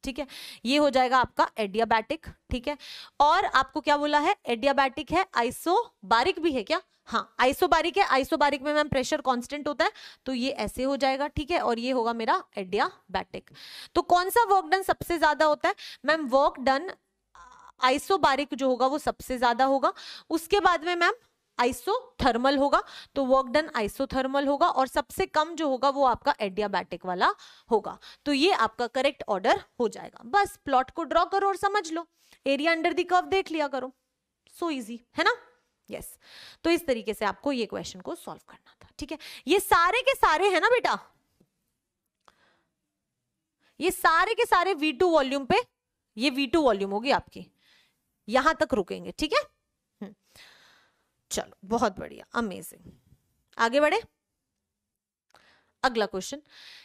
ठीक है, ये हो जाएगा आपका एडियाबैटिक, ठीक है। और आपको क्या बोला है? एडियाबैटिक है, आइसोबारिक भी है क्या? हाँ आइसोबारिक है। आइसोबारिक में मैम प्रेशर कांस्टेंट होता है, तो ये ऐसे हो जाएगा, ठीक है, और ये होगा मेरा एडियाबैटिक। तो कौन सा वर्क डन सबसे ज्यादा होता है? मैम वर्क डन आइसोबारिक जो होगा वो सबसे ज्यादा होगा, उसके बाद में मैम आइसोथर्मल होगा, तो वर्क डन आइसोथर्मल होगा, और सबसे कम जो होगा वो आपका एडियाबैटिक वाला होगा। तो ये आपका करेक्ट ऑर्डर हो जाएगा। बस प्लॉट को ड्रॉ करो और समझ लो, एरिया अंडर द कर्व देख लिया करो, सो इजी है ना। यस, तो इस तरीके से आपको ये क्वेश्चन को सॉल्व करना था, ठीक है। ये सारे के सारे है ना बेटा, ये सारे के सारे V2 वॉल्यूम पे, ये V2 वॉल्यूम होगी आपकी, यहां तक रुकेंगे, ठीक है। चलो बहुत बढ़िया, अमेजिंग, आगे बढ़े। अगला क्वेश्चन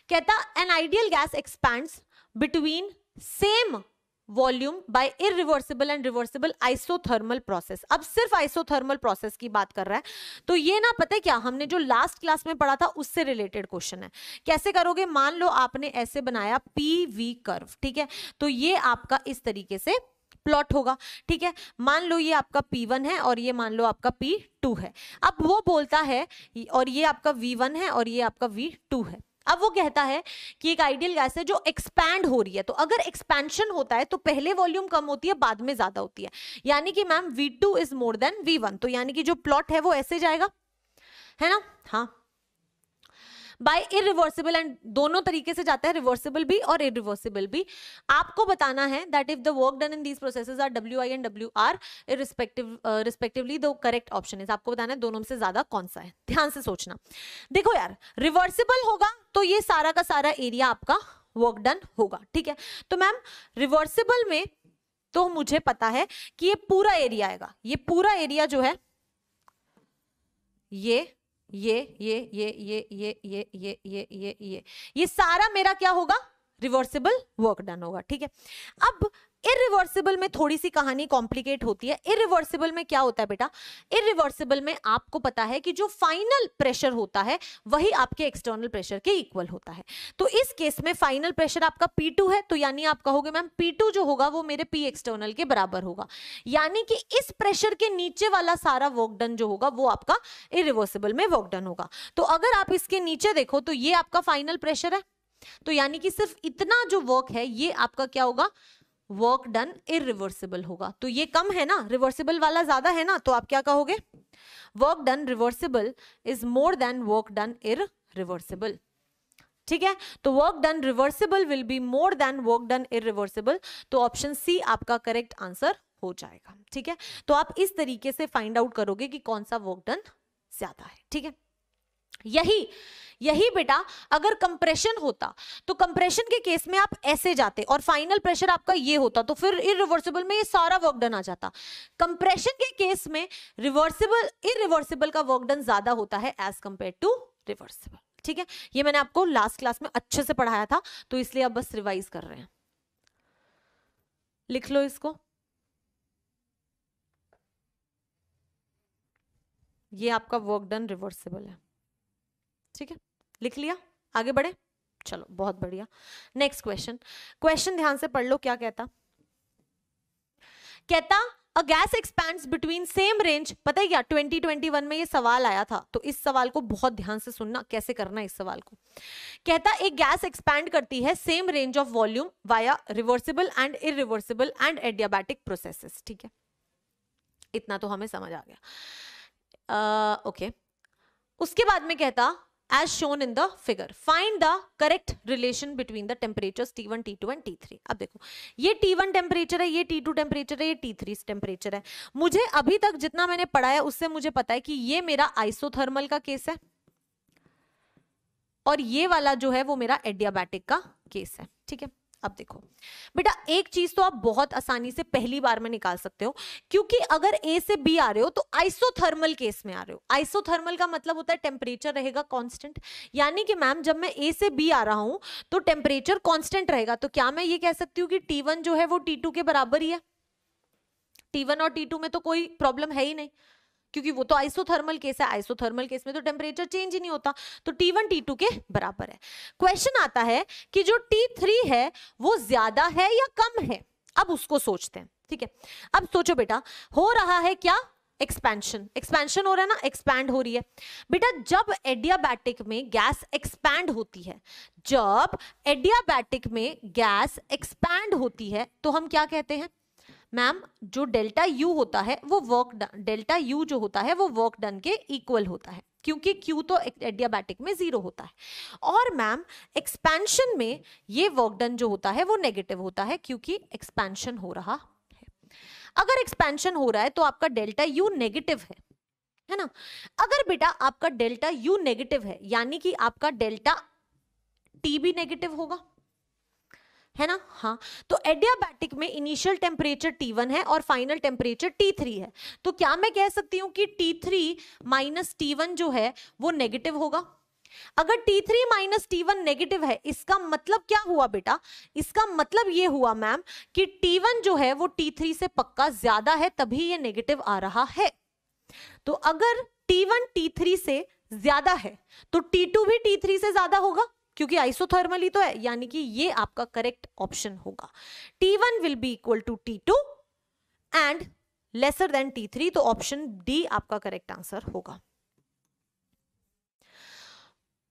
कहता an ideal gas expands between same volume by irreversible and reversible isothermal process. अब सिर्फ आइसोथर्मल प्रोसेस की बात कर रहा है, तो ये ना पता है क्या, हमने जो लास्ट क्लास में पढ़ा था उससे रिलेटेड क्वेश्चन है। कैसे करोगे? मान लो आपने ऐसे बनाया PV कर्व, ठीक है, तो ये आपका इस तरीके से प्लॉट होगा, ठीक है। मान लो ये आपका P1 है और ये मान लो आपका P2 है। अब वो बोलता है, और ये आपका V1 है और ये आपका V2 है। अब वो कहता है कि एक आइडियल गैस है जो एक्सपैंड हो रही है, तो अगर एक्सपेंशन होता है तो पहले वॉल्यूम कम होती है, बाद में ज्यादा होती है, यानी कि ma'am V2 is more than V1, तो यानी कि जो प्लॉट है वो ऐसे जाएगा, है ना। हाँ, बाय इरिवर्सिबल, एंड दोनों तरीके से जाता है, रिवर्सिबल भी और इरिवर्सिबल भी। आपको बताना है that if the work done in these processes are WI and WR respectively, the correct option is, आपको बताना है दोनों में से ज्यादा कौन सा है। ध्यान से सोचना, देखो यार, रिवर्सिबल होगा तो ये सारा का सारा एरिया आपका वर्क डन होगा, ठीक है। तो मैम रिवर्सिबल में तो मुझे पता है कि ये पूरा एरिया आएगा, ये पूरा एरिया जो है ये सारा मेरा क्या होगा? रिवर्सिबल वर्क डन होगा, ठीक है। अब इरिवर्सिबल में थोड़ी सी कहानी कॉम्प्लिकेट होती है। इरिवर्सिबल में क्या होता है बेटा? इरिवर्सिबल में आपको पता है कि जो फाइनल प्रेशर होता है वही आपके एक्सटर्नल प्रेशर के इक्वल होता है। तो इस केस में फाइनल प्रेशर आपका P2 है, तो यानी आप कहोगे मैम P2 जो होगा वो मेरे P एक्सटर्नल के बराबर होगा, यानी कि इस प्रेशर के नीचे वाला सारा वर्क डन जो होगा वो आपका इरिवर्सिबल में वर्क डन होगा। तो अगर आप इसके नीचे देखो तो ये आपका फाइनल प्रेशर है, तो यानी कि सिर्फ इतना जो वर्क है ये आपका क्या होगा? वर्क डन इरिवर्सिबल होगा। तो ये कम है ना, रिवर्सिबल वाला ज्यादा है ना, तो आप क्या कहोगे? Work done reversible is more than work done irreversible, ठीक है। तो work done reversible will be more than work done irreversible, तो ऑप्शन सी आपका करेक्ट आंसर हो जाएगा, ठीक है। तो आप इस तरीके से फाइंड आउट करोगे कि कौन सा वर्क डन ज्यादा है, ठीक है। यही बेटा अगर कंप्रेशन होता तो कंप्रेशन के केस में आप ऐसे जाते और फाइनल प्रेशर आपका ये होता, तो फिर इरिवर्सिबल में ये सारा वर्क डन आ जाता। कंप्रेशन के केस में इरिवर्सिबल का वर्क डन ज्यादा होता है एज कंपेयर टू रिवर्सिबल, ठीक है। ये मैंने आपको लास्ट क्लास में अच्छे से पढ़ाया था, तो इसलिए अब बस रिवाइज कर रहे हैं। लिख लो इसको, ये आपका वर्क डन रिवर्सिबल है, ठीक है, लिख लिया, आगे बढ़े, चलो बहुत बढ़िया। नेक्स्ट क्वेश्चन, क्वेश्चन ध्यान से पढ़ लो, क्या कहता, a gas expands between same range, पता है क्या 2021 में ये सवाल आया था, तो इस सवाल को बहुत ध्यान से सुनना, कैसे करना है इस सवाल को। कहता एक गैस एक्सपैंड करती है same range of volume via reversible and irreversible and adiabatic processes, ठीक है, इतना तो हमें समझ आ गया। ओके, उसके बाद में कहता as shown in the figure find the correct relation between the temperatures T1 T2 and T3। अब देखो ये T1 टेम्परेचर है, ये T2 टेम्परेचर है, ये T3 टेम्परेचर है। मुझे अभी तक जितना मैंने पढ़ा है उससे मुझे पता है कि ये मेरा आइसोथर्मल का केस है और ये वाला जो है वो मेरा एडियाबैटिक का केस है, ठीक है। अब देखो बेटा, एक चीज तो आप बहुत आसानी से पहली बार में निकाल सकते हो, क्योंकि अगर ए से बी आ रहे हो तो आइसोथर्मल केस में आ रहे हो। आइसोथर्मल का मतलब होता है टेम्परेचर रहेगा कांस्टेंट, यानी कि मैम जब मैं ए से बी आ रहा हूं तो टेम्परेचर कांस्टेंट रहेगा, तो क्या मैं ये कह सकती हूँ कि T1 जो है वो T2 के बराबर ही है। T1 और T2 में तो कोई प्रॉब्लम है ही नहीं, क्योंकि वो तो आइसोथर्मल केस है, आइसोथर्मल केस में तो टेम्परेचर चेंज ही नहीं होता, तो T1 T2 के बराबर है। क्वेश्चन आता है कि जो T3 है वो ज्यादा है या कम है, अब उसको सोचते हैं, ठीक है। अब सोचो बेटा, हो रहा है क्या, एक्सपेंशन, एक्सपेंशन हो रहा है ना, एक्सपैंड हो रही है बेटा। जब एडियाबैटिक में गैस एक्सपैंड होती है, जब एडियाबैटिक में गैस एक्सपैंड होती है तो हम क्या कहते हैं मैम, जो डेल्टा यू होता है वो वर्क डन, डेल्टा यू जो होता है वो वर्क डन के इक्वल होता है, क्योंकि क्यू तो एडियाबैटिक में 0 होता है। और मैम एक्सपेंशन में ये वर्क डन जो होता है वो नेगेटिव होता है, क्योंकि एक्सपेंशन हो रहा है। अगर एक्सपेंशन हो रहा है तो आपका डेल्टा यू नेगेटिव है ना। अगर बेटा आपका डेल्टा यू नेगेटिव है, यानी कि आपका डेल्टा टी भी नेगेटिव होगा, है ना। हाँ, तो एडियाबैटिक में इनिशियल टेम्परेचर T1 है और फाइनल टेम्परेचर T3 है, तो क्या मैं कह सकती हूं कि T3 माइनस T1 जो है वो नेगेटिव होगा। अगर T3 माइनस T1 नेगेटिव है, इसका मतलब क्या हुआ बेटा, इसका मतलब ये हुआ मैम कि T1 जो है वो T3 से पक्का ज्यादा है, तभी ये नेगेटिव आ रहा है। तो अगर T1 T3 से ज्यादा है तो T2 भी T3 से ज्यादा होगा, क्योंकि आइसोथर्मल ही तो है, यानी कि ये आपका करेक्ट ऑप्शन होगा। T1 will be equal to T2 and lesser than T3, तो ऑप्शन डी आपका करेक्ट आंसर होगा।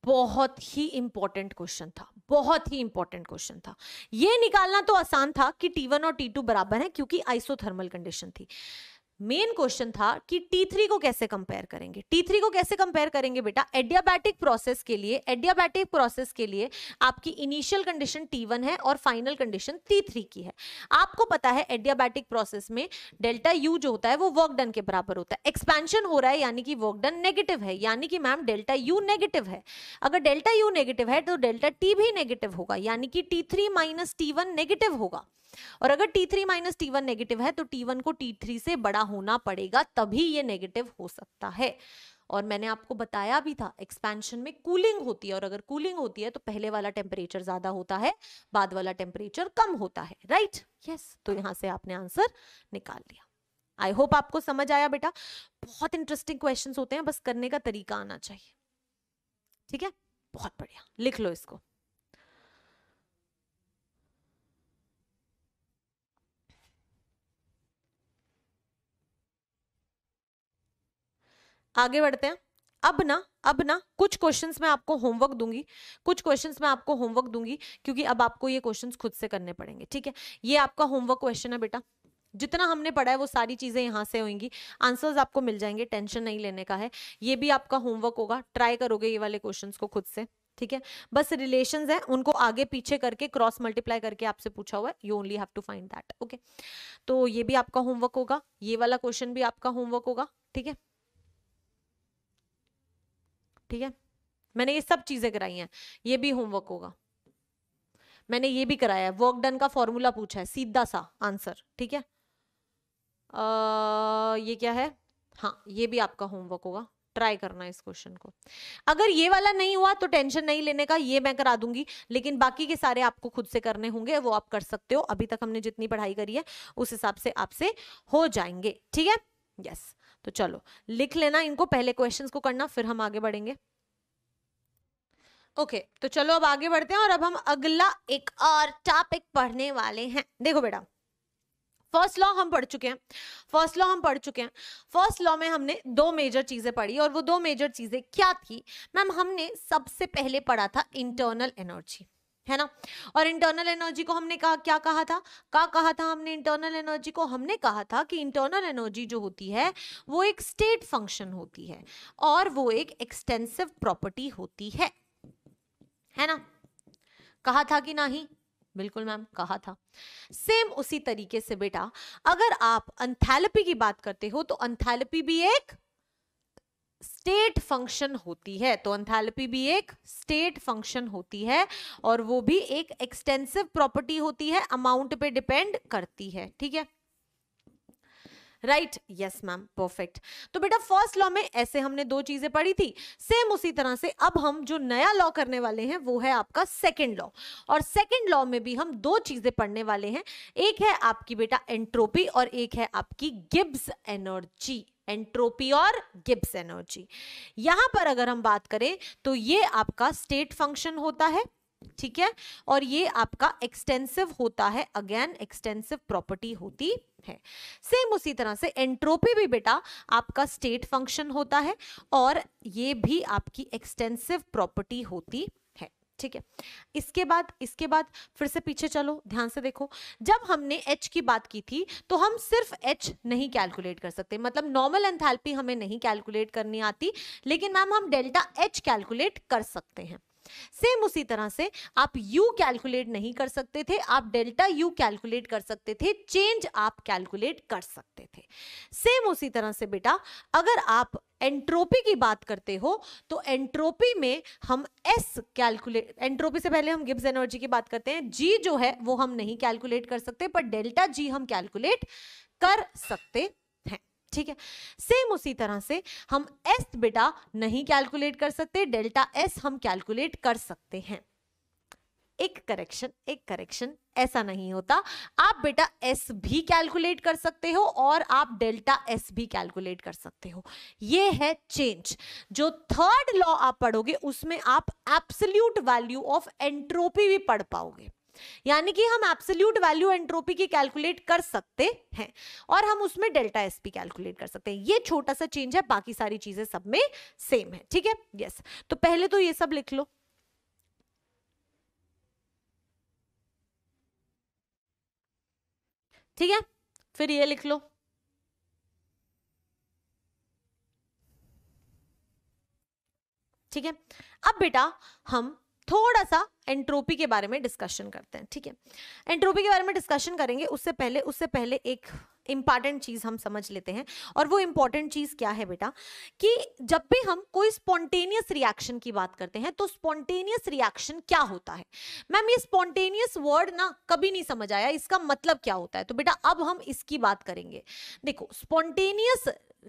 बहुत ही इंपॉर्टेंट क्वेश्चन था, बहुत ही इंपॉर्टेंट क्वेश्चन था। ये निकालना तो आसान था कि T1 और T2 बराबर है, क्योंकि आइसोथर्मल कंडीशन थी। मेन क्वेश्चन था कि T3 को कैसे कंपेयर करेंगे। T3 को कैसे कंपेयर करेंगे बेटा, एडियाबैटिक प्रोसेस के लिए, एडियाबैटिक प्रोसेस के लिए आपकी इनिशियल कंडीशन T1 है और फाइनल कंडीशन T3 की है। आपको पता है एडियाबैटिक प्रोसेस में डेल्टा यू जो होता है वो वर्क डन के बराबर होता है। एक्सपेंशन हो रहा है यानी कि वर्क डन नेगेटिव है, यानी कि मैम डेल्टा यू नेगेटिव है। अगर डेल्टा यू नेगेटिव है तो डेल्टा टी भी नेगेटिव होगा, यानी कि T3 माइनस T1 नेगेटिव होगा। और अगर T3 माइनस T1 नेगेटिव है तो T1 को T3 से बड़ा होना पड़ेगा, तभी ये नेगेटिव हो सकता है। और मैंने आपको बताया भी था एक्सपेंशन में कूलिंग होती है, और अगर कूलिंग होती है तो पहले वाला टेम्परेचर ज्यादा होता है, बाद वाला टेम्परेचर कम होता है, राइट। यस, तो यहां से आपने आंसर निकाल लिया। आई होप आपको समझ आया बेटा। बहुत इंटरेस्टिंग क्वेश्चंस होते हैं, बस करने का तरीका आना चाहिए, ठीक है। बहुत बढ़िया, लिख लो इसको। आगे बढ़ते हैं। अब ना कुछ क्वेश्चंस मैं आपको होमवर्क दूंगी, कुछ क्वेश्चंस मैं आपको होमवर्क दूंगी, क्योंकि अब आपको ये क्वेश्चंस खुद से करने पड़ेंगे, ठीक है। ये आपका होमवर्क क्वेश्चन है बेटा, जितना हमने पढ़ा है वो सारी चीजें यहां से होंगी, आंसर्स आपको मिल जाएंगे, टेंशन नहीं लेने का है। ये भी आपका होमवर्क होगा, ट्राई करोगे ये वाले क्वेश्चंस को खुद से, ठीक है। बस रिलेशंस हैं, उनको आगे पीछे करके क्रॉस मल्टीप्लाई करके आपसे पूछा हुआ है, you only have to find that, okay. तो ये भी आपका होमवर्क होगा, ये वाला क्वेश्चन भी आपका होमवर्क होगा, ठीक है, ठीक है। मैंने ये सब चीजें कराई हैं, ये भी होमवर्क होगा, मैंने ये भी कराया है, वर्क डन का फॉर्मूला पूछा है, सीधा सा आंसर, ठीक है। ये क्या है, हाँ ये भी आपका होमवर्क होगा, ट्राई करना इस क्वेश्चन को। अगर ये वाला नहीं हुआ तो टेंशन नहीं लेने का, ये मैं करा दूंगी, लेकिन बाकी के सारे आपको खुद से करने होंगे, वो आप कर सकते हो। अभी तक हमने जितनी पढ़ाई करी है उस हिसाब से आपसे हो जाएंगे, ठीक है। यस, तो चलो लिख लेना इनको, पहले क्वेश्चंस को करना फिर हम आगे बढ़ेंगे। ओके, तो चलो अब आगे बढ़ते हैं और अब हम अगला एक और टॉपिक पढ़ने वाले हैं। देखो बेटा, फर्स्ट लॉ हम पढ़ चुके हैं, फर्स्ट लॉ में हमने दो मेजर चीजें पढ़ी, और वो दो मेजर चीजें क्या थी मैम? हमने सबसे पहले पढ़ा था इंटरनल एनर्जी, है ना। और इंटरनल एनर्जी को हमने क्या कहा था हमने इंटरनल एनर्जी को हमने कहा था कि इंटरनल एनर्जी जो होती है वो एक स्टेट फंक्शन होती है और वो एक एक्सटेंसिव प्रॉपर्टी होती है ना। कहा था कि नहीं? बिल्कुल मैम, कहा था। सेम उसी तरीके से बेटा अगर आप एंथैल्पी की बात करते हो तो एंथैल्पी भी एक स्टेट फंक्शन होती है, तो एंथैल्पी भी एक स्टेट फंक्शन होती है और वो भी एक एक्सटेंसिव प्रॉपर्टी होती है, अमाउंट पे डिपेंड करती है, ठीक है। Right, yes ma'am, perfect. तो बेटा फर्स्ट लॉ में ऐसे हमने दो चीजें पढ़ी थी, सेम उसी तरह से अब हम जो नया लॉ करने वाले हैं वो है आपका सेकंड लॉ, और सेकंड लॉ में भी हम दो चीजें पढ़ने वाले हैं। एक है आपकी बेटा एंट्रोपी और एक है आपकी गिब्स एनर्जी, एंट्रोपी और गिब्स एनर्जी। यहां पर अगर हम बात करें तो ये आपका स्टेट फंक्शन होता है, ठीक है, और ये आपका एक्सटेंसिव होता है, अगेन एक्सटेंसिव प्रॉपर्टी होती है। सेम उसी तरह से एंट्रोपी भी बेटा आपका स्टेट फंक्शन होता है और ये भी आपकी एक्सटेंसिव प्रॉपर्टी होती है, ठीक है। इसके बाद फिर से पीछे चलो, ध्यान से देखो, जब हमने H की बात की थी तो हम सिर्फ H नहीं कैलकुलेट कर सकते, मतलब नॉर्मल एंथैल्पी हमें नहीं कैलकुलेट करनी आती, लेकिन मैम हम डेल्टा H कैलकुलेट कर सकते हैं। सेम उसी तरह से आप U कैलकुलेट नहीं कर सकते थे, आप डेल्टा U कैलकुलेट कर सकते थे, चेंज आप कैलकुलेट कर सकते थे। सेम उसी तरह से बेटा अगर आप एंट्रोपी की बात करते हो तो एंट्रोपी में हम S कैलकुलेट, एंट्रोपी से पहले हम गिब्स एनर्जी की बात करते हैं, G जो है वो हम नहीं कैलकुलेट कर सकते, पर डेल्टा G हम कैलकुलेट कर सकते हैं, ठीक है। सेम उसी तरह से हम S बेटा नहीं कैलकुलेट कर सकते, डेल्टा S हम कैलकुलेट कर सकते हैं। एक करेक्शन, ऐसा नहीं होता, आप बेटा S भी कैलकुलेट कर सकते हो और आप डेल्टा S भी कैलकुलेट कर सकते हो। ये है चेंज। जो थर्ड लॉ आप पढ़ोगे उसमें आप एब्सोल्यूट वैल्यू ऑफ एंट्रोपी भी पढ़ पाओगे, यानी कि हम एब्सोल्यूट वैल्यू एंट्रोपी की कैलकुलेट कर सकते हैं और हम उसमें डेल्टा एस भी कैलकुलेट कर सकते हैं। ये छोटा सा चेंज है, बाकी सारी चीजें सब में सेम है, ठीक है। यस, तो पहले तो ये सब लिख लो, ठीक है, फिर ये लिख लो, ठीक है। अब बेटा हम थोड़ा सा एंट्रोपी के बारे में डिस्कशन करते हैं, ठीक है। एंट्रोपी के बारे में डिस्कशन करेंगे, उससे पहले एक इंपॉर्टेंट चीज हम समझ लेते हैं, और वो इंपॉर्टेंट चीज क्या है बेटा कि जब भी हम कोई स्पॉन्टेनियस रिएक्शन की बात करते हैं तो स्पॉन्टेनियस रिएक्शन क्या होता है। मैम ये स्पॉन्टेनियस वर्ड ना कभी नहीं समझ आया, इसका मतलब क्या होता है, तो बेटा अब हम इसकी बात करेंगे। देखो स्पॉन्टेनियस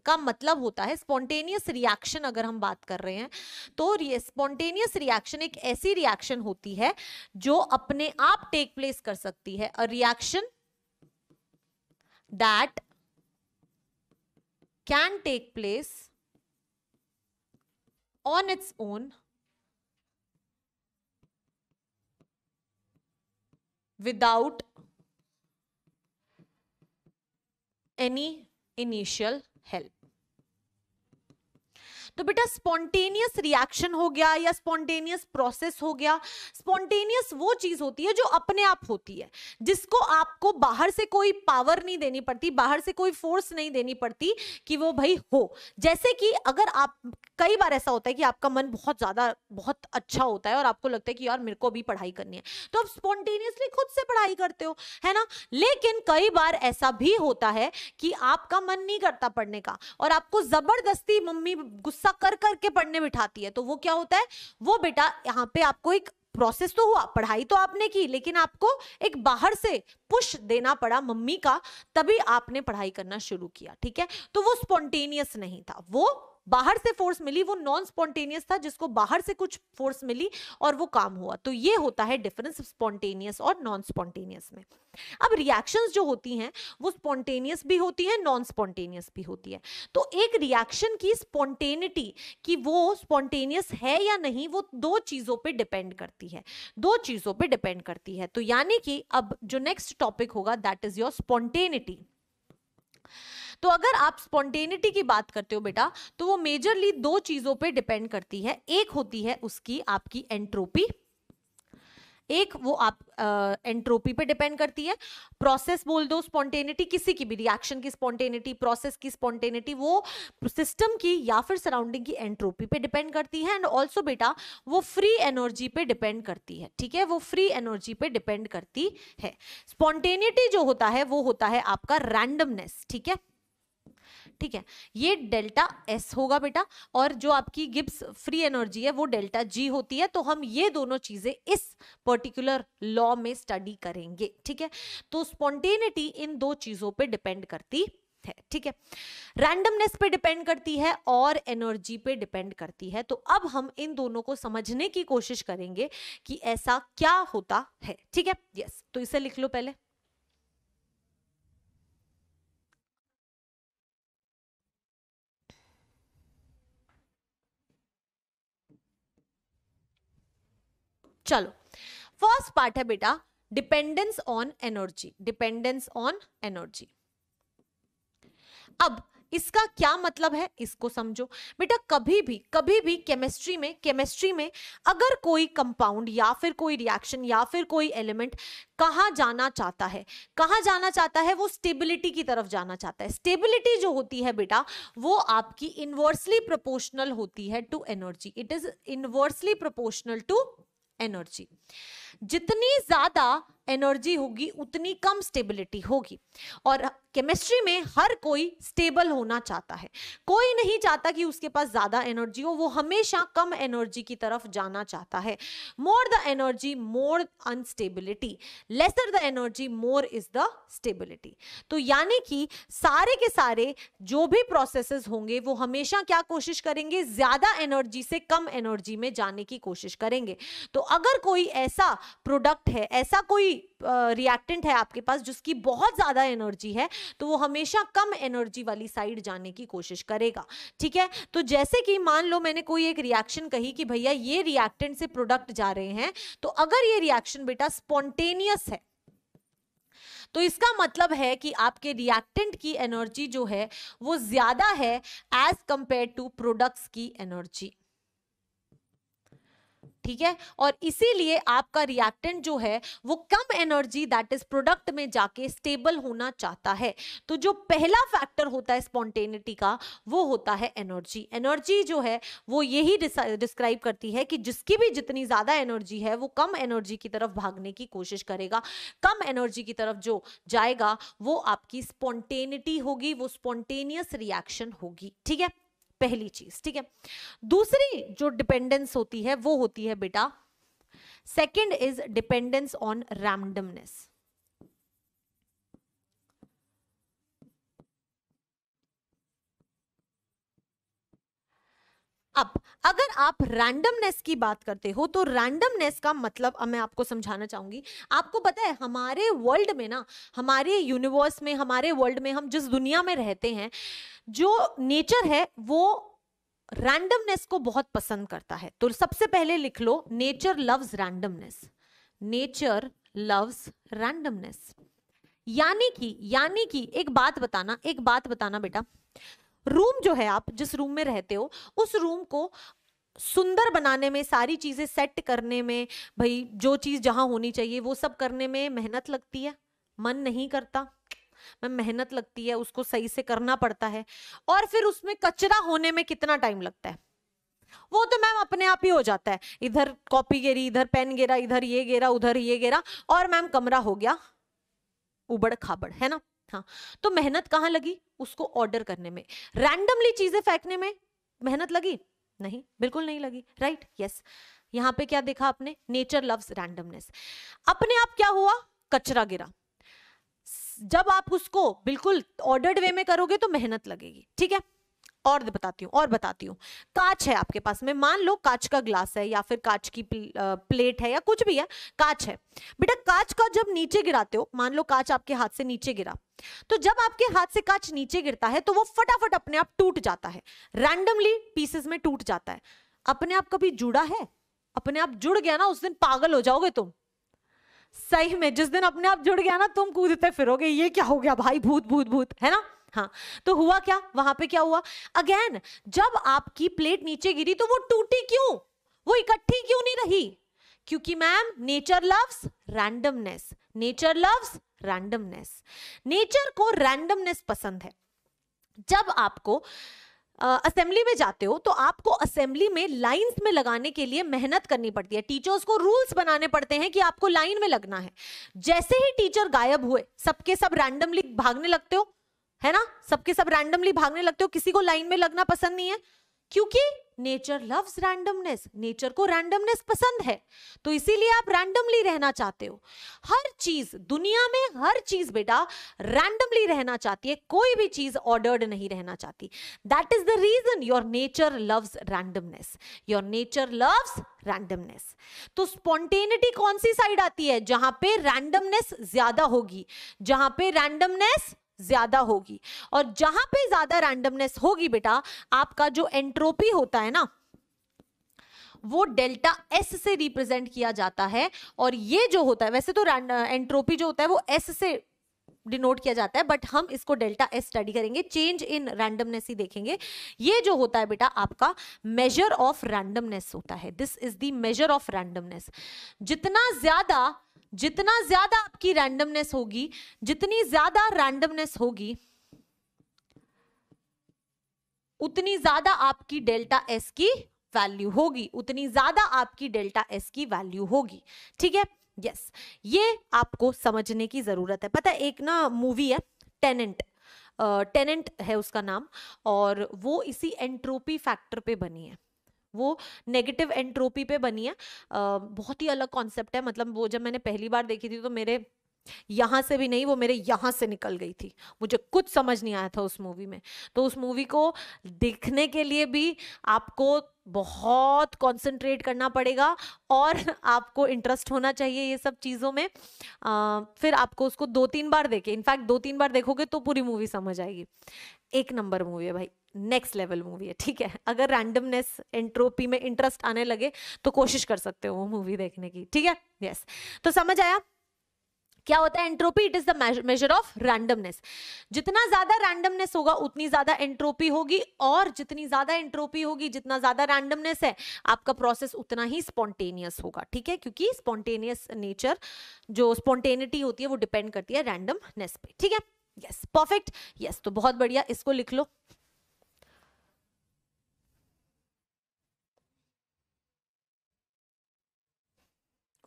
का मतलब होता है, स्पॉन्टेनियस रिएक्शन अगर हम बात कर रहे हैं तो स्पॉन्टेनियस रिएक्शन एक ऐसी रिएक्शन होती है जो अपने आप टेक प्लेस कर सकती है, a reaction that can take place on its own without any initial help. तो बेटा स्पॉन्टेनियस रिएक्शन हो गया या स्पॉन्टेनियस प्रोसेस हो गया, स्पॉन्टेनियस वो चीज होती है जो अपने आप होती है, जिसको आपको बाहर से कोई पावर नहीं देनी पड़ती, बाहर से कोई फोर्स नहीं देनी पड़ती कि वो भाई हो। जैसे कि अगर आप, कई बार ऐसा होता है कि आपका मन बहुत अच्छा होता है और आपको लगता है कि यार मेरे को भी पढ़ाई करनी है, तो आप स्पॉन्टेनियसली खुद से पढ़ाई करते हो, है ना। लेकिन कई बार ऐसा भी होता है कि आपका मन नहीं करता पढ़ने का और आपको जबरदस्ती मम्मी गुस्सा कर करके पढ़ने बिठाती है, तो वो क्या होता है, वो बेटा यहाँ पे आपको एक प्रोसेस तो हुआ, पढ़ाई तो आपने की, लेकिन आपको एक बाहर से पुश देना पड़ा मम्मी का, तभी आपने पढ़ाई करना शुरू किया, ठीक है। तो वो स्पॉन्टेनियस नहीं था, वो बाहर से फोर्स मिली वो नॉन स्पॉन्टेनियस था, जिसको बाहर से कुछ फोर्स मिली और वो काम हुआ। तो ये होता है डिफरेंस स्पॉन्टेनियस और नॉन स्पॉन्टेनियस में। अब रिएक्शंस जो होती हैं वो स्पॉन्टेनियस भी होती है, नॉन स्पॉन्टेनियस भी होती है। तो एक रिएक्शन की स्पॉन्टेनिटी कि वो स्पॉन्टेनियस है या नहीं, वो दो चीजों पे डिपेंड करती है, दो चीजों पे डिपेंड करती है। तो यानी कि अब जो नेक्स्ट टॉपिक होगा दैट इज योर स्पॉन्टेनिटी। तो अगर आप स्पॉन्टेनिटी की बात करते हो बेटा, तो वो मेजरली दो चीजों पे डिपेंड करती है। एक होती है उसकी आपकी एंट्रोपी, एक वो आप एंट्रोपी पे डिपेंड करती है। प्रोसेस बोल दो, स्पॉन्टेनिटी किसी की भी, रिएक्शन की स्पॉन्टेनिटी, प्रोसेस की स्पॉन्टेनिटी, वो सिस्टम की या फिर सराउंडिंग की एंट्रोपी पे डिपेंड करती है। एंड ऑल्सो बेटा वो फ्री एनर्जी पे डिपेंड करती है, ठीक है, वो फ्री एनर्जी पे डिपेंड करती है। स्पॉन्टेनिटी जो होता है वो होता है आपका रैंडमनेस, ठीक है, ठीक है, ये डेल्टा एस होगा बेटा, और जो आपकी गिब्स फ्री एनर्जी है वो डेल्टा जी होती है। तो हम ये दोनों चीजें इस पर्टिकुलर लॉ में स्टडी करेंगे, ठीक है। तो स्पॉन्टेनिटी इन दो चीजों पे डिपेंड करती है, ठीक है, रैंडमनेस पे डिपेंड करती है और एनर्जी पे डिपेंड करती है। तो अब हम इन दोनों को समझने की कोशिश करेंगे कि ऐसा क्या होता है, ठीक है। यस, तो इसे लिख लो पहले। चलो, फर्स्ट पार्ट है बेटा dependence on energy, dependence on energy. अब इसका क्या मतलब है इसको समझो बेटा। कभी भी केमिस्ट्री में अगर कोई कंपाउंड या फिर कोई रिएक्शन या फिर कोई एलिमेंट कहाँ जाना चाहता है, कहाँ जाना चाहता है, वो स्टेबिलिटी की तरफ जाना चाहता है। स्टेबिलिटी जो होती है बेटा वो आपकी इनवर्सली प्रोपोर्शनल होती है to energy, it is inversely proportional to energy. जितनी ज्यादा एनर्जी होगी उतनी कम स्टेबिलिटी होगी। और केमिस्ट्री में हर कोई स्टेबल होना चाहता है, कोई नहीं चाहता कि उसके पास ज्यादा एनर्जी हो, वो हमेशा कम एनर्जी की तरफ जाना चाहता है। More the energy more instability, lesser the energy more is the stability. तो यानी कि सारे के सारे जो भी प्रोसेसेस होंगे वो हमेशा क्या कोशिश करेंगे, ज्यादा एनर्जी से कम एनर्जी में जाने की कोशिश करेंगे। तो अगर कोई ऐसा प्रोडक्ट है, ऐसा कोई रिएक्टेंट है आपके पास जिसकी बहुत ज्यादा एनर्जी है, तो वो हमेशा कम एनर्जी वाली साइड जाने की कोशिश करेगा, ठीक है। तो जैसे कि मान लो मैंने कोई एक रिएक्शन कही कि भैया ये रिएक्टेंट से प्रोडक्ट जा रहे हैं, तो अगर ये रिएक्शन बेटा स्पॉन्टेनियस है तो इसका मतलब है कि आपके रिएक्टेंट की एनर्जी जो है वो ज्यादा है एज कंपेयर टू प्रोडक्ट्स की एनर्जी, ठीक है। और इसीलिए आपका रिएक्टेंट जो है वो कम एनर्जी दैट इज प्रोडक्ट में जाके स्टेबल होना चाहता है। तो जो पहला फैक्टर होता है स्पॉन्टेनिटी का वो होता है एनर्जी। एनर्जी जो है वो यही डिस्क्राइब करती है कि जिसकी भी जितनी ज्यादा एनर्जी है वो कम एनर्जी की तरफ भागने की कोशिश करेगा। कम एनर्जी की तरफ जो जाएगा वो आपकी स्पॉन्टेनिटी होगी, वो स्पॉन्टेनियस रिएक्शन होगी, ठीक है, पहली चीज, ठीक है। दूसरी जो डिपेंडेंस होती है वो होती है बेटा, second is dependence on randomness. अब अगर आप रैंडमनेस की बात करते हो तो रैंडमनेस का मतलब अब मैं आपको समझाना चाहूंगी। आपको पता है हमारे वर्ल्ड में ना, हमारे यूनिवर्स में, हमारे वर्ल्ड में, हम जिस दुनिया में रहते हैं, जो नेचर है वो रैंडमनेस को बहुत पसंद करता है। तो सबसे पहले लिख लो, nature loves randomness, nature loves randomness. यानी कि एक बात बताना बेटा, रूम जो है, आप जिस रूम में रहते हो उस रूम को सुंदर बनाने में, सारी चीजें सेट करने में, भाई जो चीज जहां होनी चाहिए वो सब करने में मेहनत लगती है, मन नहीं करता, मैं मेहनत लगती है, उसको सही से करना पड़ता है। और फिर उसमें कचरा होने में कितना टाइम लगता है, वो तो मैम अपने आप ही हो जाता है, इधर कॉपी गिरी, इधर पेन गिरा, इधर ये गिरा, उधर ये गिरा, और मैम कमरा हो गया उबड़ खाबड़, है ना। हाँ, तो मेहनत कहाँ लगी, उसको ऑर्डर करने में। रैंडमली चीजें फेंकने में मेहनत लगी नहीं, बिल्कुल नहीं लगी, राइट, यस। यहाँ पे क्या देखा आपने, नेचर लव्स रैंडमनेस। अपने आप क्या हुआ, कचरा गिरा। जब आप उसको बिल्कुल ऑर्डर्ड वे में करोगे तो मेहनत लगेगी, ठीक है। और बताती हूँ। कांच है आपके पास में, मान लो कांच का ग्लास है या फिर कांच की प्लेट है या कुछ भी है, कांच है बेटा। कांच का जब नीचे गिराते हो, मान लो कांच आपके हाथ से नीचे गिरा, तो जब आपके हाथ से कांच नीचे गिरता है तो वो फटाफट अपने आप टूट जाता है, रैंडमली पीसेस में टूट जाता है। अपने आप कभी जुड़ा है? अपने आप जुड़ गया ना, उस दिन पागल हो जाओगे तुम। सही में जिस दिन अपने आप जुड़ गया ना, तुम कूदते फिरोगे, ये क्या हो गया भाई, भूत भूत भूत, है ना। हाँ, तो हुआ क्या वहां पे, क्या हुआ अगेन, जब आपकी प्लेट नीचे गिरी तो वो टूटी क्यों, वो इकट्ठी क्यों नहीं रही? क्योंकि ma'am nature loves randomness, nature loves randomness. Nature को रैंडमनेस पसंद है। जब आपको असेंबली में जाते हो तो आपको असेंबली में लाइंस में लगाने के लिए मेहनत करनी पड़ती है, टीचर्स को रूल्स बनाने पड़ते हैं कि आपको लाइन में लगना है। जैसे ही टीचर गायब हुए, सबके सब रैंडमली भागने लगते हो, है ना, सबके सब रैंडमली भागने लगते हो, किसी को लाइन में लगना पसंद नहीं है, क्योंकि नेचर लव्स रैंडमनेस, नेचर को रैंडमनेस पसंद है, तो इसीलिए आप रैंडमली रहना चाहते हो। हर चीज दुनिया में, हर चीज बेटा रैंडमली रहना चाहती है, कोई भी चीज ऑर्डर्ड नहीं रहना चाहती। That is the reason your nature loves randomness, your nature loves randomness. तो स्पॉन्टेनिटी कौन सी साइड आती है? जहां पे रैंडमनेस ज्यादा होगी, जहां पे रैंडमनेस ज्यादा होगी, और जहां पे ज्यादा रैंडमनेस होगी बेटा, आपका जो एंट्रोपी होता है ना, वो डेल्टा एस से रिप्रेजेंट किया जाता है। और ये जो होता है, वैसे तो एंट्रोपी जो होता है वो एस से डिनोट किया जाता है, बट हम इसको डेल्टा एस स्टडी करेंगे, चेंज इन रैंडमनेस ही देखेंगे। ये जो होता है बेटा आपका मेजर ऑफ रैंडमनेस होता है, this is the measure of randomness. जितना ज्यादा आपकी रैंडमनेस होगी, जितनी ज्यादा रैंडमनेस होगी, उतनी ज्यादा आपकी डेल्टा एस की वैल्यू होगी, उतनी ज्यादा आपकी डेल्टा एस की वैल्यू होगी। ठीक है, यस, ये आपको समझने की जरूरत है। पता है एक ना मूवी है टेनेंट, टेनेंट है उसका नाम, और वो इसी एंट्रोपी फैक्टर पे बनी है, वो नेगेटिव एंट्रोपी पे बनी है। बहुत ही अलग कॉन्सेप्ट है, मतलब वो जब मैंने पहली बार देखी थी तो मेरे यहां से भी नहीं, वो मेरे यहां से निकल गई थी, मुझे कुछ समझ नहीं आया था उस मूवी में। तो उस मूवी को देखने के लिए भी आपको बहुत कंसंट्रेट करना पड़ेगा और आपको इंटरेस्ट होना चाहिए ये सब चीज़ों में। फिर आपको उसको 2-3 बार देखे, इनफैक्ट 2-3 बार देखोगे तो पूरी मूवी समझ आएगी। एक नंबर मूवी है भाई, नेक्स्ट लेवल मूवी है। ठीक है, अगर रैंडमनेस एंट्रोपी में इंटरेस्ट आने लगे तो कोशिश कर सकते हो वो मूवी देखने की। ठीक है, यस, तो समझ आया क्या होता है entropy? It is the measure of randomness. जितना ज्यादा रैंडमनेस होगा उतनी ज्यादा एंट्रोपी होगी, और जितनी ज्यादा एंट्रोपी होगी, जितना ज्यादा रैंडमनेस है, आपका प्रोसेस उतना ही स्पॉन्टेनियस होगा। ठीक है, क्योंकि स्पॉन्टेनियस नेचर, जो स्पॉन्टेनिटी होती है वो डिपेंड करती है रैंडमनेस पे। ठीक है, यस, परफेक्ट, यस, तो बहुत बढ़िया, इसको लिख लो।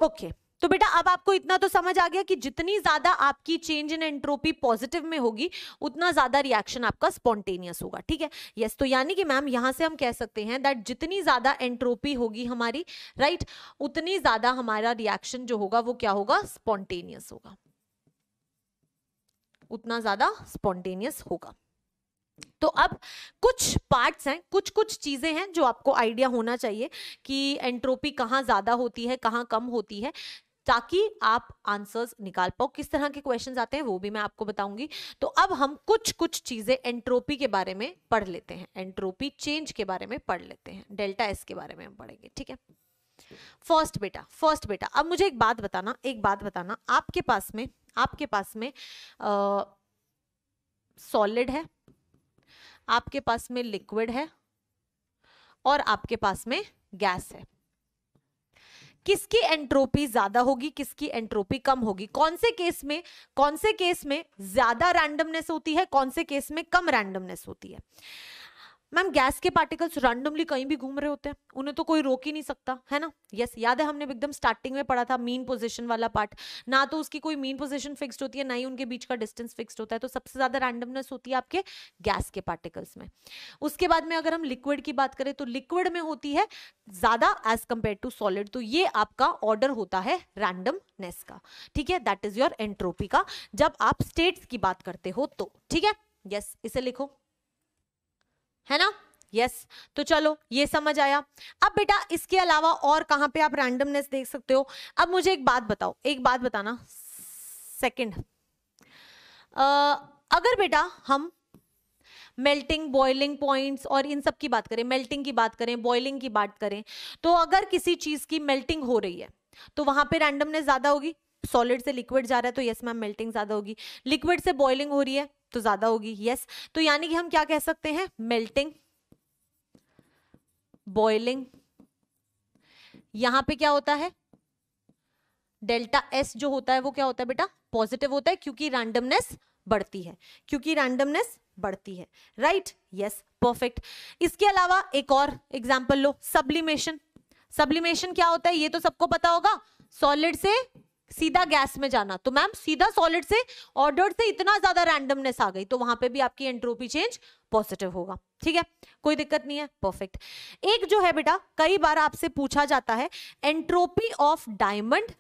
ओके, तो बेटा अब आपको इतना तो समझ आ गया कि जितनी ज्यादा आपकी चेंज इन एंट्रोपी पॉजिटिव में होगी, उतना ज्यादा रिएक्शन आपका स्पॉन्टेनियस होगा। ठीक है, यस, तो यानी कि मैम यहां से हम कह सकते हैं दैट जितनी ज्यादा एंट्रोपी होगी हमारी, राइट, उतनी ज्यादा हमारा रिएक्शन जो होगा वो क्या होगा? स्पॉन्टेनियस होगा, उतना ज्यादा स्पॉन्टेनियस होगा। तो अब कुछ पार्ट्स हैं, कुछ कुछ चीजें हैं जो आपको आइडिया होना चाहिए कि एंट्रोपी कहाँ ज्यादा होती है, कहाँ कम होती है, ताकि आप आंसर्स निकाल पाओ। किस तरह के क्वेश्चंस आते हैं वो भी मैं आपको बताऊंगी। तो अब हम कुछ कुछ चीजें एंट्रोपी के बारे में पढ़ लेते हैं, एंट्रोपी चेंज के बारे में पढ़ लेते हैं, डेल्टा एस के बारे में हम पढ़ेंगे। ठीक है, फर्स्ट बेटा अब मुझे एक बात बताना, आपके पास में सॉलिड है, आपके पास में लिक्विड है, और आपके पास में गैस है। किसकी एंट्रोपी ज्यादा होगी, किसकी एंट्रोपी कम होगी? कौन से केस में ज्यादा रैंडमनेस होती है, कौन से केस में कम रैंडमनेस होती है? मैम गैस के पार्टिकल्स रैंडमली कहीं भी घूम रहे होते हैं, उन्हें तो कोई रोक ही नहीं सकता, है ना। यस, याद है हमने एकदम स्टार्टिंग में पढ़ा था मीन पोजीशन वाला पार्ट, ना तो उसकी कोई मीन पोजीशन फिक्स्ड होती है, ना ही उनके बीच का डिस्टेंस फिक्स्ड होता है, तो सबसे ज्यादा रैंडमनेस होती है आपके गैस के पार्टिकल्स में। उसके बाद में अगर हम लिक्विड की बात करें तो लिक्विड में होती है ज्यादा एज कंपेयर टू सॉलिड, तो ये आपका ऑर्डर होता है रैंडमनेस का। ठीक है, दैट इज योर एंट्रोपी का, जब आप स्टेट्स की बात करते हो तो। ठीक है, यस, इसे लिखो, है ना। यस तो चलो ये समझ आया। अब बेटा इसके अलावा और कहां पे आप रैंडमनेस देख सकते हो? अब मुझे एक बात बताओ, एक बात बताना, सेकंड, अगर बेटा हम मेल्टिंग, बॉइलिंग पॉइंट्स और इन सब की बात करें, मेल्टिंग की बात करें, बॉइलिंग की बात करें, तो अगर किसी चीज की मेल्टिंग हो रही है तो वहां पे रैंडमनेस ज्यादा होगी। सॉलिड से लिक्विड जा रहा है तो यस मैम मेल्टिंग ज्यादा होगी, लिक्विड से बॉइलिंग हो रही है तो ज्यादा होगी, यस। तो यानी कि हम क्या कह सकते हैं, मेल्टिंग, बॉइलिंग, यहां पे क्या होता है, डेल्टा एस जो होता है वो क्या होता है बेटा, पॉजिटिव होता है, क्योंकि रैंडमनेस बढ़ती है, क्योंकि रैंडमनेस बढ़ती है, राइट, यस, परफेक्ट। इसके अलावा एक और एग्जांपल लो, सब्लिमेशन। सब्लिमेशन क्या होता है ये तो सबको पता होगा, सॉलिड से सीधा गैस में जाना। तो मैम सीधा सॉलिड से ऑर्डर से इतना ज्यादा रैंडमनेस आ गई तो वहां पे भी आपकी एंट्रोपी चेंज पॉजिटिव होगा, ठीक है, कोई दिक्कत नहीं है, परफेक्ट। एक जो है बेटा कई बार आपसे पूछा जाता है, एंट्रोपी ऑफ डायमंड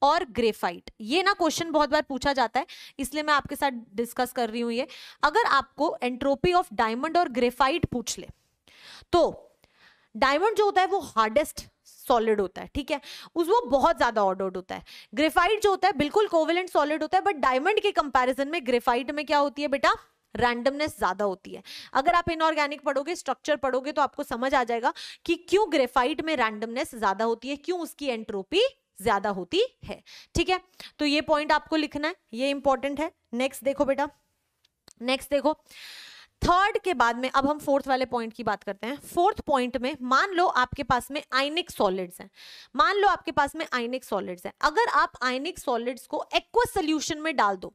और ग्रेफाइट। ये ना क्वेश्चन बहुत बार पूछा जाता है, इसलिए मैं आपके साथ डिस्कस कर रही हूं ये। अगर आपको एंट्रोपी ऑफ डायमंड और ग्रेफाइट पूछ ले तो डायमंड जो होता है वो हार्डेस्ट सॉलिड होता है, ठीक है, वो बहुत ज्यादा ऑर्डर्ड होता है। ग्रेफाइट जो होता है बिल्कुल कोवेलेंट सॉलिड होता है, बट डायमंड के कंपैरिजन में ग्रेफाइट में क्या होती है बेटा, रैंडमनेस ज्यादा होती है। अगर आप इनऑर्गेनिक पढ़ोगे, स्ट्रक्चर पढ़ोगे तो आपको समझ आ जाएगा कि क्यों ग्रेफाइट में रैंडमनेस ज्यादा होती है, क्यों उसकी एंट्रोपी ज्यादा होती है, ठीक है। तो ये पॉइंट आपको लिखना है, ये इंपॉर्टेंट है। नेक्स्ट देखो बेटा, नेक्स्ट देखो, थर्ड के बाद में अब हम फोर्थ वाले पॉइंट की बात करते हैं। फोर्थ पॉइंट में मान लो आपके पास में आयनिक सॉलिड्स हैं, मान लो आपके पास में आयनिक सॉलिड्स हैं। अगर आप आयनिक सॉलिड्स को एक्वस सॉल्यूशन में डाल दो,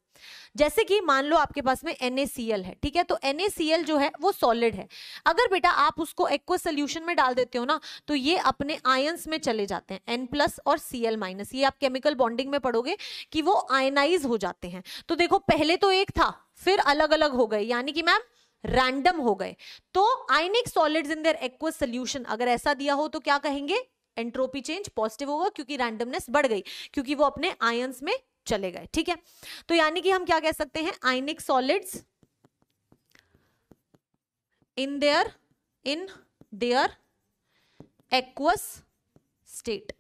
जैसे कि मान लो आपके पास में NaCl है, ठीक है, तो NaCl जो है वो सॉलिड है। अगर बेटा आप उसको एक्वस सॉल्यूशन में डाल देते हो ना तो ये अपने आयंस में चले जाते हैं, N+ और Cl-। ये आप केमिकल बॉन्डिंग में पढ़ोगे कि वो आयनाइज हो जाते हैं। तो देखो पहले तो एक था, फिर अलग अलग हो गए, यानी कि मैम रैंडम हो गए। तो आयनिक solids in their aqueous solution अगर ऐसा दिया हो तो क्या कहेंगे, एंट्रोपी चेंज पॉजिटिव होगा, क्योंकि रैंडमनेस बढ़ गई, क्योंकि वो अपने आयंस में चले गए, ठीक है। तो यानी कि हम क्या कह सकते हैं, आयनिक solids in their aqueous state.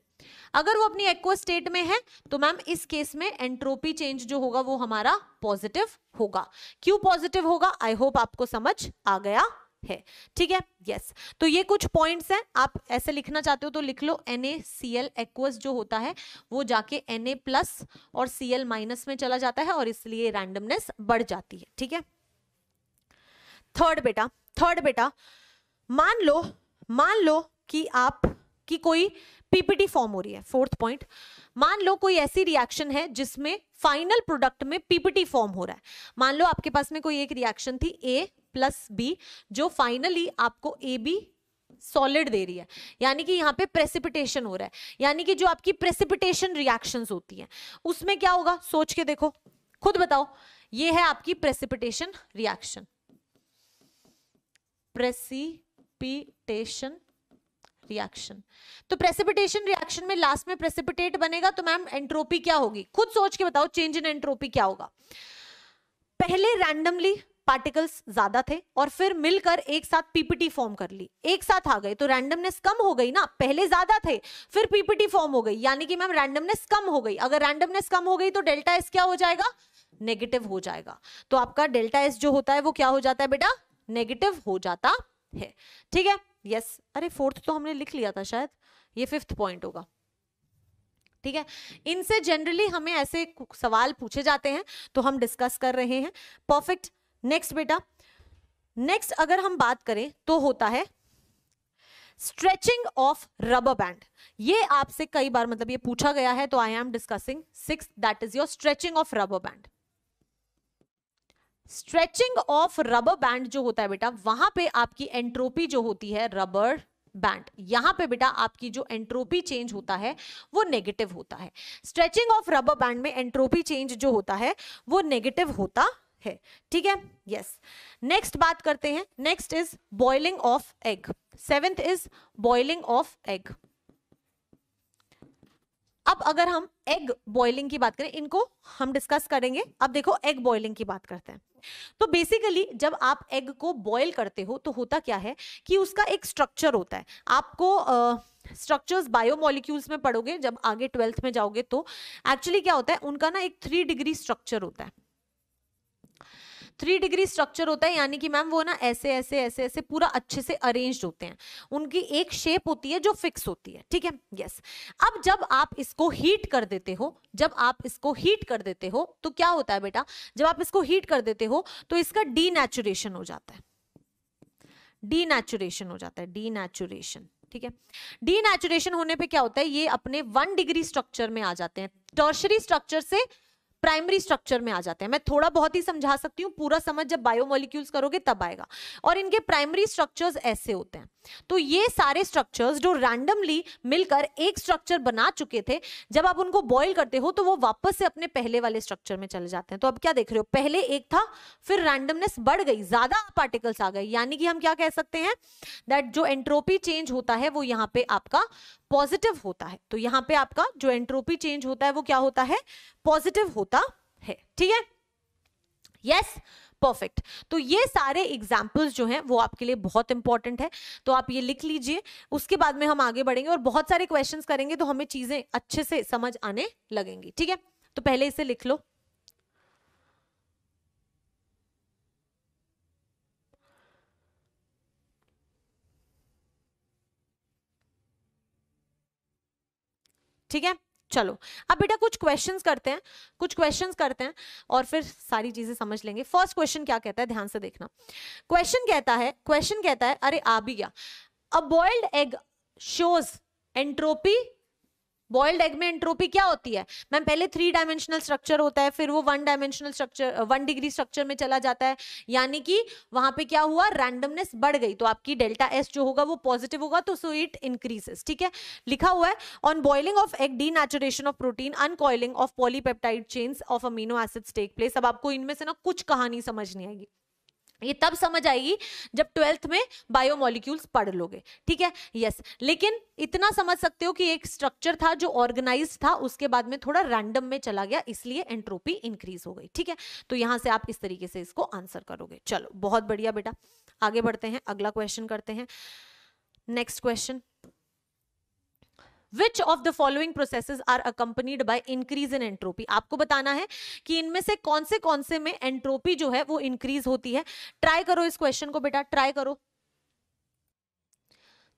अगर वो अपनी एक्वस स्टेट में है तो मैम इस केस में एंट्रोपी चेंज जो होगा वो हमारा पॉजिटिव होगा। क्यों पॉजिटिव होगा, आई होप आपको समझ आ गया है, ठीक है, यस। तो ये कुछ पॉइंट्स हैं, आप ऐसे लिखना चाहते हो तो लिख लो। NaCl एक्वस जो होता है वो जाके Na+ और Cl- में चला जाता है और इसलिए रैंडमनेस बढ़ जाती है, ठीक है। थर्ड बेटा मान लो कि आप कि कोई पीपीटी फॉर्म हो रही है। फोर्थ पॉइंट, मान लो कोई ऐसी रिएक्शन है जिसमें फाइनल प्रोडक्ट में पीपीटी फॉर्म हो रहा है। मान लो आपके पास में कोई एक रिएक्शन थी A+B जो फाइनली आपको AB सॉलिड दे रही है, यानी कि यहाँ पे प्रेसिपिटेशन हो रहा है। यानी कि जो आपकी प्रेसिपिटेशन रिएक्शंस होती हैं उसमें क्या होगा, सोच के देखो, खुद बताओ। ये है आपकी प्रेसिपिटेशन रिएक्शन, प्रेसिपिटेशन रिएक्शन। तो प्रेसिपिटेशन रिएक्शन में लास्ट में प्रेसिपिटेट बनेगा तो मैम एंट्रोपी क्या होगी, खुद सोच के बताओ, चेंज इन एंट्रोपी क्या होगा। पहले रैंडमली पार्टिकल्स ज्यादा थे और फिर मिलकर एक साथ पीपीटी फॉर्म कर ली, एक साथ आ गए तो रैंडमनेस कम हो गई ना। पहले ज्यादा थे फिर पीपीटी फॉर्म हो गई, यानी कि मैम रैंडमनेस कम हो गई। अगर रैंडमनेस कम हो गई तो डेल्टा एस क्या हो जाएगा, नेगेटिव हो जाएगा। तो आपका डेल्टा एस जो होता है वो क्या हो जाता है बेटा, नेगेटिव हो जाता है, ठीक है, यस। अरे फोर्थ तो हमने लिख लिया था शायद, ये फिफ्थ पॉइंट होगा, ठीक है। इनसे जनरली हमें ऐसे सवाल पूछे जाते हैं तो हम डिस्कस कर रहे हैं, परफेक्ट। नेक्स्ट बेटा, नेक्स्ट अगर हम बात करें तो होता है स्ट्रेचिंग ऑफ रबर बैंड। ये आपसे कई बार मतलब ये पूछा गया है तो I am discussing sixth, that is your stretching of rubber band. Stretching of rubber band जो होता है बेटा, वहां पे आपकी एंट्रोपी जो होती है रबर बैंड, यहां पे बेटा आपकी जो एंट्रोपी चेंज होता है वो नेगेटिव होता है। स्ट्रेचिंग ऑफ रबर बैंड में एंट्रोपी चेंज जो होता है वो नेगेटिव होता है, ठीक है, यस। नेक्स्ट बात करते हैं, next is boiling of egg. Seventh is boiling of egg. अब अगर हम एग बॉइलिंग की बात करें, इनको हम डिस्कस करेंगे। अब देखो एग बॉइलिंग की बात करते हैं। तो बेसिकली जब आप एग को बॉईल करते हो तो होता क्या है कि उसका एक स्ट्रक्चर होता है। आपको स्ट्रक्चर्स बायोमोलिक्यूल्स में पढ़ोगे जब आगे 12th में जाओगे तो एक्चुअली क्या होता है, उनका ना एक 3 डिग्री स्ट्रक्चर होता है। 3 डिग्री स्ट्रक्चर होता है, यानी कि मैम वो ना ऐसे ऐसे ऐसे ऐसे पूरा अच्छे से अरेंज्ड होते हैं। उनकी एक शेप होती है जो फिक्स होती है, ठीक है, यस। अब जब आप इसको हीट कर देते हो, जब आप इसको हीट कर देते हो तो क्या होता है बेटा, जब आप इसको हीट कर देते हो तो इसका डीनेचुरेशन हो जाता है। डीनेचुरेशन हो जाता है, डीनेचुरेशन, ठीक है। डीनेचुरेशन होने पे क्या होता है, ये अपने 1 डिग्री स्ट्रक्चर में आ जाते हैं, टर्शरी स्ट्रक्चर से प्राइमरी स्ट्रक्चर में आ जाते हैं। मैं थोड़ा बहुत ही समझा सकती हूँ, पूरा समझ जब बायोमोलिक्यूल्स करोगे तब आएगा। और इनके प्राइमरी स्ट्रक्चर्स ऐसे होते हैं। तो ये सारे स्ट्रक्चर्स जो रैंडमली मिलकर एक स्ट्रक्चर बना चुके थे, जब आप उनको बॉईल करते हो तो वो वापस से अपने पहले वाले स्ट्रक्चर में चले जाते हैं। तो अब क्या देख रहे हो, पहले एक था, फिर रैंडमनेस बढ़ गई, ज्यादा पार्टिकल्स आ गए, यानी कि हम क्या कह सकते हैं, दैट जो एंट्रोपी चेंज होता है वो यहाँ पे आपका पॉजिटिव होता है। तो यहाँ पे आपका जो एंट्रोपी चेंज होता है वो क्या होता है, पॉजिटिव होता है, ठीक है, यस, परफेक्ट। तो ये सारे एग्जाम्पल्स जो हैं वो आपके लिए बहुत इंपॉर्टेंट है, तो आप ये लिख लीजिए। उसके बाद में हम आगे बढ़ेंगे और बहुत सारे क्वेश्चंस करेंगे तो हमें चीजें अच्छे से समझ आने लगेंगी, ठीक है। तो पहले इसे लिख लो। ठीक है, चलो अब बेटा कुछ क्वेश्चंस करते हैं, कुछ क्वेश्चंस करते हैं और फिर सारी चीजें समझ लेंगे। फर्स्ट क्वेश्चन क्या कहता है, ध्यान से देखना। क्वेश्चन कहता है, अरे आ भी गया, a boiled egg shows entropy. Boiled egg में एंट्रोपी क्या होती है मैम, पहले 3 डायमेंशनल स्ट्रक्चर होता है, फिर वो 1 डायमेंशनल स्ट्रक्चर 1 डिग्री स्ट्रक्चर में चला जाता है, यानी कि वहां पे क्या हुआ, रैंडमनेस बढ़ गई, तो आपकी डेल्टा एस जो होगा वो पॉजिटिव होगा, तो सो इट इंक्रीजेस, ठीक है, लिखा हुआ है। On boiling of egg denaturation of protein, uncoiling of polypeptide chains of amino acids take place. अब आपको इनमें से ना कुछ कहानी समझ नहीं आएगी, ये तब समझ आएगी जब 12th में बायोमोलिक्यूल्स पढ़ लोगे, ठीक है, यस। लेकिन इतना समझ सकते हो कि एक स्ट्रक्चर था जो ऑर्गेनाइज्ड था, उसके बाद में थोड़ा रैंडम में चला गया, इसलिए एंट्रोपी इंक्रीज हो गई, ठीक है। तो यहां से आप इस तरीके से इसको आंसर करोगे। चलो बहुत बढ़िया बेटा, आगे बढ़ते हैं, अगला क्वेश्चन करते हैं। Next question, Which of the following processes are accompanied by increase in entropy? आपको बताना है कि इनमें से कौन से में एंट्रोपी जो है वो इंक्रीज होती है। ट्राई करो इस क्वेश्चन को बेटा, ट्राई करो।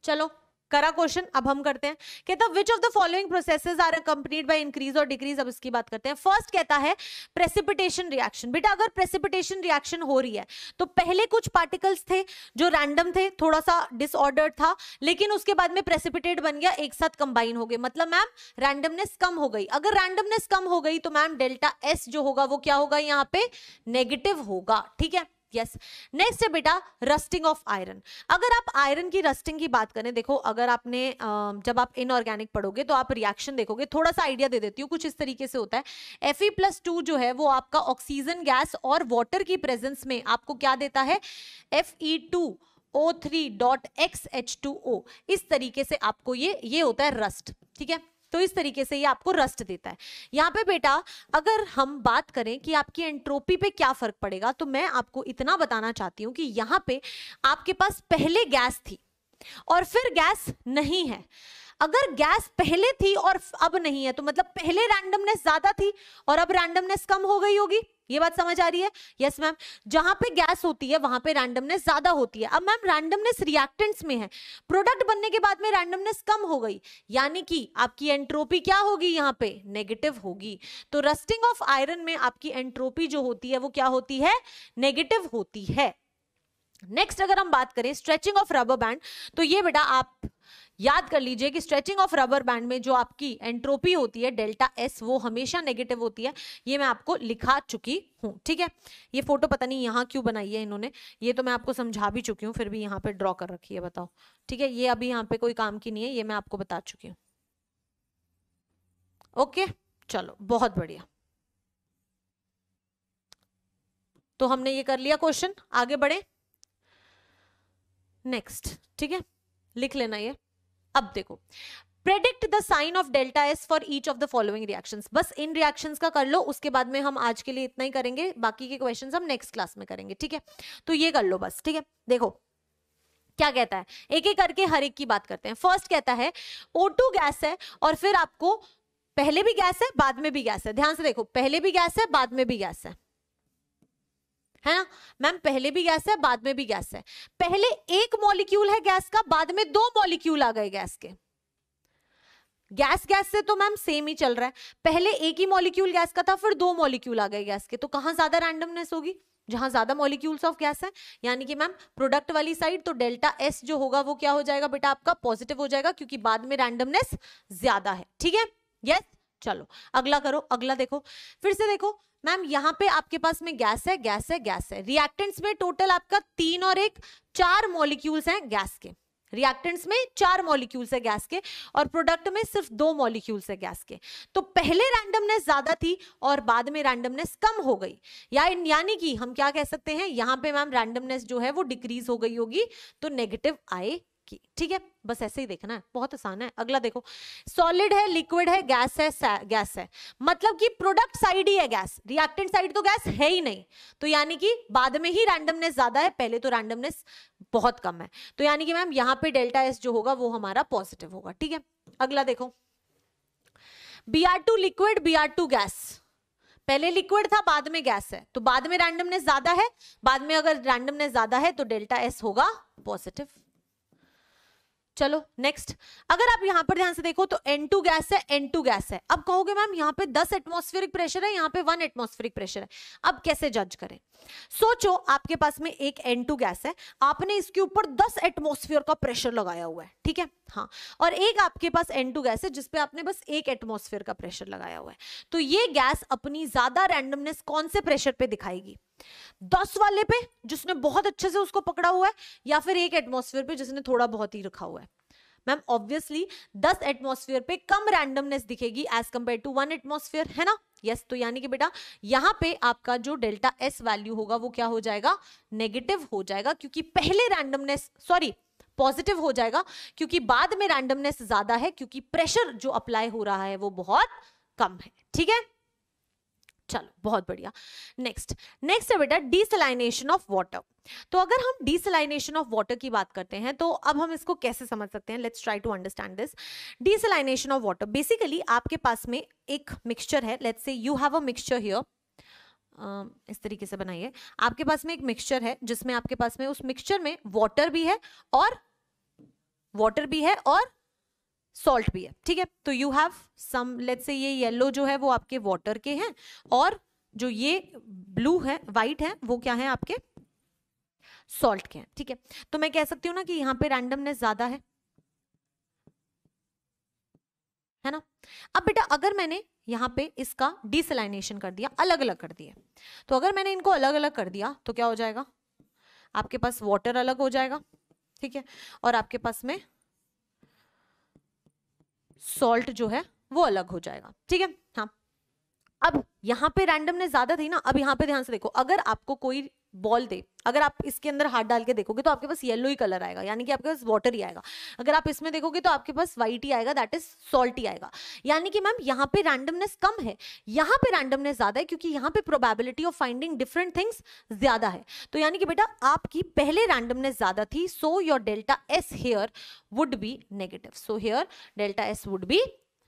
चलो करा क्वेश्चन, अब हम करते हैं। कहता है which of the following processes are accompanied by increase और डिक्रीज। अब इसकी बात करते हैं। फर्स्ट कहता है प्रेसिपिटेशन रिएक्शन। बेटा अगर प्रेसिपिटेशन रिएक्शन हो रही है तो पहले कुछ पार्टिकल्स थे जो रैंडम थे, थोड़ा सा डिसऑर्डर था, लेकिन उसके बाद में प्रेसिपिटेट बन गया, एक साथ कंबाइन हो गए, मतलब मैम रैंडमनेस कम हो गई। अगर रैंडमनेस कम हो गई तो मैम डेल्टा एस जो होगा वो क्या होगा, यहाँ पे नेगेटिव होगा, ठीक है, यस। नेक्स्ट है बेटा रस्टिंग ऑफ आयरन। अगर आप आयरन की रस्टिंग की बात करें, देखो अगर आपने जब आप इनऑर्गेनिक पढ़ोगे तो आप रिएक्शन देखोगे, थोड़ा सा आइडिया दे देती हूँ, कुछ इस तरीके से होता है। Fe+2 जो है वो आपका ऑक्सीजन गैस और वाटर की प्रेजेंस में आपको क्या देता है, Fe2O3.XH2O। इस तरीके से आपको ये होता है रस्ट, ठीक है। तो इस तरीके से ये आपको रस्ट देता है। यहाँ पे बेटा अगर हम बात करें कि आपकी एंट्रोपी पे क्या फर्क पड़ेगा, तो मैं आपको इतना बताना चाहती हूँ कि यहाँ पे आपके पास पहले गैस थी और फिर गैस नहीं है। अगर गैस पहले थी और अब नहीं है तो मतलब पहले रैंडमनेस ज्यादा थी और अब रैंडमनेस कम हो गई होगी। ये बात समझ आ रही है? यस मैम, जहां पे गैस होती है वहां पे रैंडमनेस ज्यादा होती है। अब मैम रैंडमनेस रिएक्टेंट्स में है, प्रोडक्ट बनने के बाद में रैंडमनेस कम हो गई, यानी कि आपकी एंट्रोपी क्या होगी, यहाँ पे नेगेटिव होगी। तो रस्टिंग ऑफ आयरन में आपकी एंट्रोपी जो होती है वो क्या होती है, नेगेटिव होती है। नेक्स्ट अगर हम बात करें स्ट्रेचिंग ऑफ रबर बैंड, तो ये बेटा आप याद कर लीजिए कि स्ट्रेचिंग ऑफ रबर बैंड में जो आपकी एंट्रोपी होती है डेल्टा एस, वो हमेशा नेगेटिव होती है। ये मैं आपको लिखा चुकी हूं, ठीक है। ये फोटो पता नहीं यहाँ क्यों बनाई है इन्होंने, ये तो मैं आपको समझा भी चुकी हूँ, फिर भी यहाँ पे ड्रॉ कर रखी है, बताओ, ठीक है। ये अभी यहाँ पे कोई काम की नहीं है, ये मैं आपको बता चुकी हूँ। ओके चलो बहुत बढ़िया, तो हमने ये कर लिया क्वेश्चन, आगे बढ़े नेक्स्ट, ठीक है, लिख लेना ये। अब देखो predict the sign of delta S for each of the following reactions. बस इन रिएक्शंस का कर लो, उसके बाद में हम आज के लिए इतना ही करेंगे, बाकी के क्वेश्चंस हम नेक्स्ट क्लास में करेंगे, ठीक है। तो ये कर लो बस, ठीक है। देखो क्या कहता है, एक एक करके हर एक की बात करते हैं। फर्स्ट कहता है O2 गैस है और फिर आपको पहले भी गैस है बाद में भी गैस है। ध्यान से देखो, पहले भी गैस है बाद में भी गैस है ना मैम, पहले भी गैस है बाद में भी गैस है। पहले एक मॉलिक्यूल है गैस का, बाद में 2 मॉलिक्यूल आ गए गैस के। गैस गैस से तो मैम सेम ही चल रहा है, पहले एक ही मॉलिक्यूल गैस का था फिर 2 मॉलिक्यूल आ गए गैस के, तो कहां ज्यादा रैंडमनेस होगी, जहां ज्यादा मॉलिक्यूल्स ऑफ गैस है, यानी कि मैम प्रोडक्ट वाली साइड। तो डेल्टा एस जो होगा वो क्या हो जाएगा बेटा, आपका पॉजिटिव हो जाएगा, क्योंकि बाद में रैंडमनेस ज्यादा है, ठीक है। यस, चलो अगला करो, अगला देखो, फिर से देखो मैम, यहाँ पे आपके पास में गैस है गैस है गैस है। रिएक्टेंट्स में टोटल आपका 3 और 1 4 मॉलिक्यूल्स हैं गैस के। रिएक्टेंट्स में 4 मॉलिक्यूल्स है गैस के और प्रोडक्ट में सिर्फ 2 मॉलिक्यूल्स है गैस के। तो पहले रैंडमनेस ज्यादा थी और बाद में रैंडमनेस कम हो गई, यानी कि हम क्या कह सकते हैं, यहाँ पे मैम रैंडमनेस जो है वो डिक्रीज हो गई होगी, तो नेगेटिव आएगी, ठीक है। बस ऐसे ही देखना है, बहुत आसान है। अगला देखो, सॉलिड है लिक्विड है गैस है गैस है, मतलब कि प्रोडक्ट साइड ही है गैस, रिएक्टेंट साइड तो गैस है ही नहीं, तो यानी कि बाद में ही रैंडमनेस ज्यादा है, पहले तो रैंडमनेस बहुत कम है, तो यानी कि मैम यहाँ पे डेल्टा एस जो होगा वो हमारा पॉजिटिव होगा, ठीक है। अगला देखो, Br2 लिक्विड Br2 गैस, पहले लिक्विड था बाद में गैस है, तो बाद में रैंडमनेस ज्यादा है, बाद में अगर रैंडमनेस ज्यादा है तो डेल्टा एस होगा पॉजिटिव। चलो नेक्स्ट, अगर आप यहां पर ध्यान से देखो तो N2 गैस है N2 गैस है। अब कहोगे मैम यहाँ पे 10 एटमॉस्फेरिक प्रेशर है, यहाँ पे 1 एटमॉस्फेरिक प्रेशर है, अब कैसे जज करें। सोचो आपके पास में एक N2 गैस है, आपने इसके ऊपर 10 एटमॉस्फेयर का प्रेशर लगाया हुआ है, ठीक है, हाँ, और एक आपके पास N2 गैस है जिसपे आपने बस 1 एटमॉस्फेयर का प्रेशर लगाया हुआ है। तो ये गैस अपनी ज्यादा रैंडमनेस कौन से प्रेशर पे दिखाएगी, 10 वाले पे जिसने बहुत अच्छे से उसको पकड़ा हुआ है, या फिर 1 एटमॉस्फेयर पे जिसने थोड़ा बहुत ही रखा हुआ है। मैम ऑब्वियसली 10 एटमॉस्फेयर पे कम रैंडमनेस दिखेगी एज कंपेयर टू 1 एटमॉस्फेयर, है ना। यस, तो यानी कि बेटा यहाँ पे आपका जो डेल्टा एस वैल्यू होगा वो क्या हो जाएगा, नेगेटिव हो जाएगा, क्योंकि पहले रैंडमनेस पॉजिटिव हो जाएगा, क्योंकि बाद में रैंडमनेस ज्यादा है, क्योंकि प्रेशर जो अप्लाई हो रहा है वो बहुत कम है, ठीक है। चलो बहुत बढ़िया। नेक्स्ट है बेटा डीसलाइनेशन ऑफ वाटर। तो अगर हम डीसलाइनेशन ऑफ वाटर की बात करते हैं तो अब हम इसको कैसे समझ सकते हैं, let's try to understand this. Desalination of water, basically आपके पास में एक मिक्सचर है, let's say you have a mixture here, इस तरीके से बनाइए, आपके पास में एक मिक्सचर है जिसमें आपके पास में उस मिक्सचर में वाटर भी है और सॉल्ट भी है, ठीक है। तो you have some, let's say ये येलो जो है वो आपके वाटर के हैं और जो ये ब्लू है वाइट है वो क्या है आपके सॉल्ट के हैं, ठीक है। तो मैं कह सकती हूँ ना कि यहाँ पे रैंडमनेस ज्यादा है ना। अब बेटा अगर मैंने यहाँ पे इसका डिसलाइनेशन कर दिया, अलग अलग कर दिया, तो अगर मैंने इनको अलग अलग कर दिया तो क्या हो जाएगा, आपके पास वाटर अलग हो जाएगा, ठीक है, और आपके पास में सॉल्ट जो है वो अलग हो जाएगा, ठीक है। हाँ, अब यहाँ पे रैंडमनेस ज्यादा थी ना, अब यहाँ पे ध्यान से देखो, अगर आपको कोई बॉल दे, अगर आप इसके अंदर हाथ डाल के देखोगे तो आपके पास येलो ही कलर आएगा, यानी कि आपके पास वाटर ही आएगा। अगर आप इसमें देखोगे तो आपके पास व्हाइट ही आएगा, दैट इज सॉल्ट ही आएगा। यानी कि मैम यहाँ पे रैंडमनेस कम है, यहाँ पे रैंडमनेस ज्यादा है, क्योंकि यहाँ पे probability of finding different things ज्यादा है। तो यानी कि बेटा आपकी पहले रैंडमनेस ज्यादा थी, so your delta S here would be negative, so here delta S would be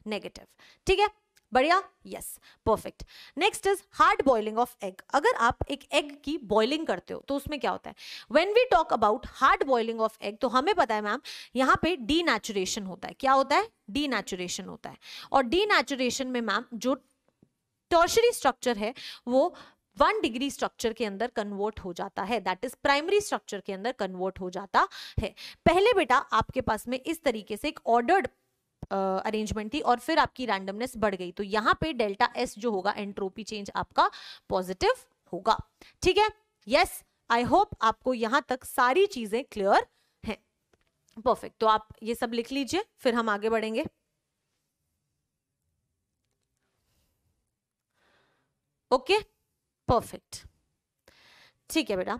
negative, ठीक है, बढ़िया, yes, perfect. Next is hard boiling of egg. अगर आप एक एग की बॉइलिंग करते हो तो उसमें क्या होता है, when we talk about hard boiling of egg, तो हमें पता है मैम यहाँ पे डीनेचुरेशन होता है। क्या होता है, डीनेचुरेशन होता है, और डीनेचुरेशन में मैम जो टर्शरी स्ट्रक्चर है वो 1 डिग्री स्ट्रक्चर के अंदर कन्वर्ट हो जाता है, दैट इज प्राइमरी स्ट्रक्चर के अंदर कन्वर्ट हो जाता है। पहले बेटा आपके पास में इस तरीके से एक ऑर्डर्ड अरेंजमेंट थी और फिर आपकी रैंडमनेस बढ़ गई, तो यहाँ पे डेल्टा एस जो होगा एंट्रोपी चेंज आपका पॉजिटिव होगा, ठीक है। यस, आई होप आपको यहां तक सारी चीजें क्लियर हैं, परफेक्ट। तो आप ये सब लिख लीजिए, फिर हम आगे बढ़ेंगे। ओके, परफेक्ट, ठीक है बेटा,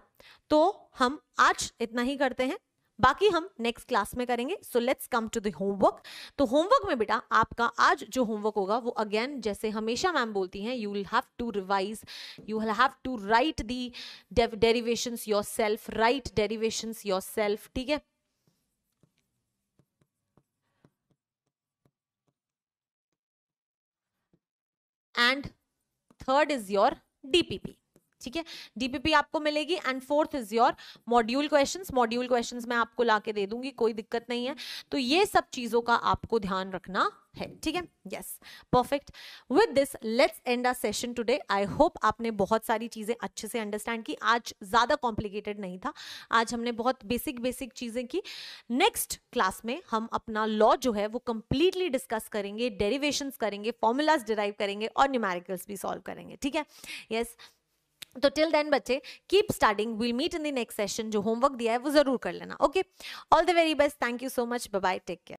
तो हम आज इतना ही करते हैं, बाकी हम नेक्स्ट क्लास में करेंगे. So let's come to the homework. तो होमवर्क में बेटा आपका आज जो होमवर्क होगा वो अगेन जैसे हमेशा मैम बोलती हैं, you will have to revise, you will have to write the derivations yourself, write derivations yourself. ठीक है. And third is your DPP. ठीक है, डीपीपी आपको मिलेगी. And fourth is your module questions. Module questions मैं आपको लाके दे दूंगी, कोई दिक्कत नहीं है. तो ये सब चीजों का आपको ध्यान रखना है. ठीक है, yes, perfect. With this let's end our session today. I hope आपने बहुत सारी चीजें अच्छे से अंडरस्टैंड की. आज ज्यादा कॉम्प्लिकेटेड नहीं था, आज हमने बहुत बेसिक चीजें की. नेक्स्ट क्लास में हम अपना लॉ जो है वो कंप्लीटली डिस्कस करेंगे, डेरिवेशंस करेंगे, फॉर्मूलाज डिराइव करेंगे और न्यूमेरिकल्स भी सॉल्व करेंगे. ठीक है, यस. तो टिल देन बच्चे keep studying, will meet in the next session. जो होमवर्क दिया है वो जरूर कर लेना. Okay, all the very best. Thank you so much. Bye bye, take care.